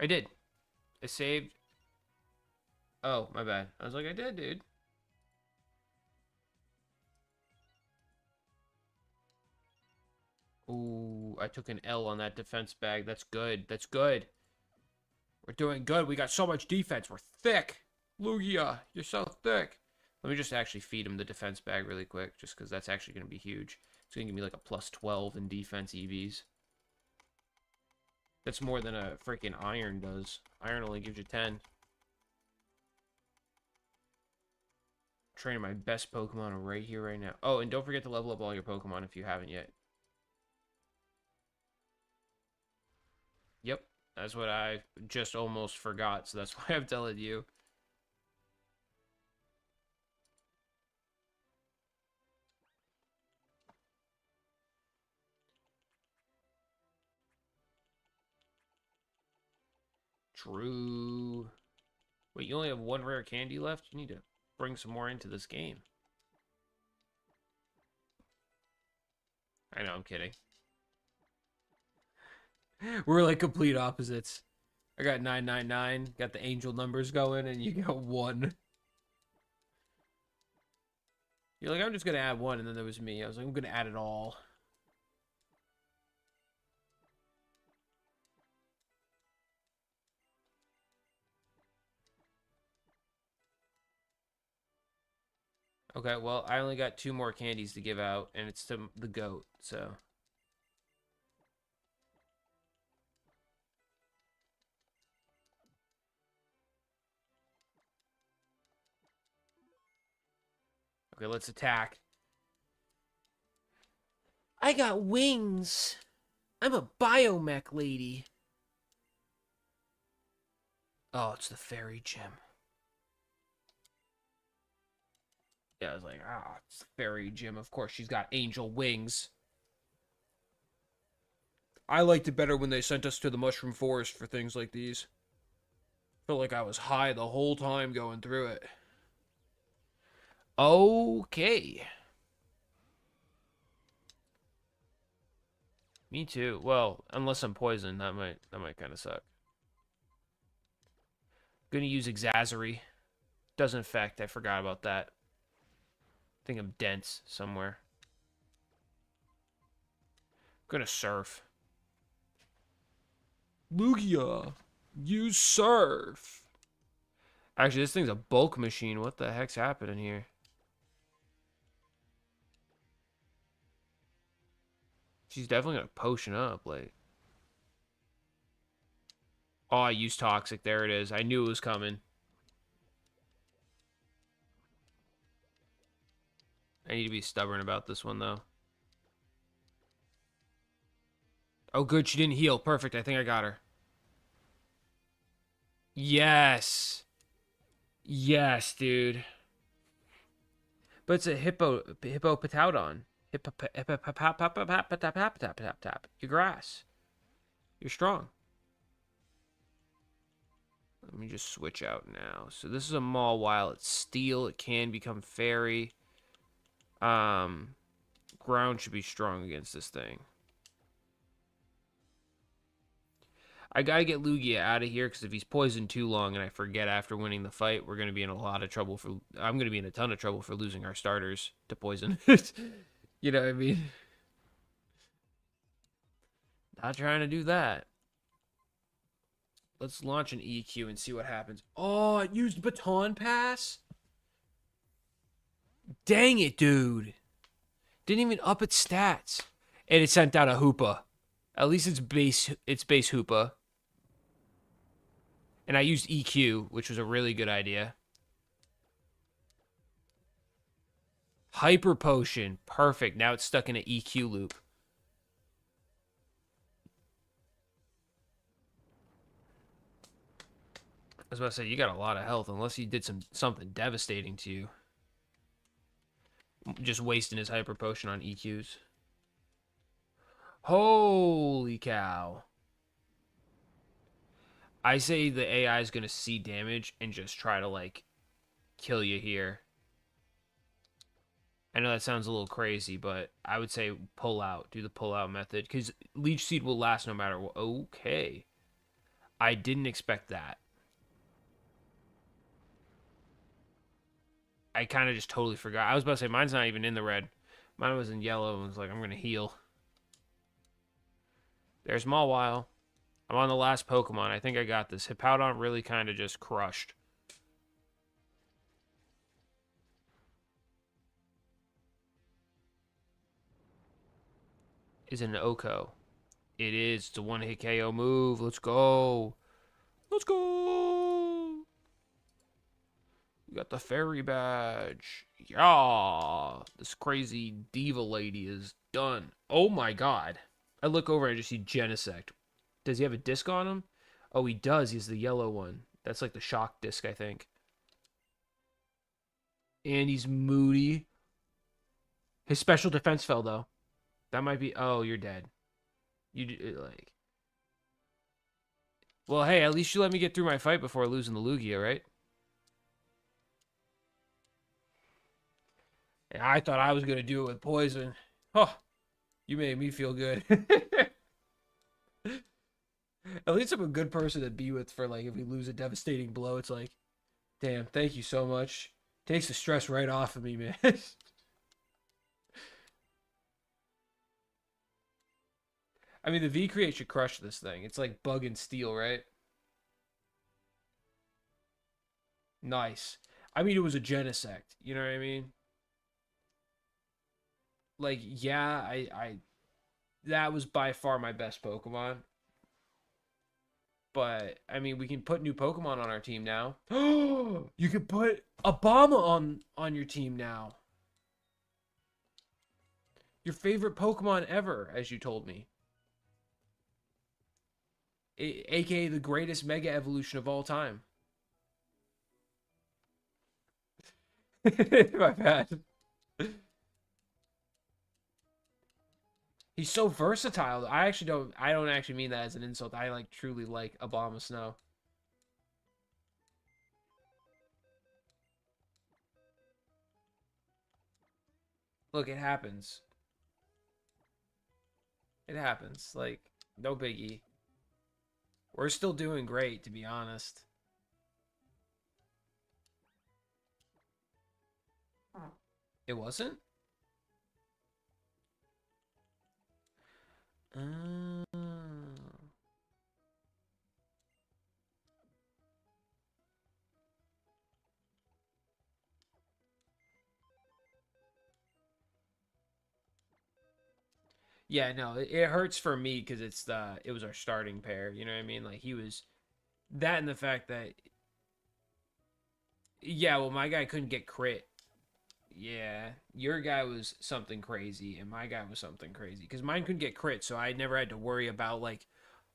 I did. I saved. Oh, my bad. I was like, I did, dude. Ooh, I took an L on that defense bag. That's good. That's good. We're doing good. We got so much defense. We're thick. Lugia, you're so thick. Let me just actually feed him the defense bag really quick, just because that's actually going to be huge. It's going to give me like a plus 12 in defense EVs. That's more than a freaking iron does. Iron only gives you 10. Training my best Pokemon right here, right now. Oh, and don't forget to level up all your Pokemon if you haven't yet. Yep, that's what I just almost forgot, so that's why I'm telling you. True. Wait, you only have one rare candy left? You need to bring some more into this game. I know, I'm kidding. We're like complete opposites. I got 999, got the angel numbers going, and you got 1. You're like, I'm just gonna add 1, and then there was me. I was like, I'm gonna add it all. Okay, well, I only got 2 more candies to give out, and it's to the goat, so. Okay, let's attack. I got wings. I'm a biomech lady. Oh, it's the fairy gym. Yeah, I was like, it's the fairy gym. Of course, she's got angel wings. I liked it better when they sent us to the mushroom forest for things like these. Felt like I was high the whole time going through it. Okay. Me too. Well, unless I'm poisoned, that might kind of suck. Gonna use Exazzery. Doesn't affect. I forgot about that. I think I'm dense somewhere. Gonna surf. Lugia, you surf. Actually, this thing's a bulk machine. What the heck's happening here? She's definitely gonna potion up, like. Oh, I used Toxic. There it is. I knew it was coming. I need to be stubborn about this one, though. Oh, good. She didn't heal. Perfect. I think I got her. Yes. Yes, dude. But it's a hippopotowdon. Your grass. You're strong. Let me just switch out now. So this is a Mawile. It's steel. It can become fairy. Ground should be strong against this thing. I gotta get Lugia out of here because if he's poisoned too long and I forget after winning the fight, we're gonna be in a lot of trouble for. I'm gonna be in a ton of trouble for losing our starters to poison. You know what I mean? Not trying to do that. Let's launch an EQ and see what happens. Oh, it used Baton Pass? Dang it, dude. Didn't even up its stats. And it sent out a Hoopa. At least it's base Hoopa. And I used EQ, which was a really good idea. Hyper Potion. Perfect. Now it's stuck in an EQ loop. I was about to say, you got a lot of health, unless he did something devastating to you. Just wasting his Hyper Potion on EQs. Holy cow. I say the AI is going to see damage and just try to, like, kill you here. I know that sounds a little crazy, but I would say pull out. Do the pull out method. Because Leech Seed will last no matter what. Okay. I didn't expect that. I kind of just totally forgot. I was about to say, mine's not even in the red. Mine was in yellow and was like, I'm going to heal. There's Mawile. I'm on the last Pokemon. I think I got this. Hippowdon really kind of just crushed. Is it an Oko? It is. It's a one-hit KO move. Let's go. Let's go. We got the fairy badge. Yeah. This crazy diva lady is done. Oh my god. I look over and I just see Genesect. Does he have a disc on him? Oh, he does. He's the yellow one. That's like the shock disc, I think. And he's moody. His special defense fell, though. That might be... Oh, you're dead. You, like... Well, hey, at least you let me get through my fight before losing the Lugia, right? And I thought I was going to do it with poison. Oh, you made me feel good. At least I'm a good person to be with for, like, if we lose a devastating blow, it's like, damn, thank you so much. Takes the stress right off of me, man. I mean, the V-Create should crush this thing. It's like Bug and Steel, right? Nice. I mean, it was a Genesect. You know what I mean? Like, yeah, that was by far my best Pokemon. But I mean, we can put new Pokemon on our team now. You can put Obama on your team now. Your favorite Pokemon ever, as you told me. AKA the greatest Mega Evolution of all time. My bad. He's so versatile. I don't actually mean that as an insult. I like truly like Obama Snow. Look, it happens. It happens. Like, no biggie. We're still doing great, to be honest. It wasn't? Uh, yeah, no, it hurts for me because it was our starting pair. You know what I mean? Like he was that and the fact that yeah, well, my guy couldn't get crit. Yeah, your guy was something crazy, and my guy was something crazy because mine couldn't get crit, so I never had to worry about like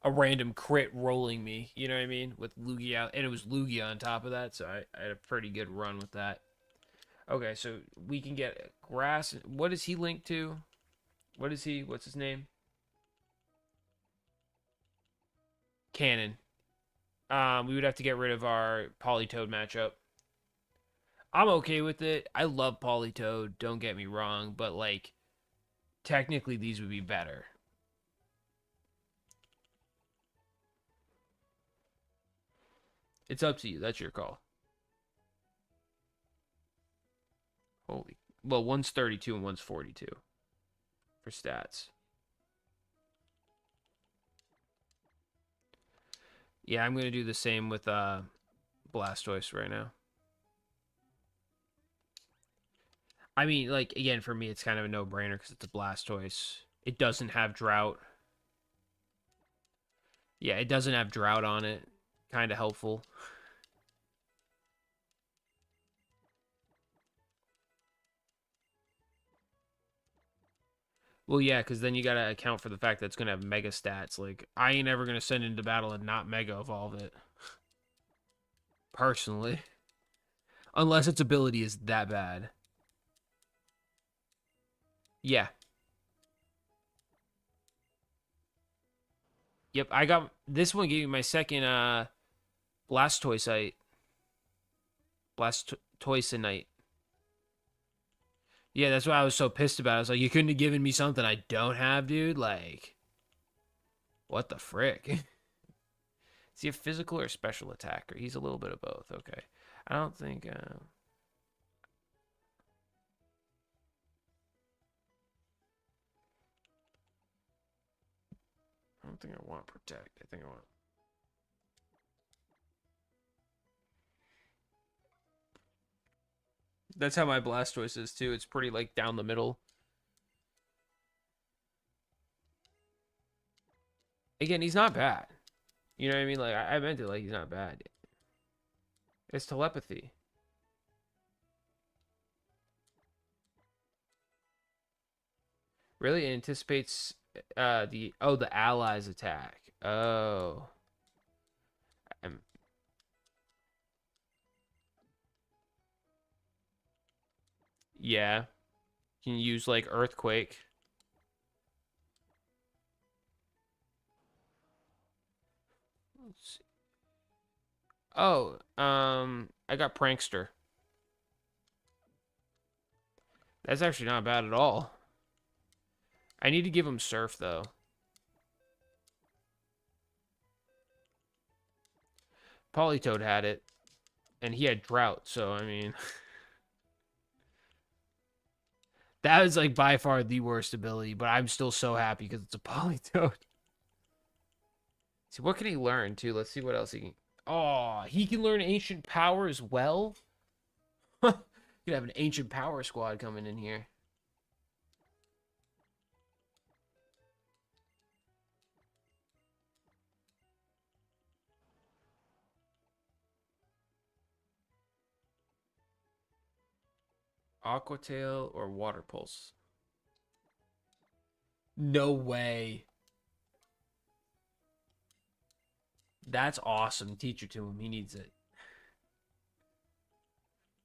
a random crit rolling me. You know what I mean? With Lugia, and it was Lugia on top of that, so I had a pretty good run with that. Okay, so we can get grass. What is he linked to? What is he? What's his name? Cannon. We would have to get rid of our Polytoad matchup. I'm okay with it. I love Polytoad, don't get me wrong, but like technically these would be better. It's up to you. That's your call. Holy. Well, one's 32 and one's 42 for stats. Yeah, I'm going to do the same with Blastoise right now. I mean, like again, for me it's kind of a no-brainer cuz it's a Blastoise. It doesn't have drought. Yeah, it doesn't have drought on it. Kind of helpful. Well, yeah, because then you gotta account for the fact that it's gonna have mega stats. Like, I ain't ever gonna send it into battle and not mega evolve it. Personally. Unless its ability is that bad. Yeah. Yep, I got this one gave me my second Blastoiseite. Blastoiseite. Yeah, that's why I was so pissed about it. I was like, you couldn't have given me something I don't have, dude. Like, what the frick? Is he a physical or special attacker? He's a little bit of both. Okay. I don't think. I don't think I want protect. I think I want. That's how my Blastoise is too. It's pretty like down the middle. Again, he's not bad. You know what I mean? Like I meant it like he's not bad. It's telepathy. Really, it anticipates the allies attack. Oh. Um, yeah. Can you use like earthquake? Let's see. Oh, I got prankster. That's actually not bad at all. I need to give him surf though. Polytoad had it, and he had drought. So I mean, that was like by far the worst ability. But I'm still so happy because it's a Polytoad. See, what can he learn too? Let's see what else he can. Oh, he can learn ancient power as well. You could have an ancient power squad coming in here. Aqua Tail or Water Pulse? No way. That's awesome. Teach it to him. He needs it.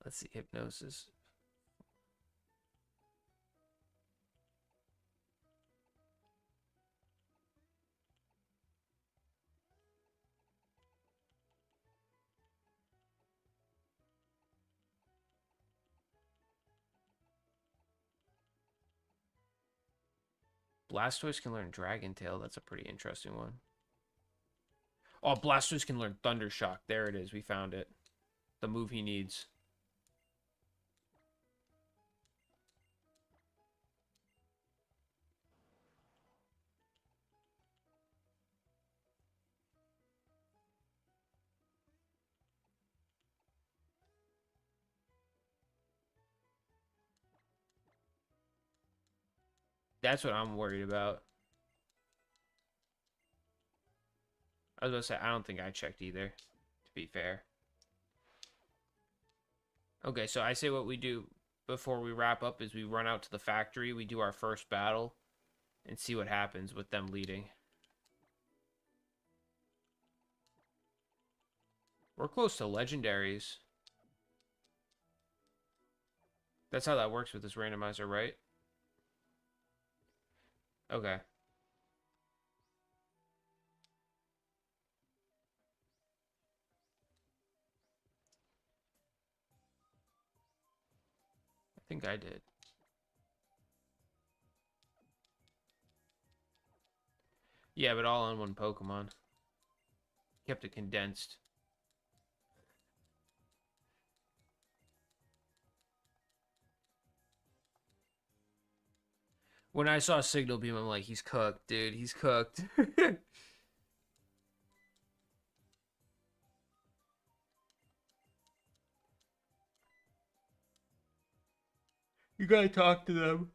Let's see. Hypnosis. Blastoise can learn Dragon Tail. That's a pretty interesting one. Oh, Blastoise can learn Thunder Shock. There it is. We found it. The move he needs. That's what I'm worried about. I was about to say, I don't think I checked either, to be fair. Okay, so I say what we do before we wrap up is we run out to the factory, we do our first battle, and see what happens with them leading. We're close to legendaries. That's how that works with this randomizer, right? Okay. I think I did. Yeah, but all on one Pokemon. Kept it condensed. When I saw Signal Beam, I'm like, he's cooked, dude. He's cooked. You gotta talk to them.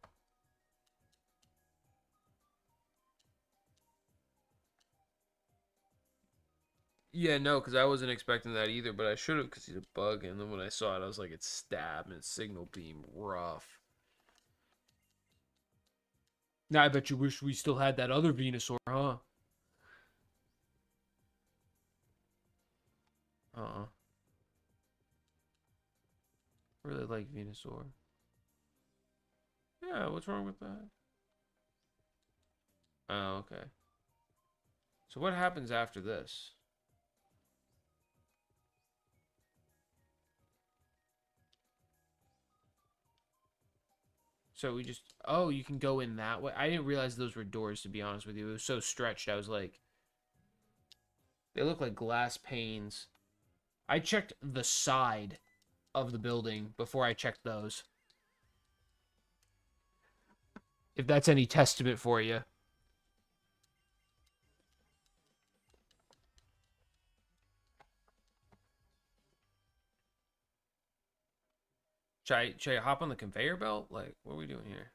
Yeah, no, because I wasn't expecting that either, but I should have because he's a bug. And then when I saw it, I was like, it's Stab and it's Signal Beam. Rough. Now, I bet you wish we still had that other Venusaur, huh? Uh-uh. Really like Venusaur. Yeah, what's wrong with that? Oh, okay. So what happens after this? So we just... Oh, you can go in that way? I didn't realize those were doors, to be honest with you. It was so stretched, I was like... They look like glass panes. I checked the side of the building before I checked those. If that's any testament for you. Should I hop on the conveyor belt? Like, what are we doing here?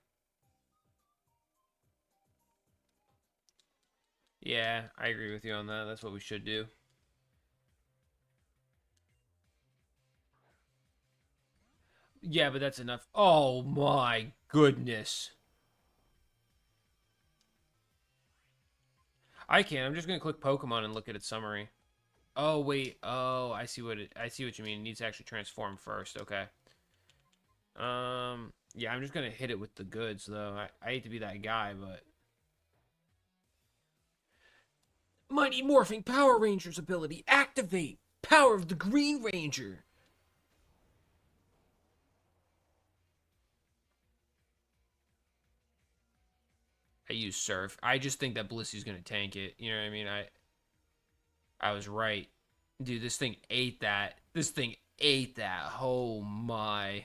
Yeah, I agree with you on that. That's what we should do. Yeah, but that's enough. Oh my goodness. I can't. I'm just gonna click Pokemon and look at its summary. Oh wait. Oh, I see what you mean. It needs to actually transform first. Okay. Yeah, I'm just gonna hit it with the goods though. I hate to be that guy, but Mighty Morphing Power Ranger's ability activate. Power of the Green Ranger. I use Surf. I just think that Blissy's gonna tank it. You know what I mean? I was right. Dude, this thing ate that. This thing ate that. Oh my.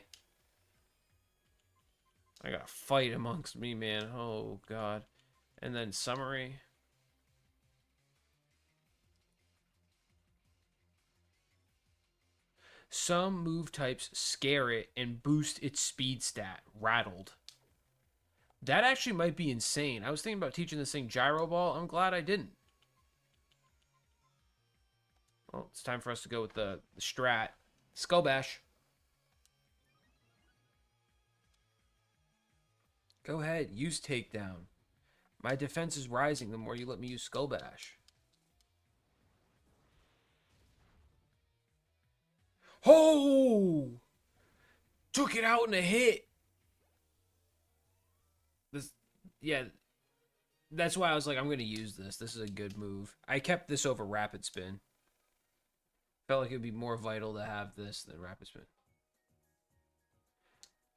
I got a fight amongst me, man. Oh god. And then summary. Some move types scare it and boost its speed stat. Rattled. That actually might be insane. I was thinking about teaching this thing Gyro Ball. I'm glad I didn't. Well, it's time for us to go with the strat. Skull Bash. Go ahead, use Takedown. My defense is rising the more you let me use Skull Bash. Oh! Took it out in a hit. This, yeah, that's why I was like, I'm going to use this. This is a good move. I kept this over Rapid Spin. Felt like it would be more vital to have this than Rapid Spin.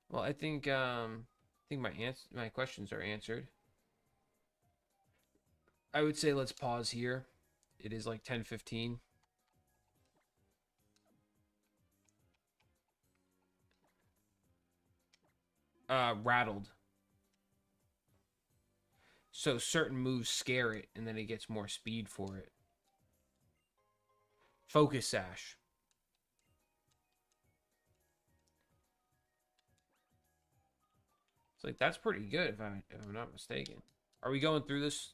Well, I think my questions are answered. I would say let's pause here. It is like 10:15. Rattled. So certain moves scare it, and then it gets more speed for it. Focus Sash. It's like that's pretty good if I'm not mistaken. Are we going through this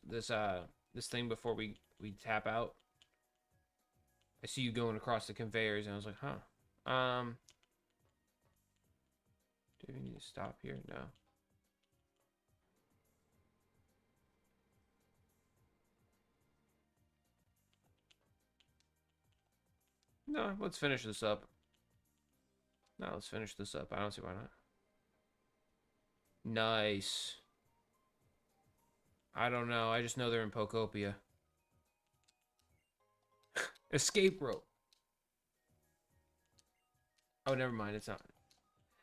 thing before we tap out? I see you going across the conveyors, and I was like, huh. Do we need to stop here? No. No, let's finish this up. No, let's finish this up. I don't see why not. Nice. I don't know. I just know they're in Pokopia. Escape rope. Oh, never mind. It's not.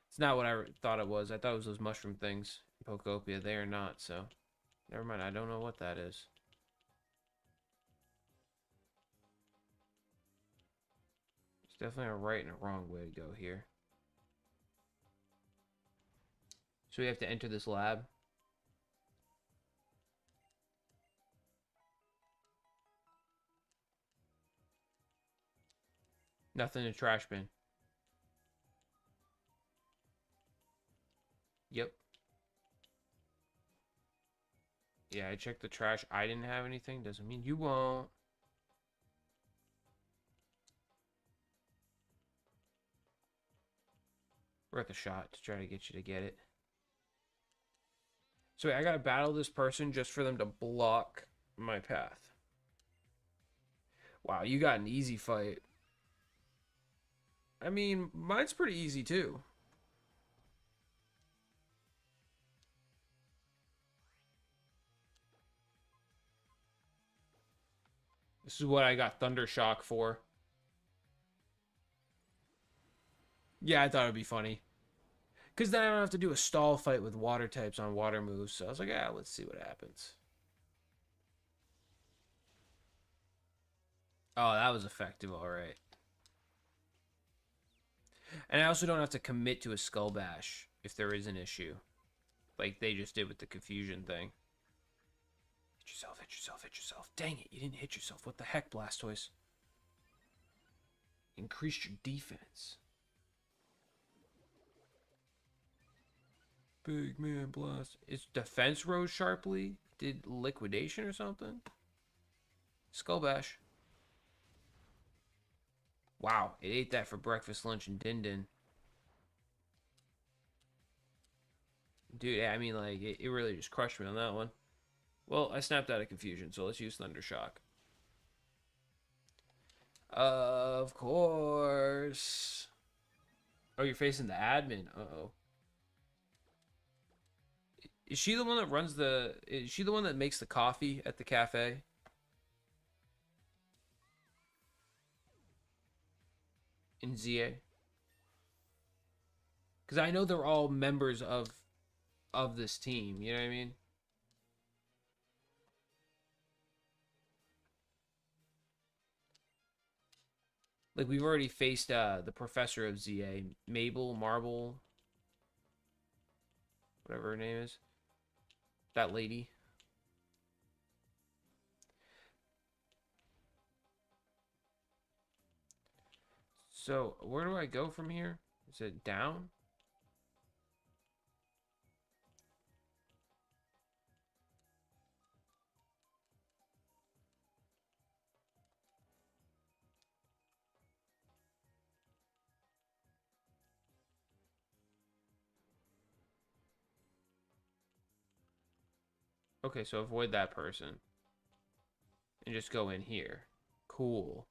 It's not what I thought it was. I thought it was those mushroom things in Pokopia. They are not, so never mind. I don't know what that is. There's definitely a right and a wrong way to go here. So we have to enter this lab. Nothing in the trash bin. Yep. Yeah, I checked the trash. I didn't have anything. Doesn't mean you won't. Worth a shot to try to get you to get it. So wait, I gotta battle this person just for them to block my path. Wow, you got an easy fight. I mean, mine's pretty easy too. This is what I got Thundershock for. Yeah, I thought it'd be funny. Because then I don't have to do a stall fight with water types on water moves. So I was like, yeah, let's see what happens. Oh, that was effective, alright. And I also don't have to commit to a Skull Bash if there is an issue. Like they just did with the confusion thing. Hit yourself, hit yourself, hit yourself. Dang it, you didn't hit yourself. What the heck, Blastoise? Increased your defense. Big man blast. Its defense rose sharply? Did liquidation or something? Skull Bash. Wow, it ate that for breakfast, lunch, and din. Dude, I mean, like, it really just crushed me on that one. Well, I snapped out of confusion, so let's use Thundershock. Of course. Oh, you're facing the admin. Uh-oh. Is she the one that runs the... Is she the one that makes the coffee at the cafe? In ZA? Because I know they're all members of this team. You know what I mean? Like, we've already faced the professor of ZA. Mabel, Marble... Whatever her name is. That lady. So, where do I go from here? Is it down? Okay, so avoid that person. And just go in here. Cool.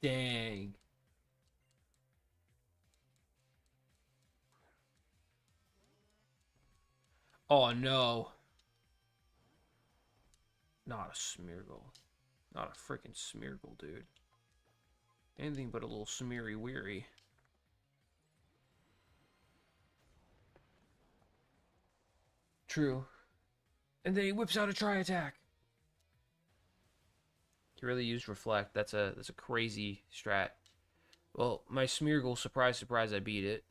Dang. Oh, no. Not a Smeargle. Not a freaking Smeargle, dude. Anything but a little smeary weary. True. And then he whips out a tri-attack. He really used Reflect. That's a crazy strat. Well, my Smeargle, surprise, surprise, I beat it.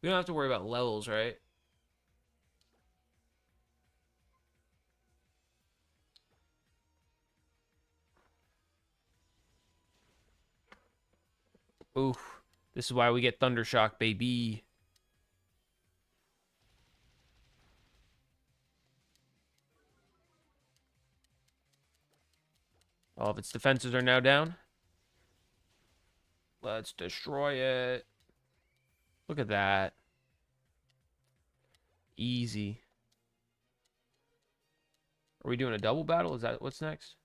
We don't have to worry about levels, right? Oof. This is why we get Thundershock, baby. All of its defenses are now down. Let's destroy it. Look at that. Easy. Are we doing a double battle? Is that what's next?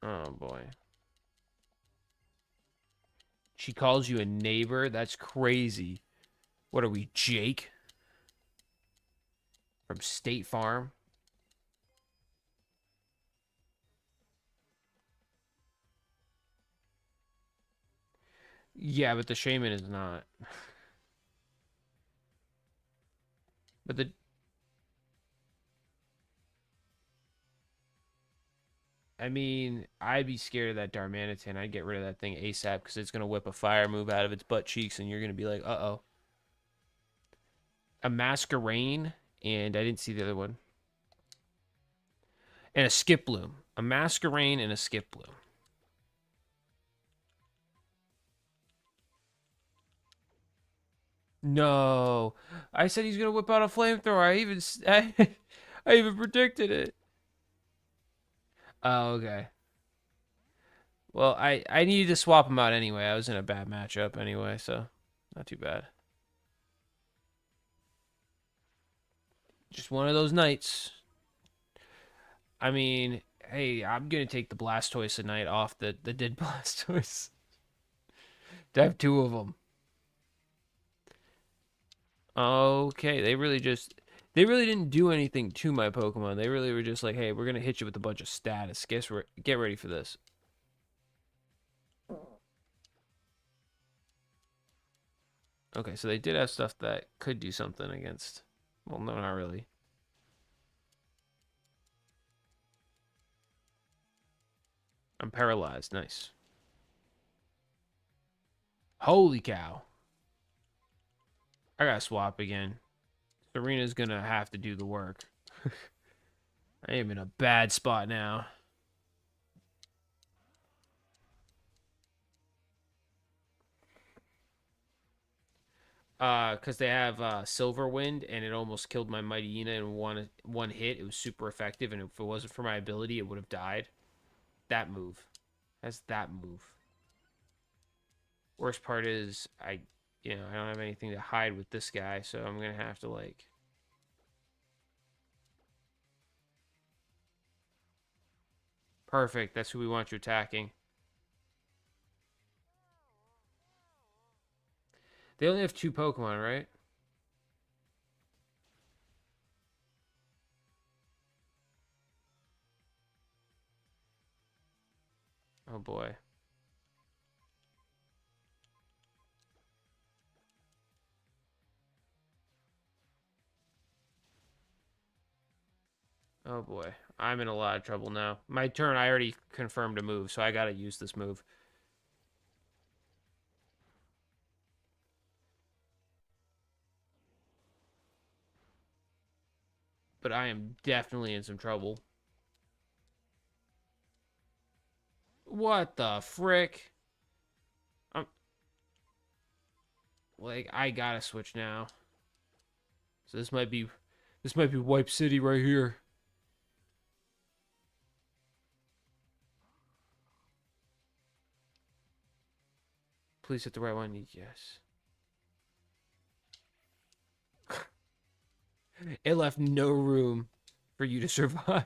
Oh, boy. She calls you a neighbor? That's crazy. What are we, Jake? From State Farm? Yeah, but the Shaman is not. But the... I mean, I'd be scared of that Darmanitan. I'd get rid of that thing ASAP because it's going to whip a fire move out of its butt cheeks and you're going to be like, uh-oh. A Masquerain, and I didn't see the other one. And a Skiploom. A Masquerain and a Skiploom. No. I said he's going to whip out a flamethrower. I even predicted it. Oh, okay. Well, I needed to swap him out anyway. I was in a bad matchup anyway, so not too bad. Just one of those nights. I mean, hey, I'm going to take the Blastoise tonight off the dead Blastoise. To have two of them. Okay, they really didn't do anything to my Pokemon. They really were just like, hey, we're going to hit you with a bunch of status. Get ready for this. Okay, so they did have stuff that could do something against... Well, no, not really. I'm paralyzed. Nice. Holy cow. I gotta swap again. Serena's gonna have to do the work. I am in a bad spot now. Because they have Silver Wind, and it almost killed my Mightyena in one hit. It was super effective, and if it wasn't for my ability, it would have died. That move. That's that move. Worst part is, I don't have anything to hide with this guy, so I'm gonna have to, like... Perfect, that's who we want you attacking. They only have 2 Pokemon, right? Oh boy. Oh boy. I'm in a lot of trouble now. My turn, I already confirmed a move, so I gotta use this move. But I am definitely in some trouble. What the frick? Like, I gotta switch now. So this might be Wipe City right here. Please hit the right one. Yes. It left no room for you to survive.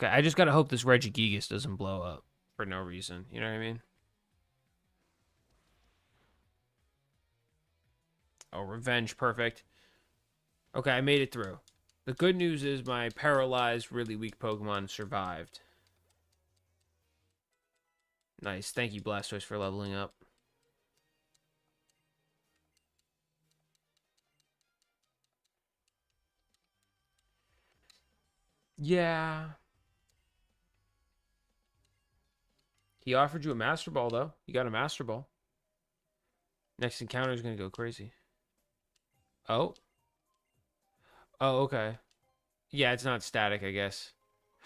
Okay, I just gotta hope this Regigigas doesn't blow up for no reason. You know what I mean? Oh, revenge, perfect. Okay, I made it through. The good news is my paralyzed, really weak Pokemon survived. Nice. Thank you, Blastoise, for leveling up. Yeah. He offered you a Master Ball, though. You got a Master Ball. Next encounter is going to go crazy. Oh. Oh, okay. Yeah, it's not static, I guess.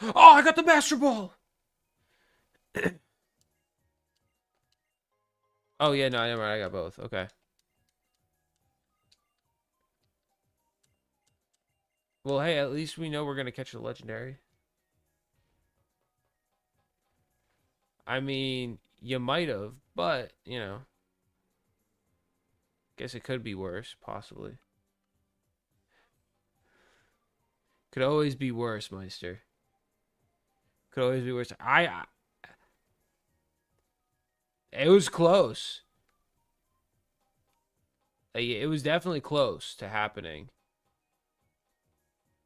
Oh, I got the Master Ball! Oh, yeah, no, never mind. I got both. Okay. Well, hey, at least we know we're going to catch the Legendary. I mean, you might have, but, you know. Guess it could be worse, possibly. Could always be worse, Meister. Could always be worse. It was close. It was definitely close to happening.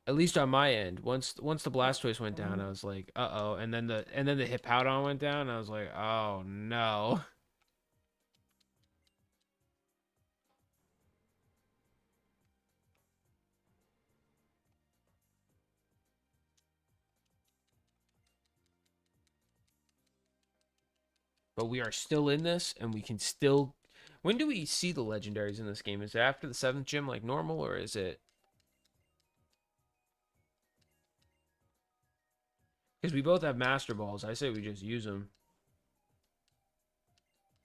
At least on my end. Once the Blastoise went down, I was like, uh-oh. And then the Hippowdon went down, and I was like, oh no. But we are still in this, and we can still. When do we see the legendaries in this game? Is it after the 7th gym like normal, or is it? Because we both have Master Balls. I say we just use them.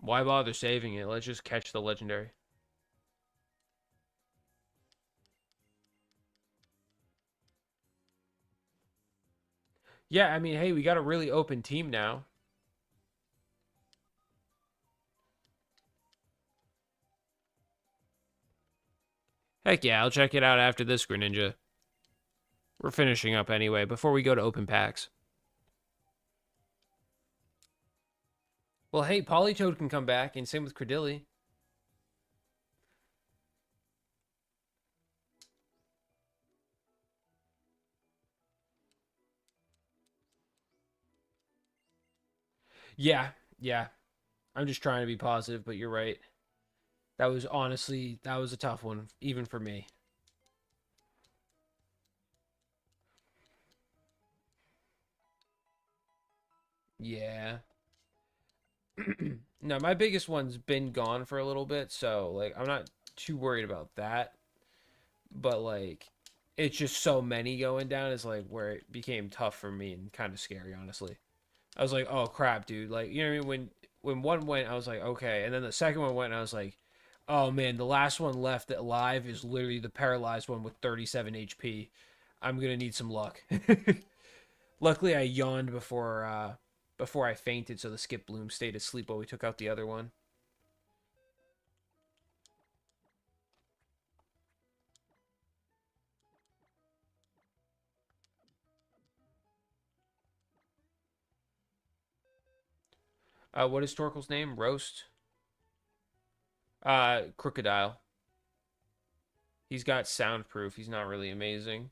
Why bother saving it? Let's just catch the legendary. Yeah, I mean, hey, we got a really open team now. Heck yeah, I'll check it out after this, Greninja. We're finishing up anyway, before we go to open packs. Well, hey, Politoed can come back, and same with Credilli. Yeah, yeah. I'm just trying to be positive, but you're right. That was honestly, that was a tough one, even for me. Yeah. No, my biggest one's been gone for a little bit, so like I'm not too worried about that. But like it's just so many going down is like where it became tough for me and kind of scary, honestly. I was like, "Oh crap, dude." Like, you know what I mean? When one went, I was like, "Okay." And then the second one went and I was like, "Oh man, the last one left alive is literally the paralyzed one with 37 HP. I'm going to need some luck." Luckily, I yawned before I fainted, so the Skip Bloom stayed asleep while we took out the other one. What is Torkel's name? Roast? Crocodile. He's got soundproof. He's not really amazing.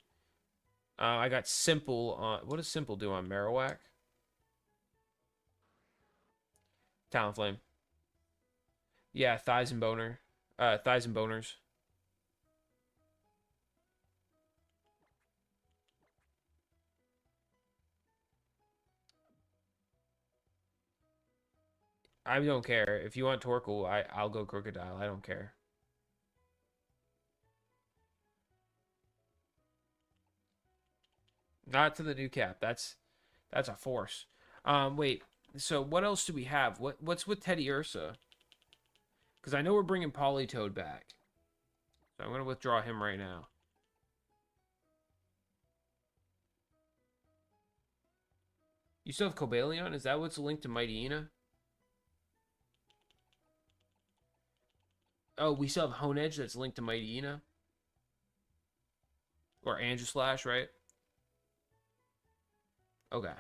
I got Simple on. What does Simple do on Marowak? Talonflame. Yeah, thighs and boner. Thighs and boners. I don't care. If you want Torkoal, I'll go Crocodile. I don't care. Not to the new cap. That's a force. Wait. So what else do we have? What's with Teddy Ursa? Because I know we're bringing Politoed back. So I'm gonna withdraw him right now. You still have Cobalion? Is that what's linked to Mightyena? Oh, we still have Honedge that's linked to Mightyena? Or Androslash, right? Okay.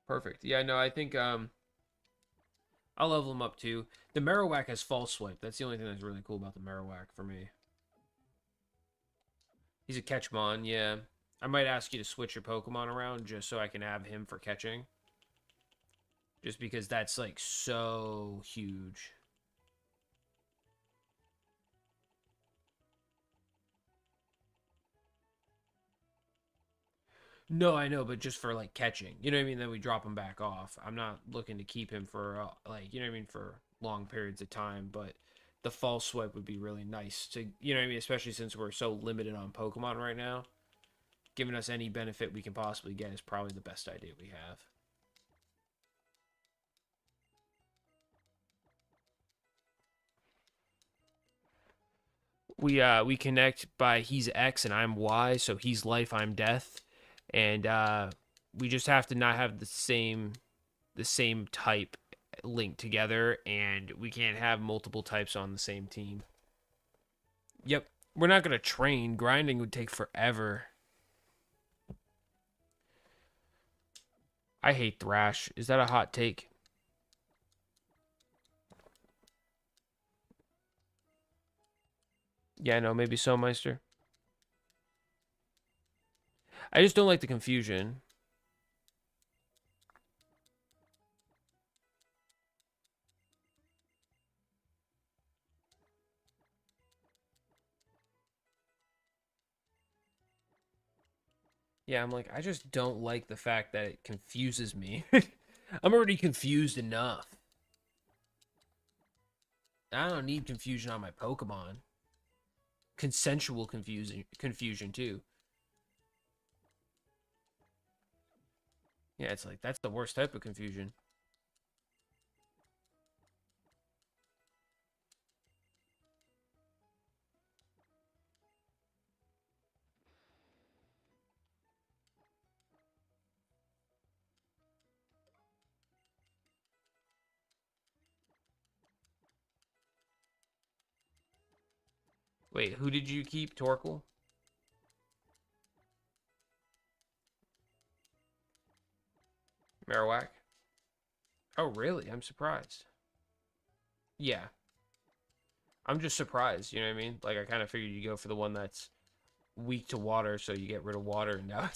Perfect. Yeah, no, I think I'll level him up too. The Marowak has false swipe. That's the only thing that's really cool about the Marowak for me. He's a catchmon, yeah. I might ask you to switch your Pokemon around just so I can have him for catching. Just because that's like so huge. No, I know, but just for like catching. You know what I mean? Then we drop him back off. I'm not looking to keep him for like, you know what I mean, for long periods of time, but the false swipe would be really nice to, you know what I mean, especially since we're so limited on Pokemon right now. Giving us any benefit we can possibly get is probably the best idea we have. We connect by he's X and I'm Y, so he's life, I'm death, and we just have to not have the same type linked together, and we can't have multiple types on the same team. Yep, we're not gonna train. Grinding would take forever. I hate Thrash. Is that a hot take? Yeah, no, maybe so, Meister. I just don't like the confusion. Yeah, I'm like, I just don't like the fact that it confuses me. I'm already confused enough. I don't need confusion on my Pokemon. Consensual confusion too. Yeah, it's like that's the worst type of confusion. Wait, who did you keep, Torkoal? Marowak? Oh, really? I'm surprised. Yeah, I'm just surprised. You know what I mean? Like I kind of figured you go for the one that's weak to water, so you get rid of water, and now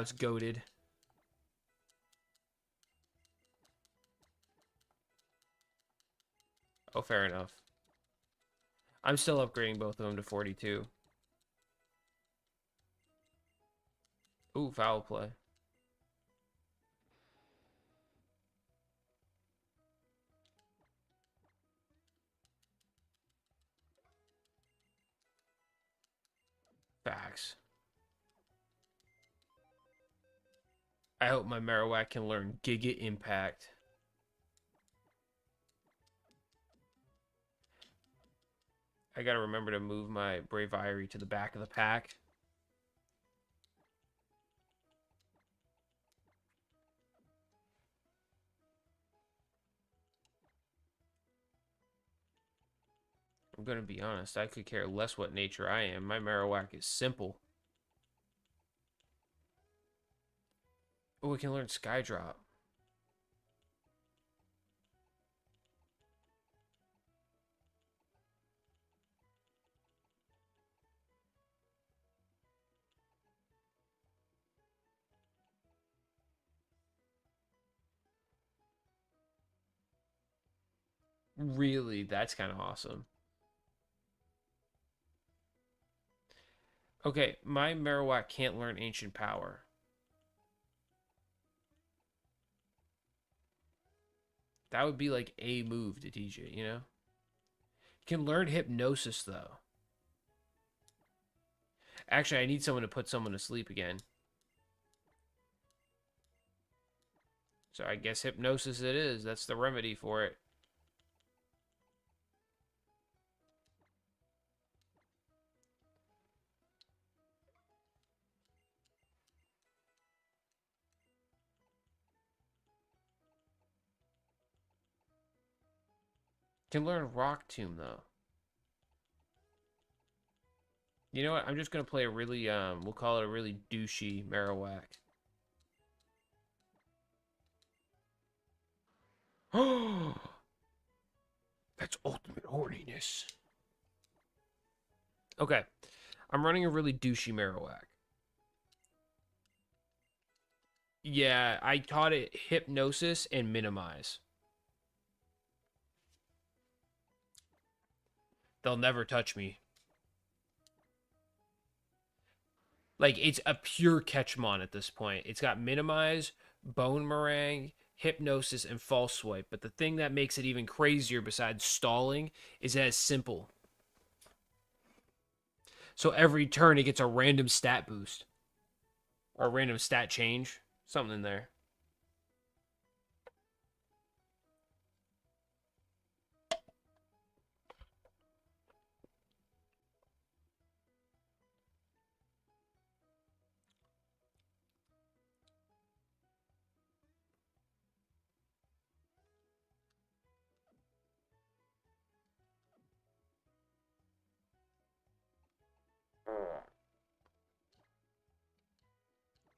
it's goaded. Oh, fair enough. I'm still upgrading both of them to 42. Ooh, foul play. Facts. I hope my Marowak can learn Giga Impact. I gotta remember to move my Braviary to the back of the pack. I'm gonna be honest, I could care less what nature I am. My Marowak is simple. Oh, we can learn Skydrop. Really, that's kind of awesome. Okay, my Marowak can't learn Ancient Power. That would be like a move to teach it, you know? Can learn Hypnosis, though. Actually, I need someone to put someone to sleep again. So I guess Hypnosis it is. That's the remedy for it. Can learn Rock Tomb though. You know what? I'm just gonna play a really we'll call it a really douchey Marowak. Oh, that's ultimate horniness. Okay, I'm running a really douchey Marowak. Yeah, I taught it hypnosis and minimize. They'll never touch me. Like, it's a pure Catchmon at this point. It's got minimize, bone meringue, hypnosis, and false swipe. But the thing that makes it even crazier besides stalling is that it's simple. So every turn it gets a random stat boost. Or a random stat change. Something in there.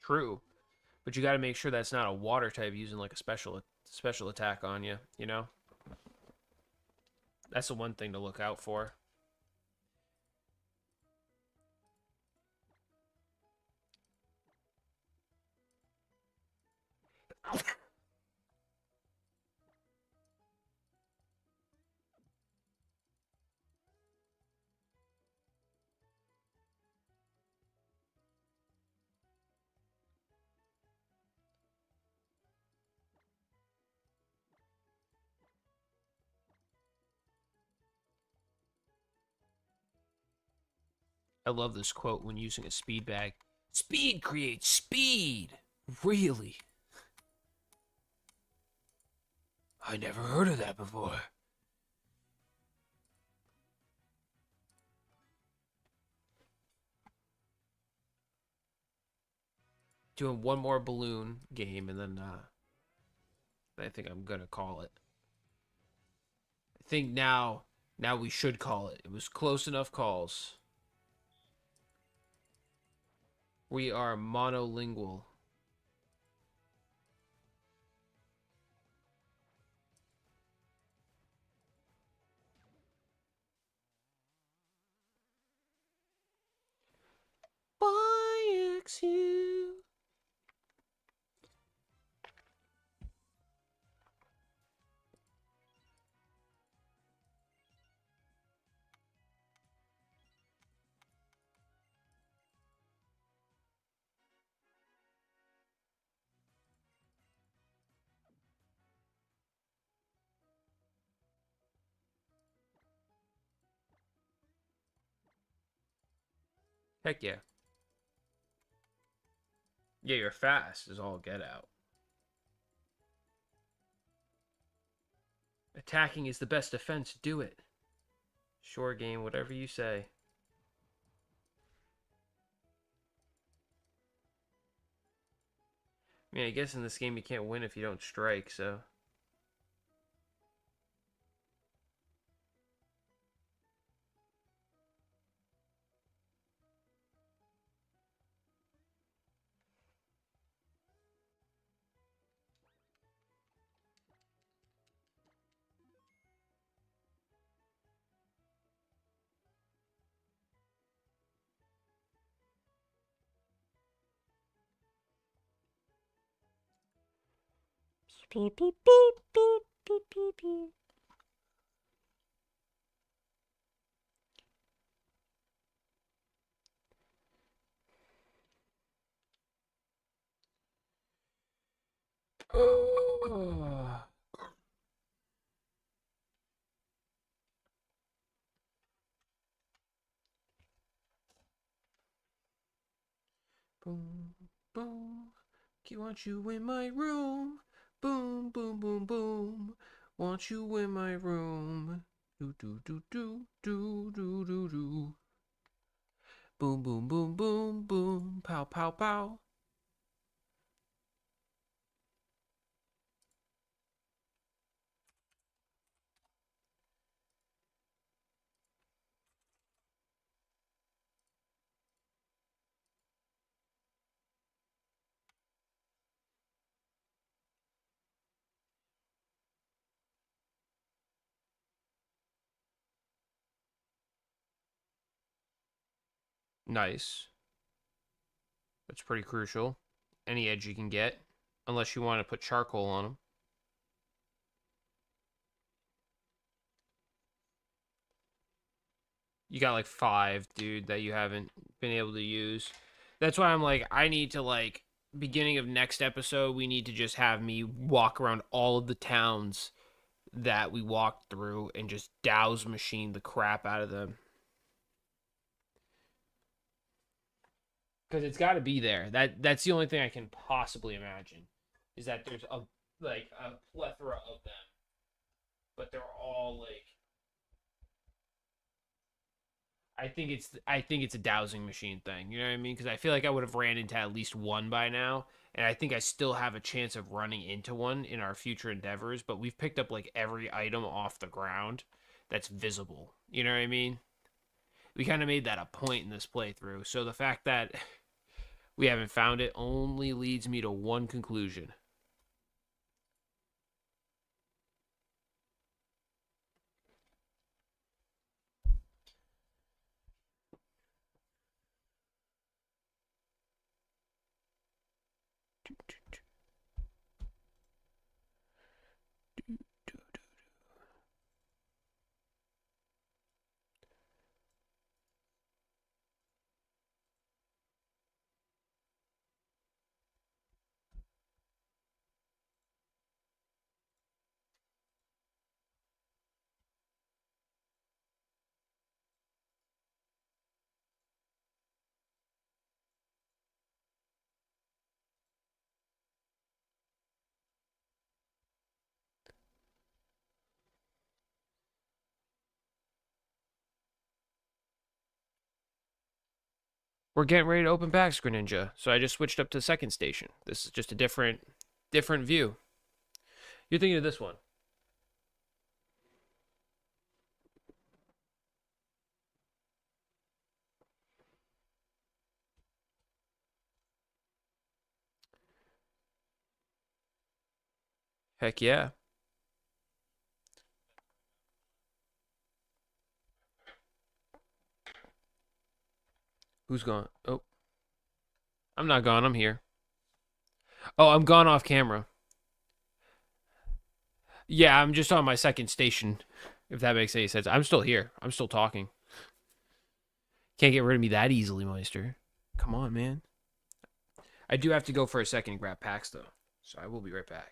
True. But you got to make sure that's not a water type using like a special attack on you, you know? That's the one thing to look out for. I love this quote when using a speed bag. Speed creates speed. Really? I never heard of that before. Doing one more balloon game and then I think I'm gonna call it. I think now we should call it. It was close enough calls. We are monolingual. vidIQ. Heck yeah. Yeah, you're fast is all get out. Attacking is the best defense. Do it. Sure game, whatever you say. I mean, I guess in this game you can't win if you don't strike, so. Beep, beep, beep, beep, beep, beep, beep. Boom, boom. Want you in my room. Boom, boom, boom, boom. Want you in my room. Do, do, do, do, do, do, do, do. Boom, boom, boom, boom, boom. Pow, pow, pow. Nice. That's pretty crucial. Any edge you can get, unless you want to put charcoal on them. You got like 5, dude, that you haven't been able to use. That's why I'm like, I need to like beginning of next episode, we need to just have me walk around all of the towns that we walked through and just douse machine the crap out of them. Because it's got to be there. That's the only thing I can possibly imagine is that there's a plethora of them, but they're all like I think it's a dowsing machine thing. You know what I mean? Because I feel like I would have ran into at least one by now, and I think I still have a chance of running into one in our future endeavors. But we've picked up like every item off the ground that's visible. You know what I mean? We kind of made that a point in this playthrough. So the fact that we haven't found it only leads me to one conclusion. We're getting ready to open packs, Greninja. So I just switched up to the second station. This is just a different view. You're thinking of this one. Heck yeah. Who's gone? Oh, I'm not gone. I'm here. Oh, I'm gone off camera. Yeah, I'm just on my second station, if that makes any sense. I'm still here. I'm still talking. Can't get rid of me that easily, Meister. Come on, man. I do have to go for a second and grab packs, though. So I will be right back.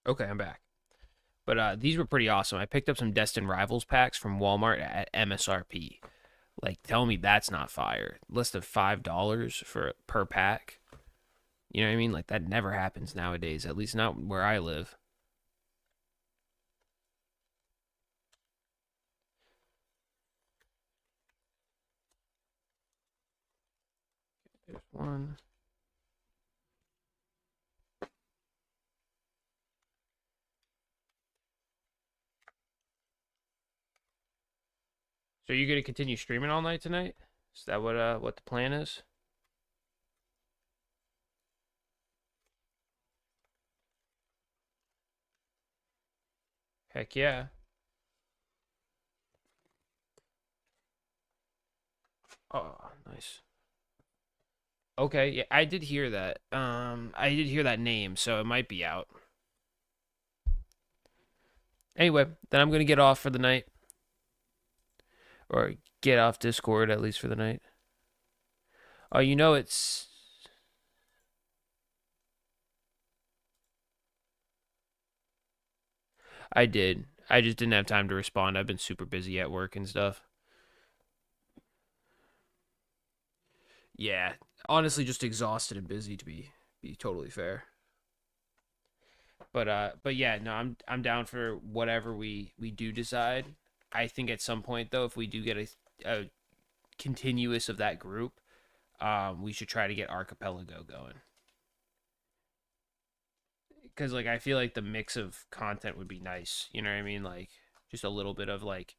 Okay, I'm back. But these were pretty awesome. I picked up some Destined Rivals packs from Walmart at MSRP. Like, tell me that's not fire. Less than $5 for per pack. You know what I mean? Like that never happens nowadays. At least not where I live. There's one. So you gonna continue streaming all night tonight? Is that what the plan is? Heck yeah. Oh, nice. Okay, yeah, I did hear that. I did hear that name, so it might be out. Anyway, then I'm gonna get off for the night, or get off Discord at least for the night. Oh, you know it's. I did. I just didn't have time to respond. I've been super busy at work and stuff. Yeah, honestly, just exhausted and busy to be totally fair. But yeah, no, I'm down for whatever we do decide. I think at some point though, if we do get a continuous of that group, we should try to get Archipelago going. Because like I feel like the mix of content would be nice. You know what I mean? Like just a little bit of like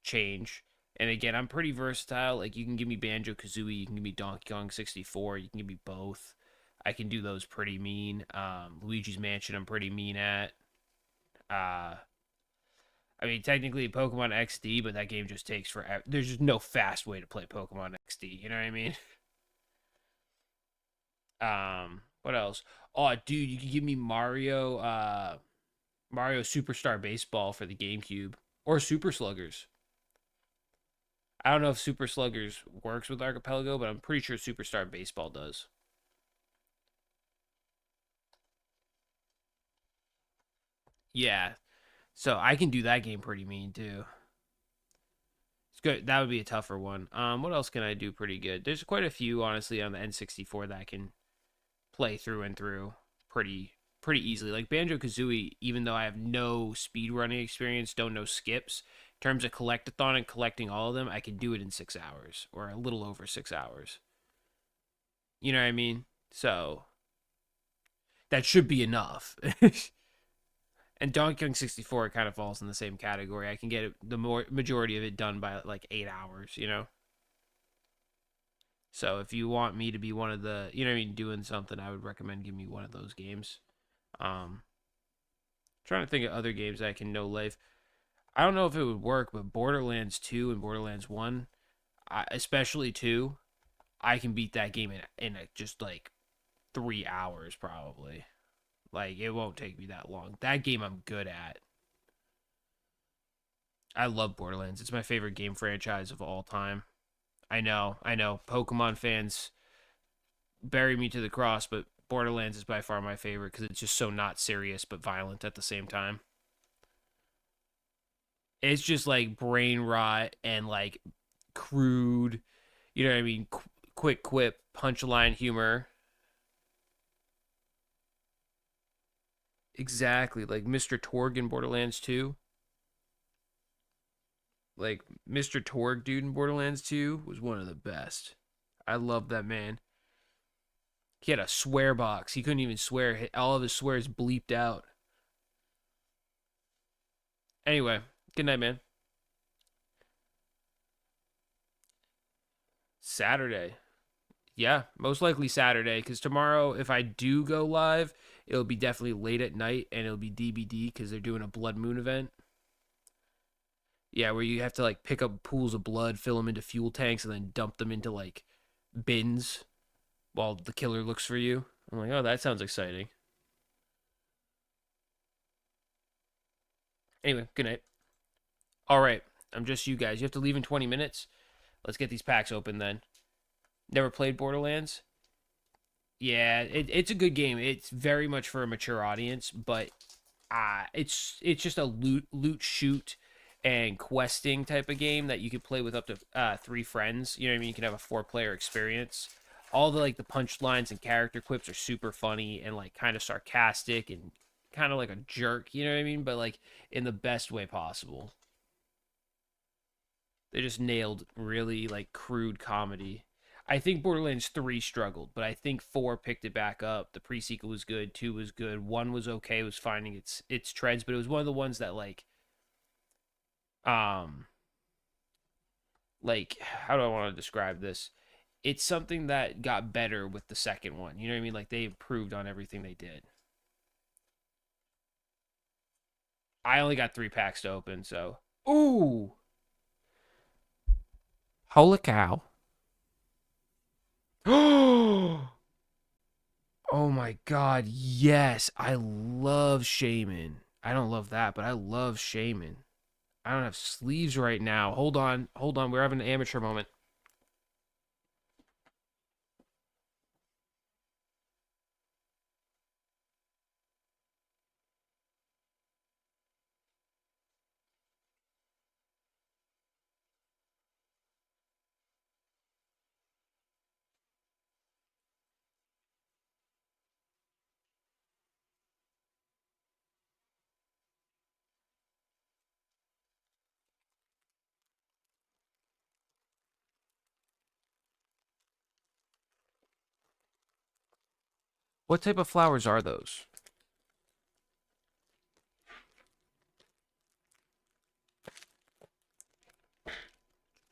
change. And again, I'm pretty versatile. Like you can give me Banjo Kazooie, you can give me Donkey Kong 64, you can give me both. I can do those pretty mean. Luigi's Mansion, I'm pretty mean at. Uh, I mean, technically Pokemon XD, but that game just takes forever. There's just no fast way to play Pokemon XD. You know what I mean? What else? Oh, dude, you can give me Mario Superstar Baseball for the GameCube or Super Sluggers. I don't know if Super Sluggers works with Archipelago, but I'm pretty sure Superstar Baseball does. Yeah, so I can do that game pretty mean too. It's good. That would be a tougher one. What else can I do pretty good? There's quite a few, honestly, on the N64 that I can play through and through pretty easily. Like Banjo Kazooie, even though I have no speed running experience, don't know skips. In terms of collectathon and collecting all of them, I can do it in 6 hours or a little over 6 hours. You know what I mean? So that should be enough. And Donkey Kong 64 kind of falls in the same category. I can get the more majority of it done by like 8 hours, you know? So if you want me to be one of the, you know what I mean, doing something, I would recommend giving me one of those games. Um, Trying to think of other games I can no life. I don't know if it would work, but Borderlands 2 and Borderlands 1, especially 2, I can beat that game in just like 3 hours probably. Like it won't take me that long. That game I'm good at. I love Borderlands. It's my favorite game franchise of all time. I know. Pokemon fans bury me to the cross, but Borderlands is by far my favorite because it's just so not serious but violent at the same time. It's just like brain rot and like crude, you know what I mean? Quick quip, punchline humor. Exactly, like Mr. Torg in Borderlands 2. Like Mr. Torg dude in Borderlands 2 was one of the best. I love that man. He had a swear box. He couldn't even swear. All of his swears bleeped out. Anyway, good night, man. Saturday. Yeah, most likely Saturday. Because tomorrow, if I do go live, it'll be definitely late at night and it'll be DBD because they're doing a Blood Moon event. Yeah, where you have to like pick up pools of blood, fill them into fuel tanks, and then dump them into like bins while the killer looks for you. I'm like, oh, that sounds exciting. Anyway, good night. All right, I'm just you guys. You have to leave in 20 minutes. Let's get these packs open then. Never played Borderlands? Yeah, it's a good game. It's very much for a mature audience, but it's just a loot shoot and questing type of game that you could play with up to 3 friends. You know what I mean? You can have a 4 player experience. All the like the punchlines and character quips are super funny and like kind of sarcastic and kind of like a jerk. You know what I mean? But like in the best way possible. They just nailed really like crude comedy. I think Borderlands 3 struggled, but I think 4 picked it back up. The pre-sequel was good, 2 was good, 1 was okay, was finding its treads, but it was one of the ones that um like how do I want to describe this? It's something that got better with the second one. You know what I mean? Like they improved on everything they did. I only got 3 packs to open, so ooh, holy cow. Oh my god, yes. I love Shaman. I don't love that, but I love Shaman. I don't have sleeves right now. Hold on. Hold on. We're having an amateur moment. What type of flowers are those?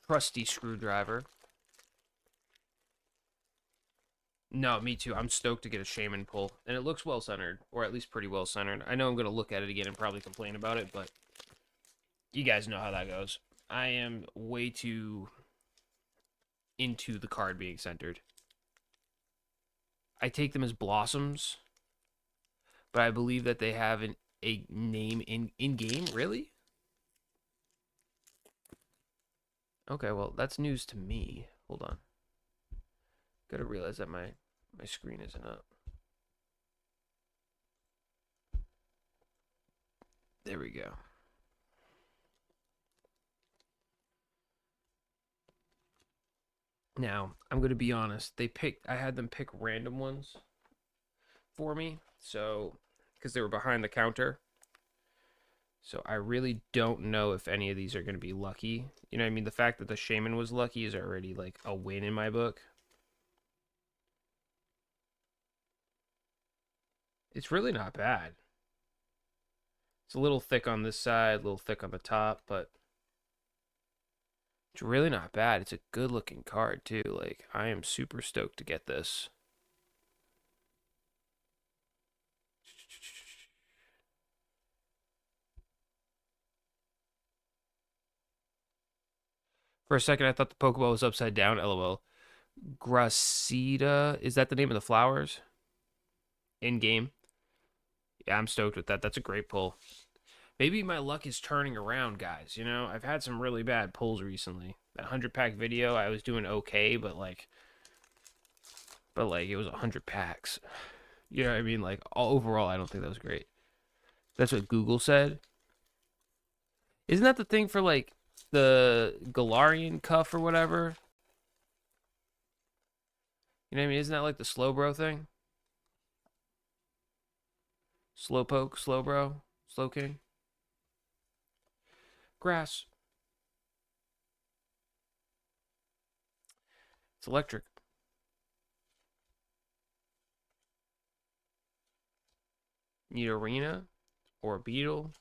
trusty screwdriver. No, me too. I'm stoked to get a shaman pull. And it looks well-centered, or at least pretty well-centered. I know I'm going to look at it again and probably complain about it, but you guys know how that goes. I am way too into the card being centered. I take them as blossoms, but I believe that they have a name in-game. Really? Okay, well, that's news to me. Hold on. Gotta realize that my screen isn't up. There we go. Now, I'm gonna be honest. I had them pick random ones for me, so because they were behind the counter. So I really don't know if any of these are gonna be lucky. You know what I mean? The fact that the shaman was lucky is already like a win in my book. It's really not bad. It's a little thick on this side, a little thick on the top, but it's really not bad. It's a good looking card too. Like, I am super stoked to get this. For a second, I thought the Pokeball was upside down. LOL. Gracida. Is that the name of the flowers? In game? Yeah, I'm stoked with that. That's a great pull. Maybe my luck is turning around, guys. You know, I've had some really bad pulls recently. That 100-pack video, I was doing okay, but like it was 100 packs. You know what I mean? Like, overall, I don't think that was great. That's what Google said. Isn't that the thing for like the Galarian cuff or whatever? You know what I mean? Isn't that like the Slowbro thing? Slowpoke, Slowbro, Slowking. Grass. It's electric. Need Arena or Beetle.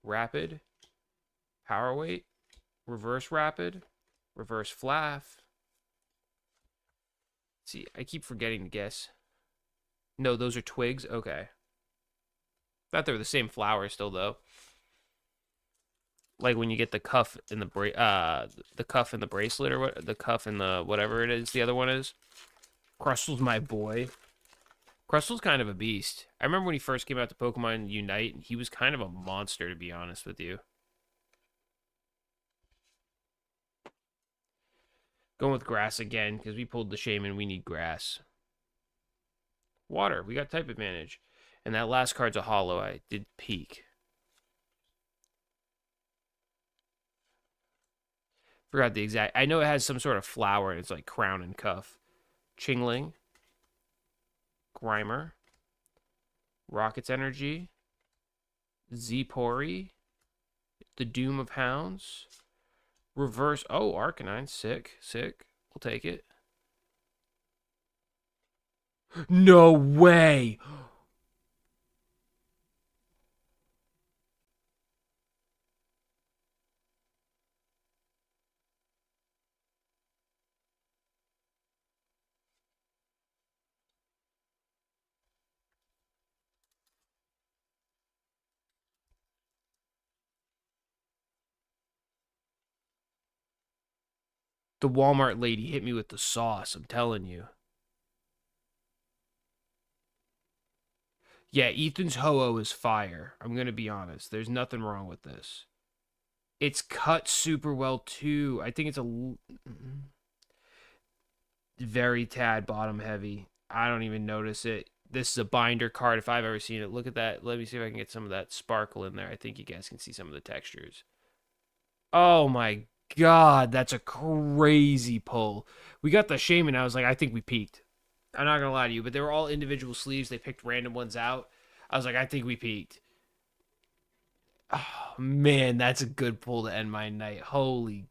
Rapid. Power Weight. Reverse Rapid. Reverse Flaff. See, I keep forgetting to guess. No, those are twigs. Okay. Thought they were the same flower still though. Like when you get the cuff in the cuff in the bracelet or what, the cuff in the whatever it is the other one is. Crustal's my boy. Crustal's kind of a beast. I remember when he first came out to Pokemon Unite, he was kind of a monster to be honest with you. Going with grass again because we pulled the shaman. We need grass. Water. We got type advantage. And that last card's a hollow. I did peek. Forgot the exact. I know it has some sort of flower and it's like crown and cuff. Chingling. Grimer. Rocket's Energy. Zepori. The Doom of Hounds. Reverse. Oh, Arcanine. Sick. Sick. We'll take it. No way. The Walmart lady hit me with the sauce, I'm telling you. Yeah, Ethan's Ho-Oh is fire. I'm going to be honest. There's nothing wrong with this. It's cut super well, too. I think it's a very tad bottom heavy. I don't even notice it. This is a binder card if I've ever seen it. Look at that. Let me see if I can get some of that sparkle in there. I think you guys can see some of the textures. Oh, my God. That's a crazy pull. We got the shaman. I was like, I think we peaked. I'm not going to lie to you, but they were all individual sleeves. They picked random ones out. I was like, I think we peaked. Oh, man, that's a good pull to end my night. Holy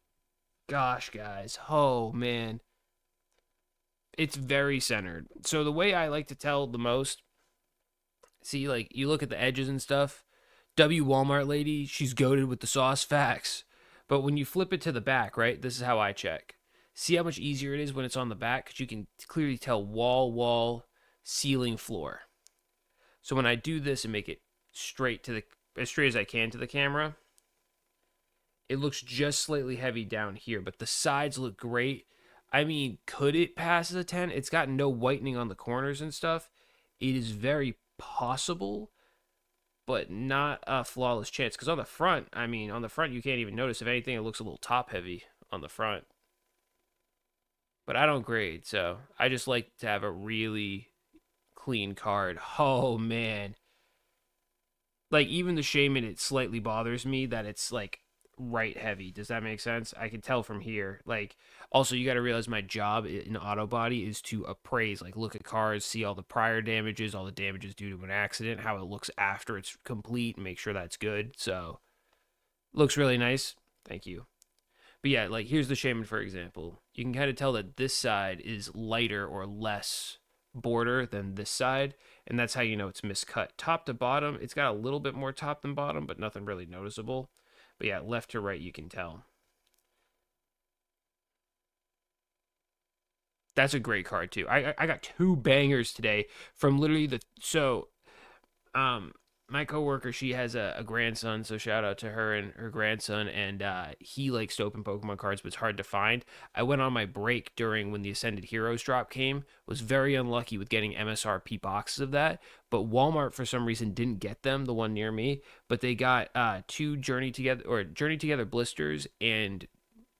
gosh, guys. Oh, man. It's very centered. So the way I like to tell the most, see, like, you look at the edges and stuff. W Walmart lady, she's goated with the sauce facts. But when you flip it to the back, right, this is how I check. See how much easier it is when it's on the back? Because you can clearly tell wall, ceiling, floor. So when I do this and make it straight to the as straight as I can to the camera, it looks just slightly heavy down here, but the sides look great. I mean, could it pass as a 10? It's got no whitening on the corners and stuff. It is very possible, but not a flawless chance. Because on the front, I mean, on the front, you can't even notice. If anything, it looks a little top heavy on the front. But I don't grade, so I just like to have a really clean card. Oh, man. Like, even the Shaman, it slightly bothers me that it's, like, right heavy. Does that make sense? I can tell from here. Like, also, you got to realize my job in auto body is to appraise, like, look at cars, see all the prior damages, all the damages due to an accident, how it looks after it's complete, and make sure that's good. So, looks really nice. Thank you. But yeah, like, here's the Shaman, for example. You can kind of tell that this side is lighter or less border than this side, and that's how you know it's miscut. Top to bottom, it's got a little bit more top than bottom, but nothing really noticeable. But yeah, left to right, you can tell. That's a great card too. I got two bangers today from literally um my coworker, she has a grandson, so shout out to her and her grandson, and he likes to open Pokemon cards, but it's hard to find. I went on my break during when the Ascended Heroes drop came, was very unlucky with getting MSRP boxes of that, but Walmart for some reason didn't get them, the one near me, but they got two Journey Together blisters and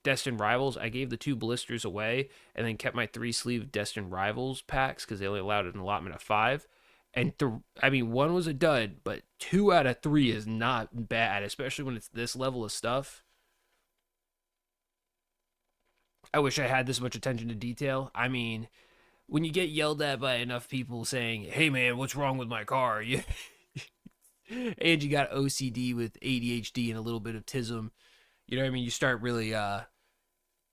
Destined Rivals. I gave the two blisters away and then kept my 3-sleeve Destined Rivals packs because they only allowed an allotment of 5. And I mean, one was a dud, but 2 out of 3 is not bad, especially when it's this level of stuff. I wish I had this much attention to detail. I mean, when you get yelled at by enough people saying, "Hey man, what's wrong with my car?" You and you got OCD with ADHD and a little bit of tism. You know what I mean? You start really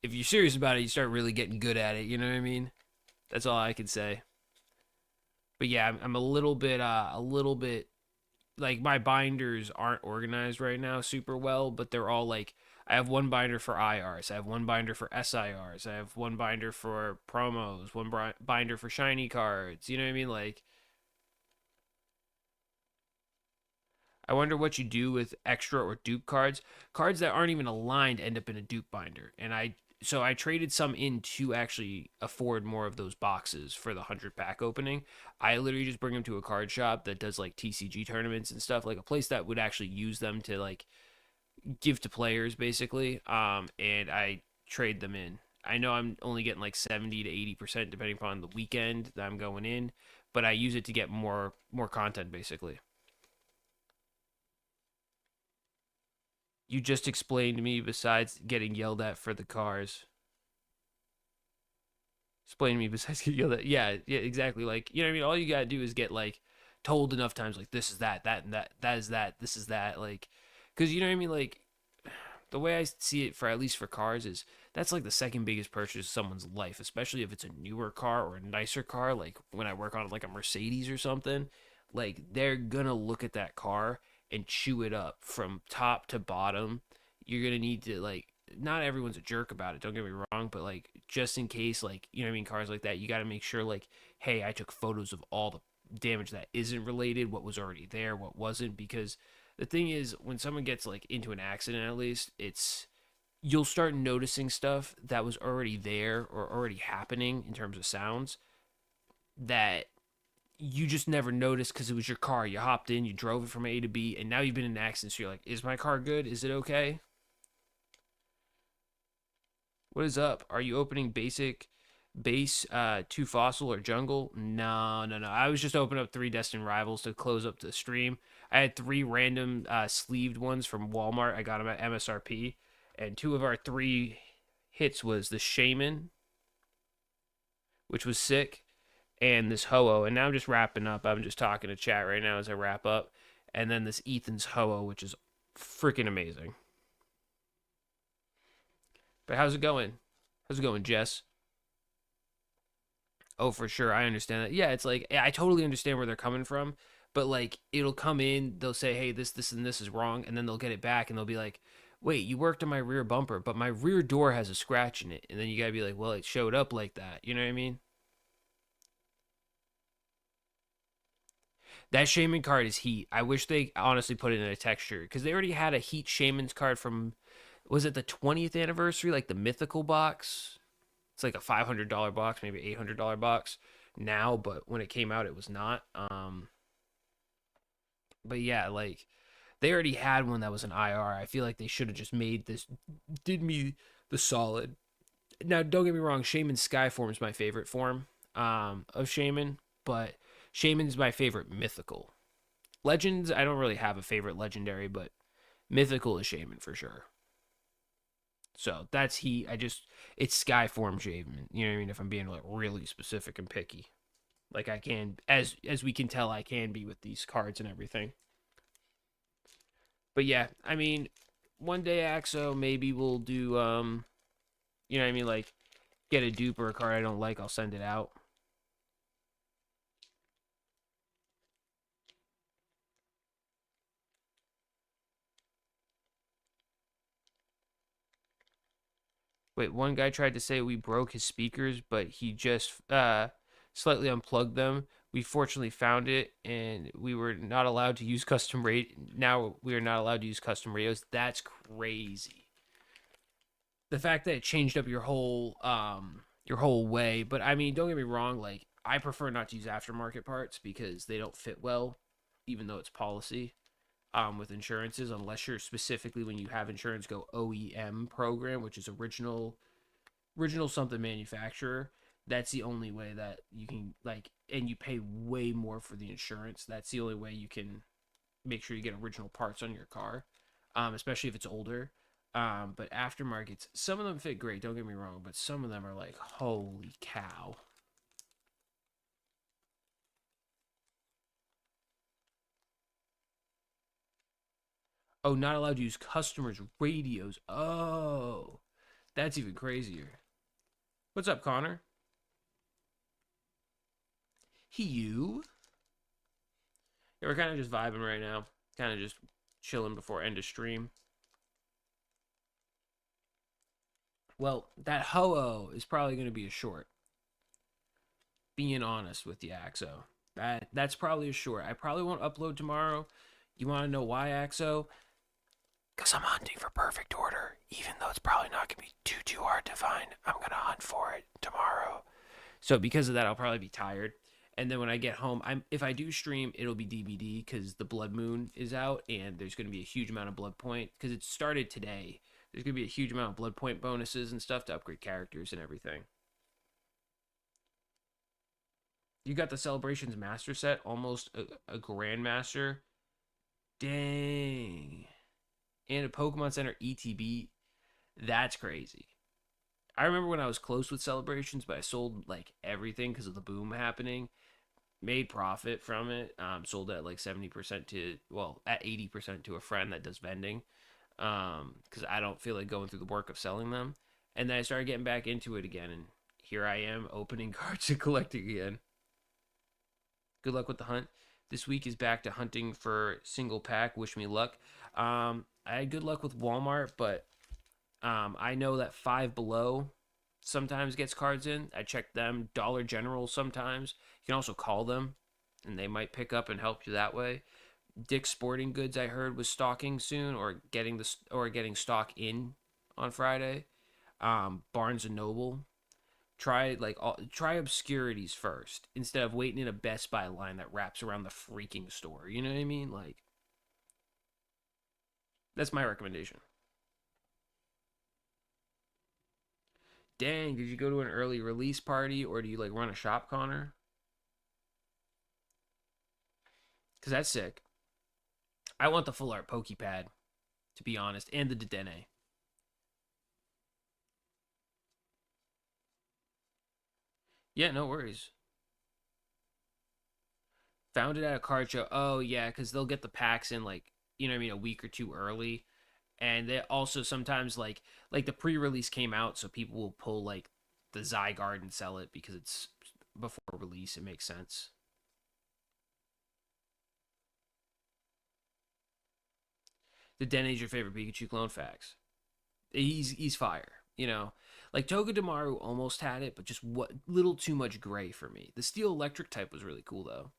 if you're serious about it, you start really getting good at it, you know what I mean? That's all I can say. But yeah, I'm a little bit like my binders aren't organized right now super well, but they're all like I have one binder for IRs, I have one binder for SIRs, I have one binder for promos, one binder for shiny cards. You know what I mean? Like I wonder what you do with extra or dupe cards. Cards that aren't even aligned end up in a dupe binder. And I traded some in to actually afford more of those boxes for the 100 pack opening. I literally just bring them to a card shop that does like TCG tournaments and stuff, like a place that would actually use them to like give to players basically. And I trade them in. I know I'm only getting like 70 to 80% depending upon the weekend that I'm going in, but I use it to get more content basically. You just explained to me besides getting yelled at for the cars. Explain to me besides getting yelled at. Yeah, yeah, exactly. Like, you know what I mean? All you gotta do is get like told enough times like this is that, that and that is that, this is that, like because you know what I mean? Like the way I see it for at least for cars is that's like the second biggest purchase of someone's life, especially if it's a newer car or a nicer car, like when I work on like a Mercedes or something, like they're gonna look at that car and chew it up from top to bottom. You're gonna need to like not everyone's a jerk about it, don't get me wrong, but like just in case, like you know what I mean, cars like that, you gotta make sure like, hey, I took photos of all the damage that isn't related, what was already there, what wasn't, because the thing is when someone gets like into an accident at least, it's you'll start noticing stuff that was already there or already happening in terms of sounds that you just never noticed because it was your car. You hopped in, you drove it from A to B, and now you've been in an accident. So you're like, is my car good? Is it okay? What is up? Are you opening base 2 fossil or jungle? No, no, no. I was just opening up 3 destined rivals to close up the stream. I had 3 random sleeved ones from Walmart. I got them at MSRP. And 2 of our 3 hits was the Shaman, which was sick, and this Ho-Oh. And now I'm just wrapping up. I'm just talking to chat right now as I wrap up. And then this Ethan's Ho-Oh, which is freaking amazing. But how's it going? How's it going, Jess? Oh, for sure. I understand that. Yeah, it's like I totally understand where they're coming from, but like it'll come in, they'll say, "Hey, this and this is wrong," and then they'll get it back and they'll be like, wait, you worked on my rear bumper, but my rear door has a scratch in it. And then you gotta be like, well, it showed up like that. You know what I mean? That Shaman card is heat. I wish they honestly put it in a texture because they already had a heat Shaman's card from, was it the 20th anniversary? Like the mythical box? It's like a $500 box, maybe $800 box now, but when it came out, it was not. But yeah, like they already had one that was an IR. I feel like they should have just made this, did me the solid. Now, don't get me wrong, Shaman Skyform is my favorite form of Shaman, but Shaman is my favorite mythical. Legends, I don't really have a favorite legendary, but mythical is Shaman for sure. So that's he. It's Skyform Shaman. You know what I mean? If I'm being like really specific and picky, like I can, as we can tell, I can be with these cards and everything. But yeah, I mean, one day Axo maybe we'll do you know what I mean, like get a dupe or a card I don't like, I'll send it out. Wait, one guy tried to say we broke his speakers, but he just slightly unplugged them. We fortunately found it, and we were not allowed to use custom rate. Now we are not allowed to use custom radios. That's crazy. The fact that it changed up your whole way. But I mean, don't get me wrong. Like I prefer not to use aftermarket parts because they don't fit well, even though it's policy. With insurances, unless you're specifically when you have insurance go OEM program, which is original something manufacturer. That's the only way that you can like, and you pay way more for the insurance. That's the only way you can make sure you get original parts on your car, especially if it's older. But aftermarkets, some of them fit great. Don't get me wrong, but some of them are like, holy cow. Oh, not allowed to use customers' radios. Oh, that's even crazier. What's up, Connor? You? Yeah, we're kind of just vibing right now. Kind of just chilling before end of stream. Well, that ho-oh is probably going to be a short. Being honest with you, Axo. That's probably a short. I probably won't upload tomorrow. You want to know why, Axo? Because I'm hunting for perfect order. Even though it's probably not going to be too hard to find, I'm going to hunt for it tomorrow. So because of that, I'll probably be tired. And then when I get home, if I do stream, it'll be DBD because the Blood Moon is out and there's going to be a huge amount of Blood Point because it started today. There's going to be a huge amount of Blood Point bonuses and stuff to upgrade characters and everything. You got the Celebrations Master set, almost a Grandmaster. Dang. And a Pokemon Center ETB. That's crazy. I remember when I was close with Celebrations, but I sold like everything because of the boom happening. Made profit from it. Sold at like 70% to, well, at 80% to a friend that does vending. Because I don't feel like going through the work of selling them. And then I started getting back into it again, and here I am opening cards and collecting again. Good luck with the hunt. This week is back to hunting for single pack. Wish me luck. I had good luck with Walmart, but I know that Five Below sometimes gets cards in. I check them. Dollar General sometimes. You can also call them, and they might pick up and help you that way. Dick's Sporting Goods, I heard, was stocking soon, or getting stock in on Friday. Barnes and Noble. Try obscurities first instead of waiting in a Best Buy line that wraps around the freaking store. You know what I mean? Like that's my recommendation. Dang, did you go to an early release party or do you like run a shop, Connor? Because that's sick. I want the full art Pokepad, to be honest, and the Dedenne. Yeah, no worries. Found it at a card show. Oh yeah, because they'll get the packs in like, you know what I mean, a week or two early, and they also sometimes like the pre-release came out, so people will pull like the Zygarde and sell it because it's before release. It makes sense. Dedene's your favorite Pikachu clone? Facts. He's fire. You know, like Togedemaru almost had it, but just what little too much gray for me. The Steel Electric type was really cool though.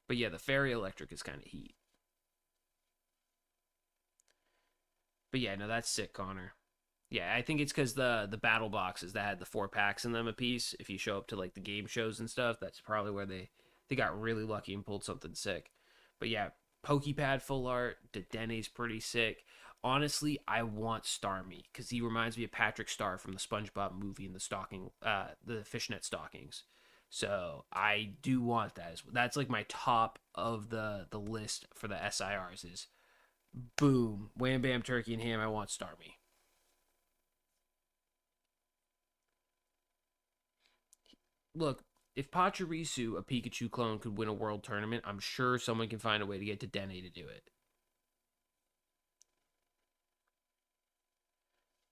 But yeah, the Fairy Electric is kind of heat. But yeah, no, that's sick, Connor. Yeah, I think it's because the battle boxes that had the 4 packs in them a piece. If you show up to like the game shows and stuff, that's probably where they got really lucky and pulled something sick. But yeah, Pokepad full art. Dedene's pretty sick. Honestly, I want Starmie because he reminds me of Patrick Star from the SpongeBob movie and the fishnet stockings. So I do want that. That's like my top of the list for the SIRs is boom, wham bam turkey and ham. I want Starmie. Look, if Pachirisu, a Pikachu clone, could win a world tournament, I'm sure someone can find a way to get to Dene to do it.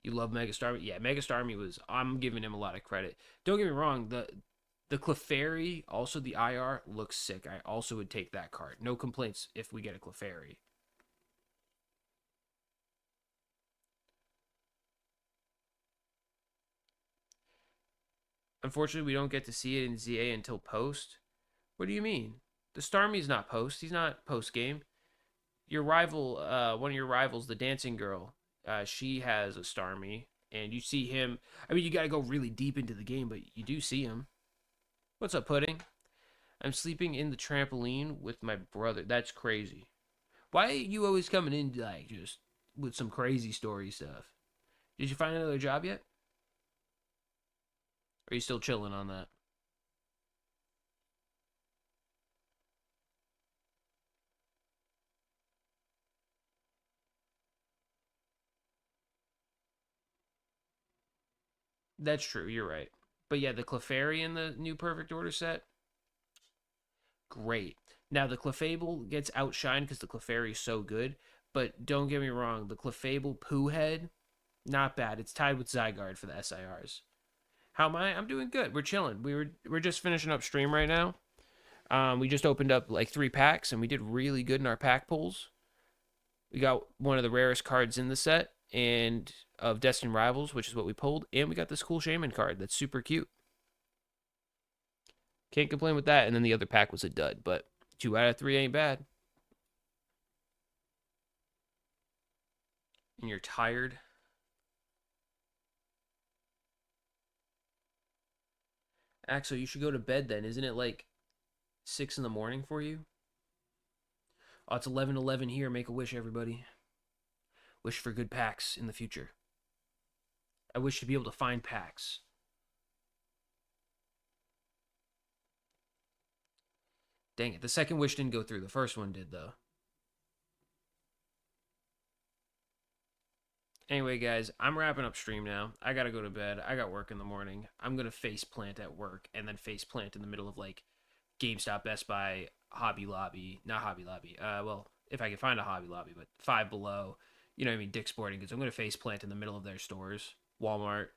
You love Mega Starmie? Yeah, Mega Starmie was. I'm giving him a lot of credit. Don't get me wrong. The Clefairy, also the IR, looks sick. I also would take that card. No complaints if we get a Clefairy. Unfortunately, we don't get to see it in ZA until post. What do you mean? The Starmie's not post. He's not post game. Your rival, one of your rivals, the dancing girl, she has a Starmie, and you see him. I mean, you got to go really deep into the game, but you do see him. What's up, Pudding? I'm sleeping in the trampoline with my brother. That's crazy. Why are you always coming in like just with some crazy story stuff? Did you find another job yet? Or are you still chilling on that? That's true. You're right. But yeah, the Clefairy in the new Perfect Order set, great. Now the Clefable gets outshined because the Clefairy is so good. But don't get me wrong, the Clefable Pooh Head, not bad. It's tied with Zygarde for the SIRs. How am I? I'm doing good. We're chilling. We're just finishing up stream right now. We just opened up like 3 packs and we did really good in our pack pulls. We got one of the rarest cards in the set and of Destined Rivals, which is what we pulled, and we got this cool Shaman card that's super cute. Can't complain with that. And then the other pack was a dud, but 2 out of 3 ain't bad. And you're tired. Axel, you should go to bed then. Isn't it like 6 in the morning for you? Oh, it's 11:11 here. Make a wish, everybody. Wish for good packs in the future. I wish to be able to find packs. Dang it. The second wish didn't go through. The first one did, though. Anyway, guys, I'm wrapping up stream now. I gotta go to bed. I got work in the morning. I'm gonna face plant at work and then face plant in the middle of like GameStop, Best Buy, Hobby Lobby. Not Hobby Lobby. Well, if I can find a Hobby Lobby, but Five Below. You know what I mean? Dick's Sporting Goods. I'm gonna face plant in the middle of their stores. Walmart.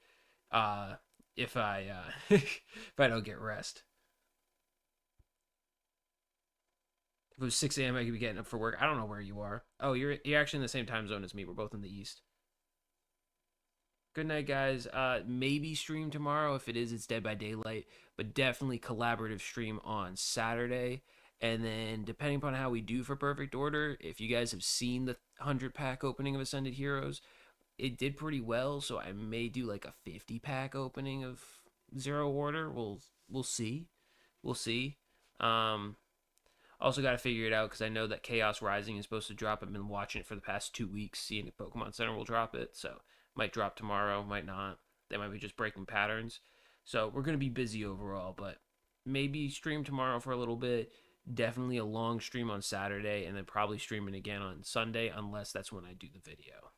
If I if I don't get rest. If it was 6 a.m., I could be getting up for work. I don't know where you are. Oh, you're actually in the same time zone as me. We're both in the east. Good night, guys. Maybe stream tomorrow. If it is, it's Dead by Daylight. But definitely collaborative stream on Saturday. And then, depending upon how we do for Perfect Order, if you guys have seen the 100-pack opening of Ascended Heroes, it did pretty well. So I may do like a 50-pack opening of Zero Order. We'll see. We'll see. Also got to figure it out because I know that Chaos Rising is supposed to drop. I've been watching it for the past 2 weeks, seeing if Pokemon Center will drop it. So might drop tomorrow, might not. They might be just breaking patterns. So we're going to be busy overall, but maybe stream tomorrow for a little bit. Definitely a long stream on Saturday, and then probably streaming again on Sunday, unless that's when I do the video.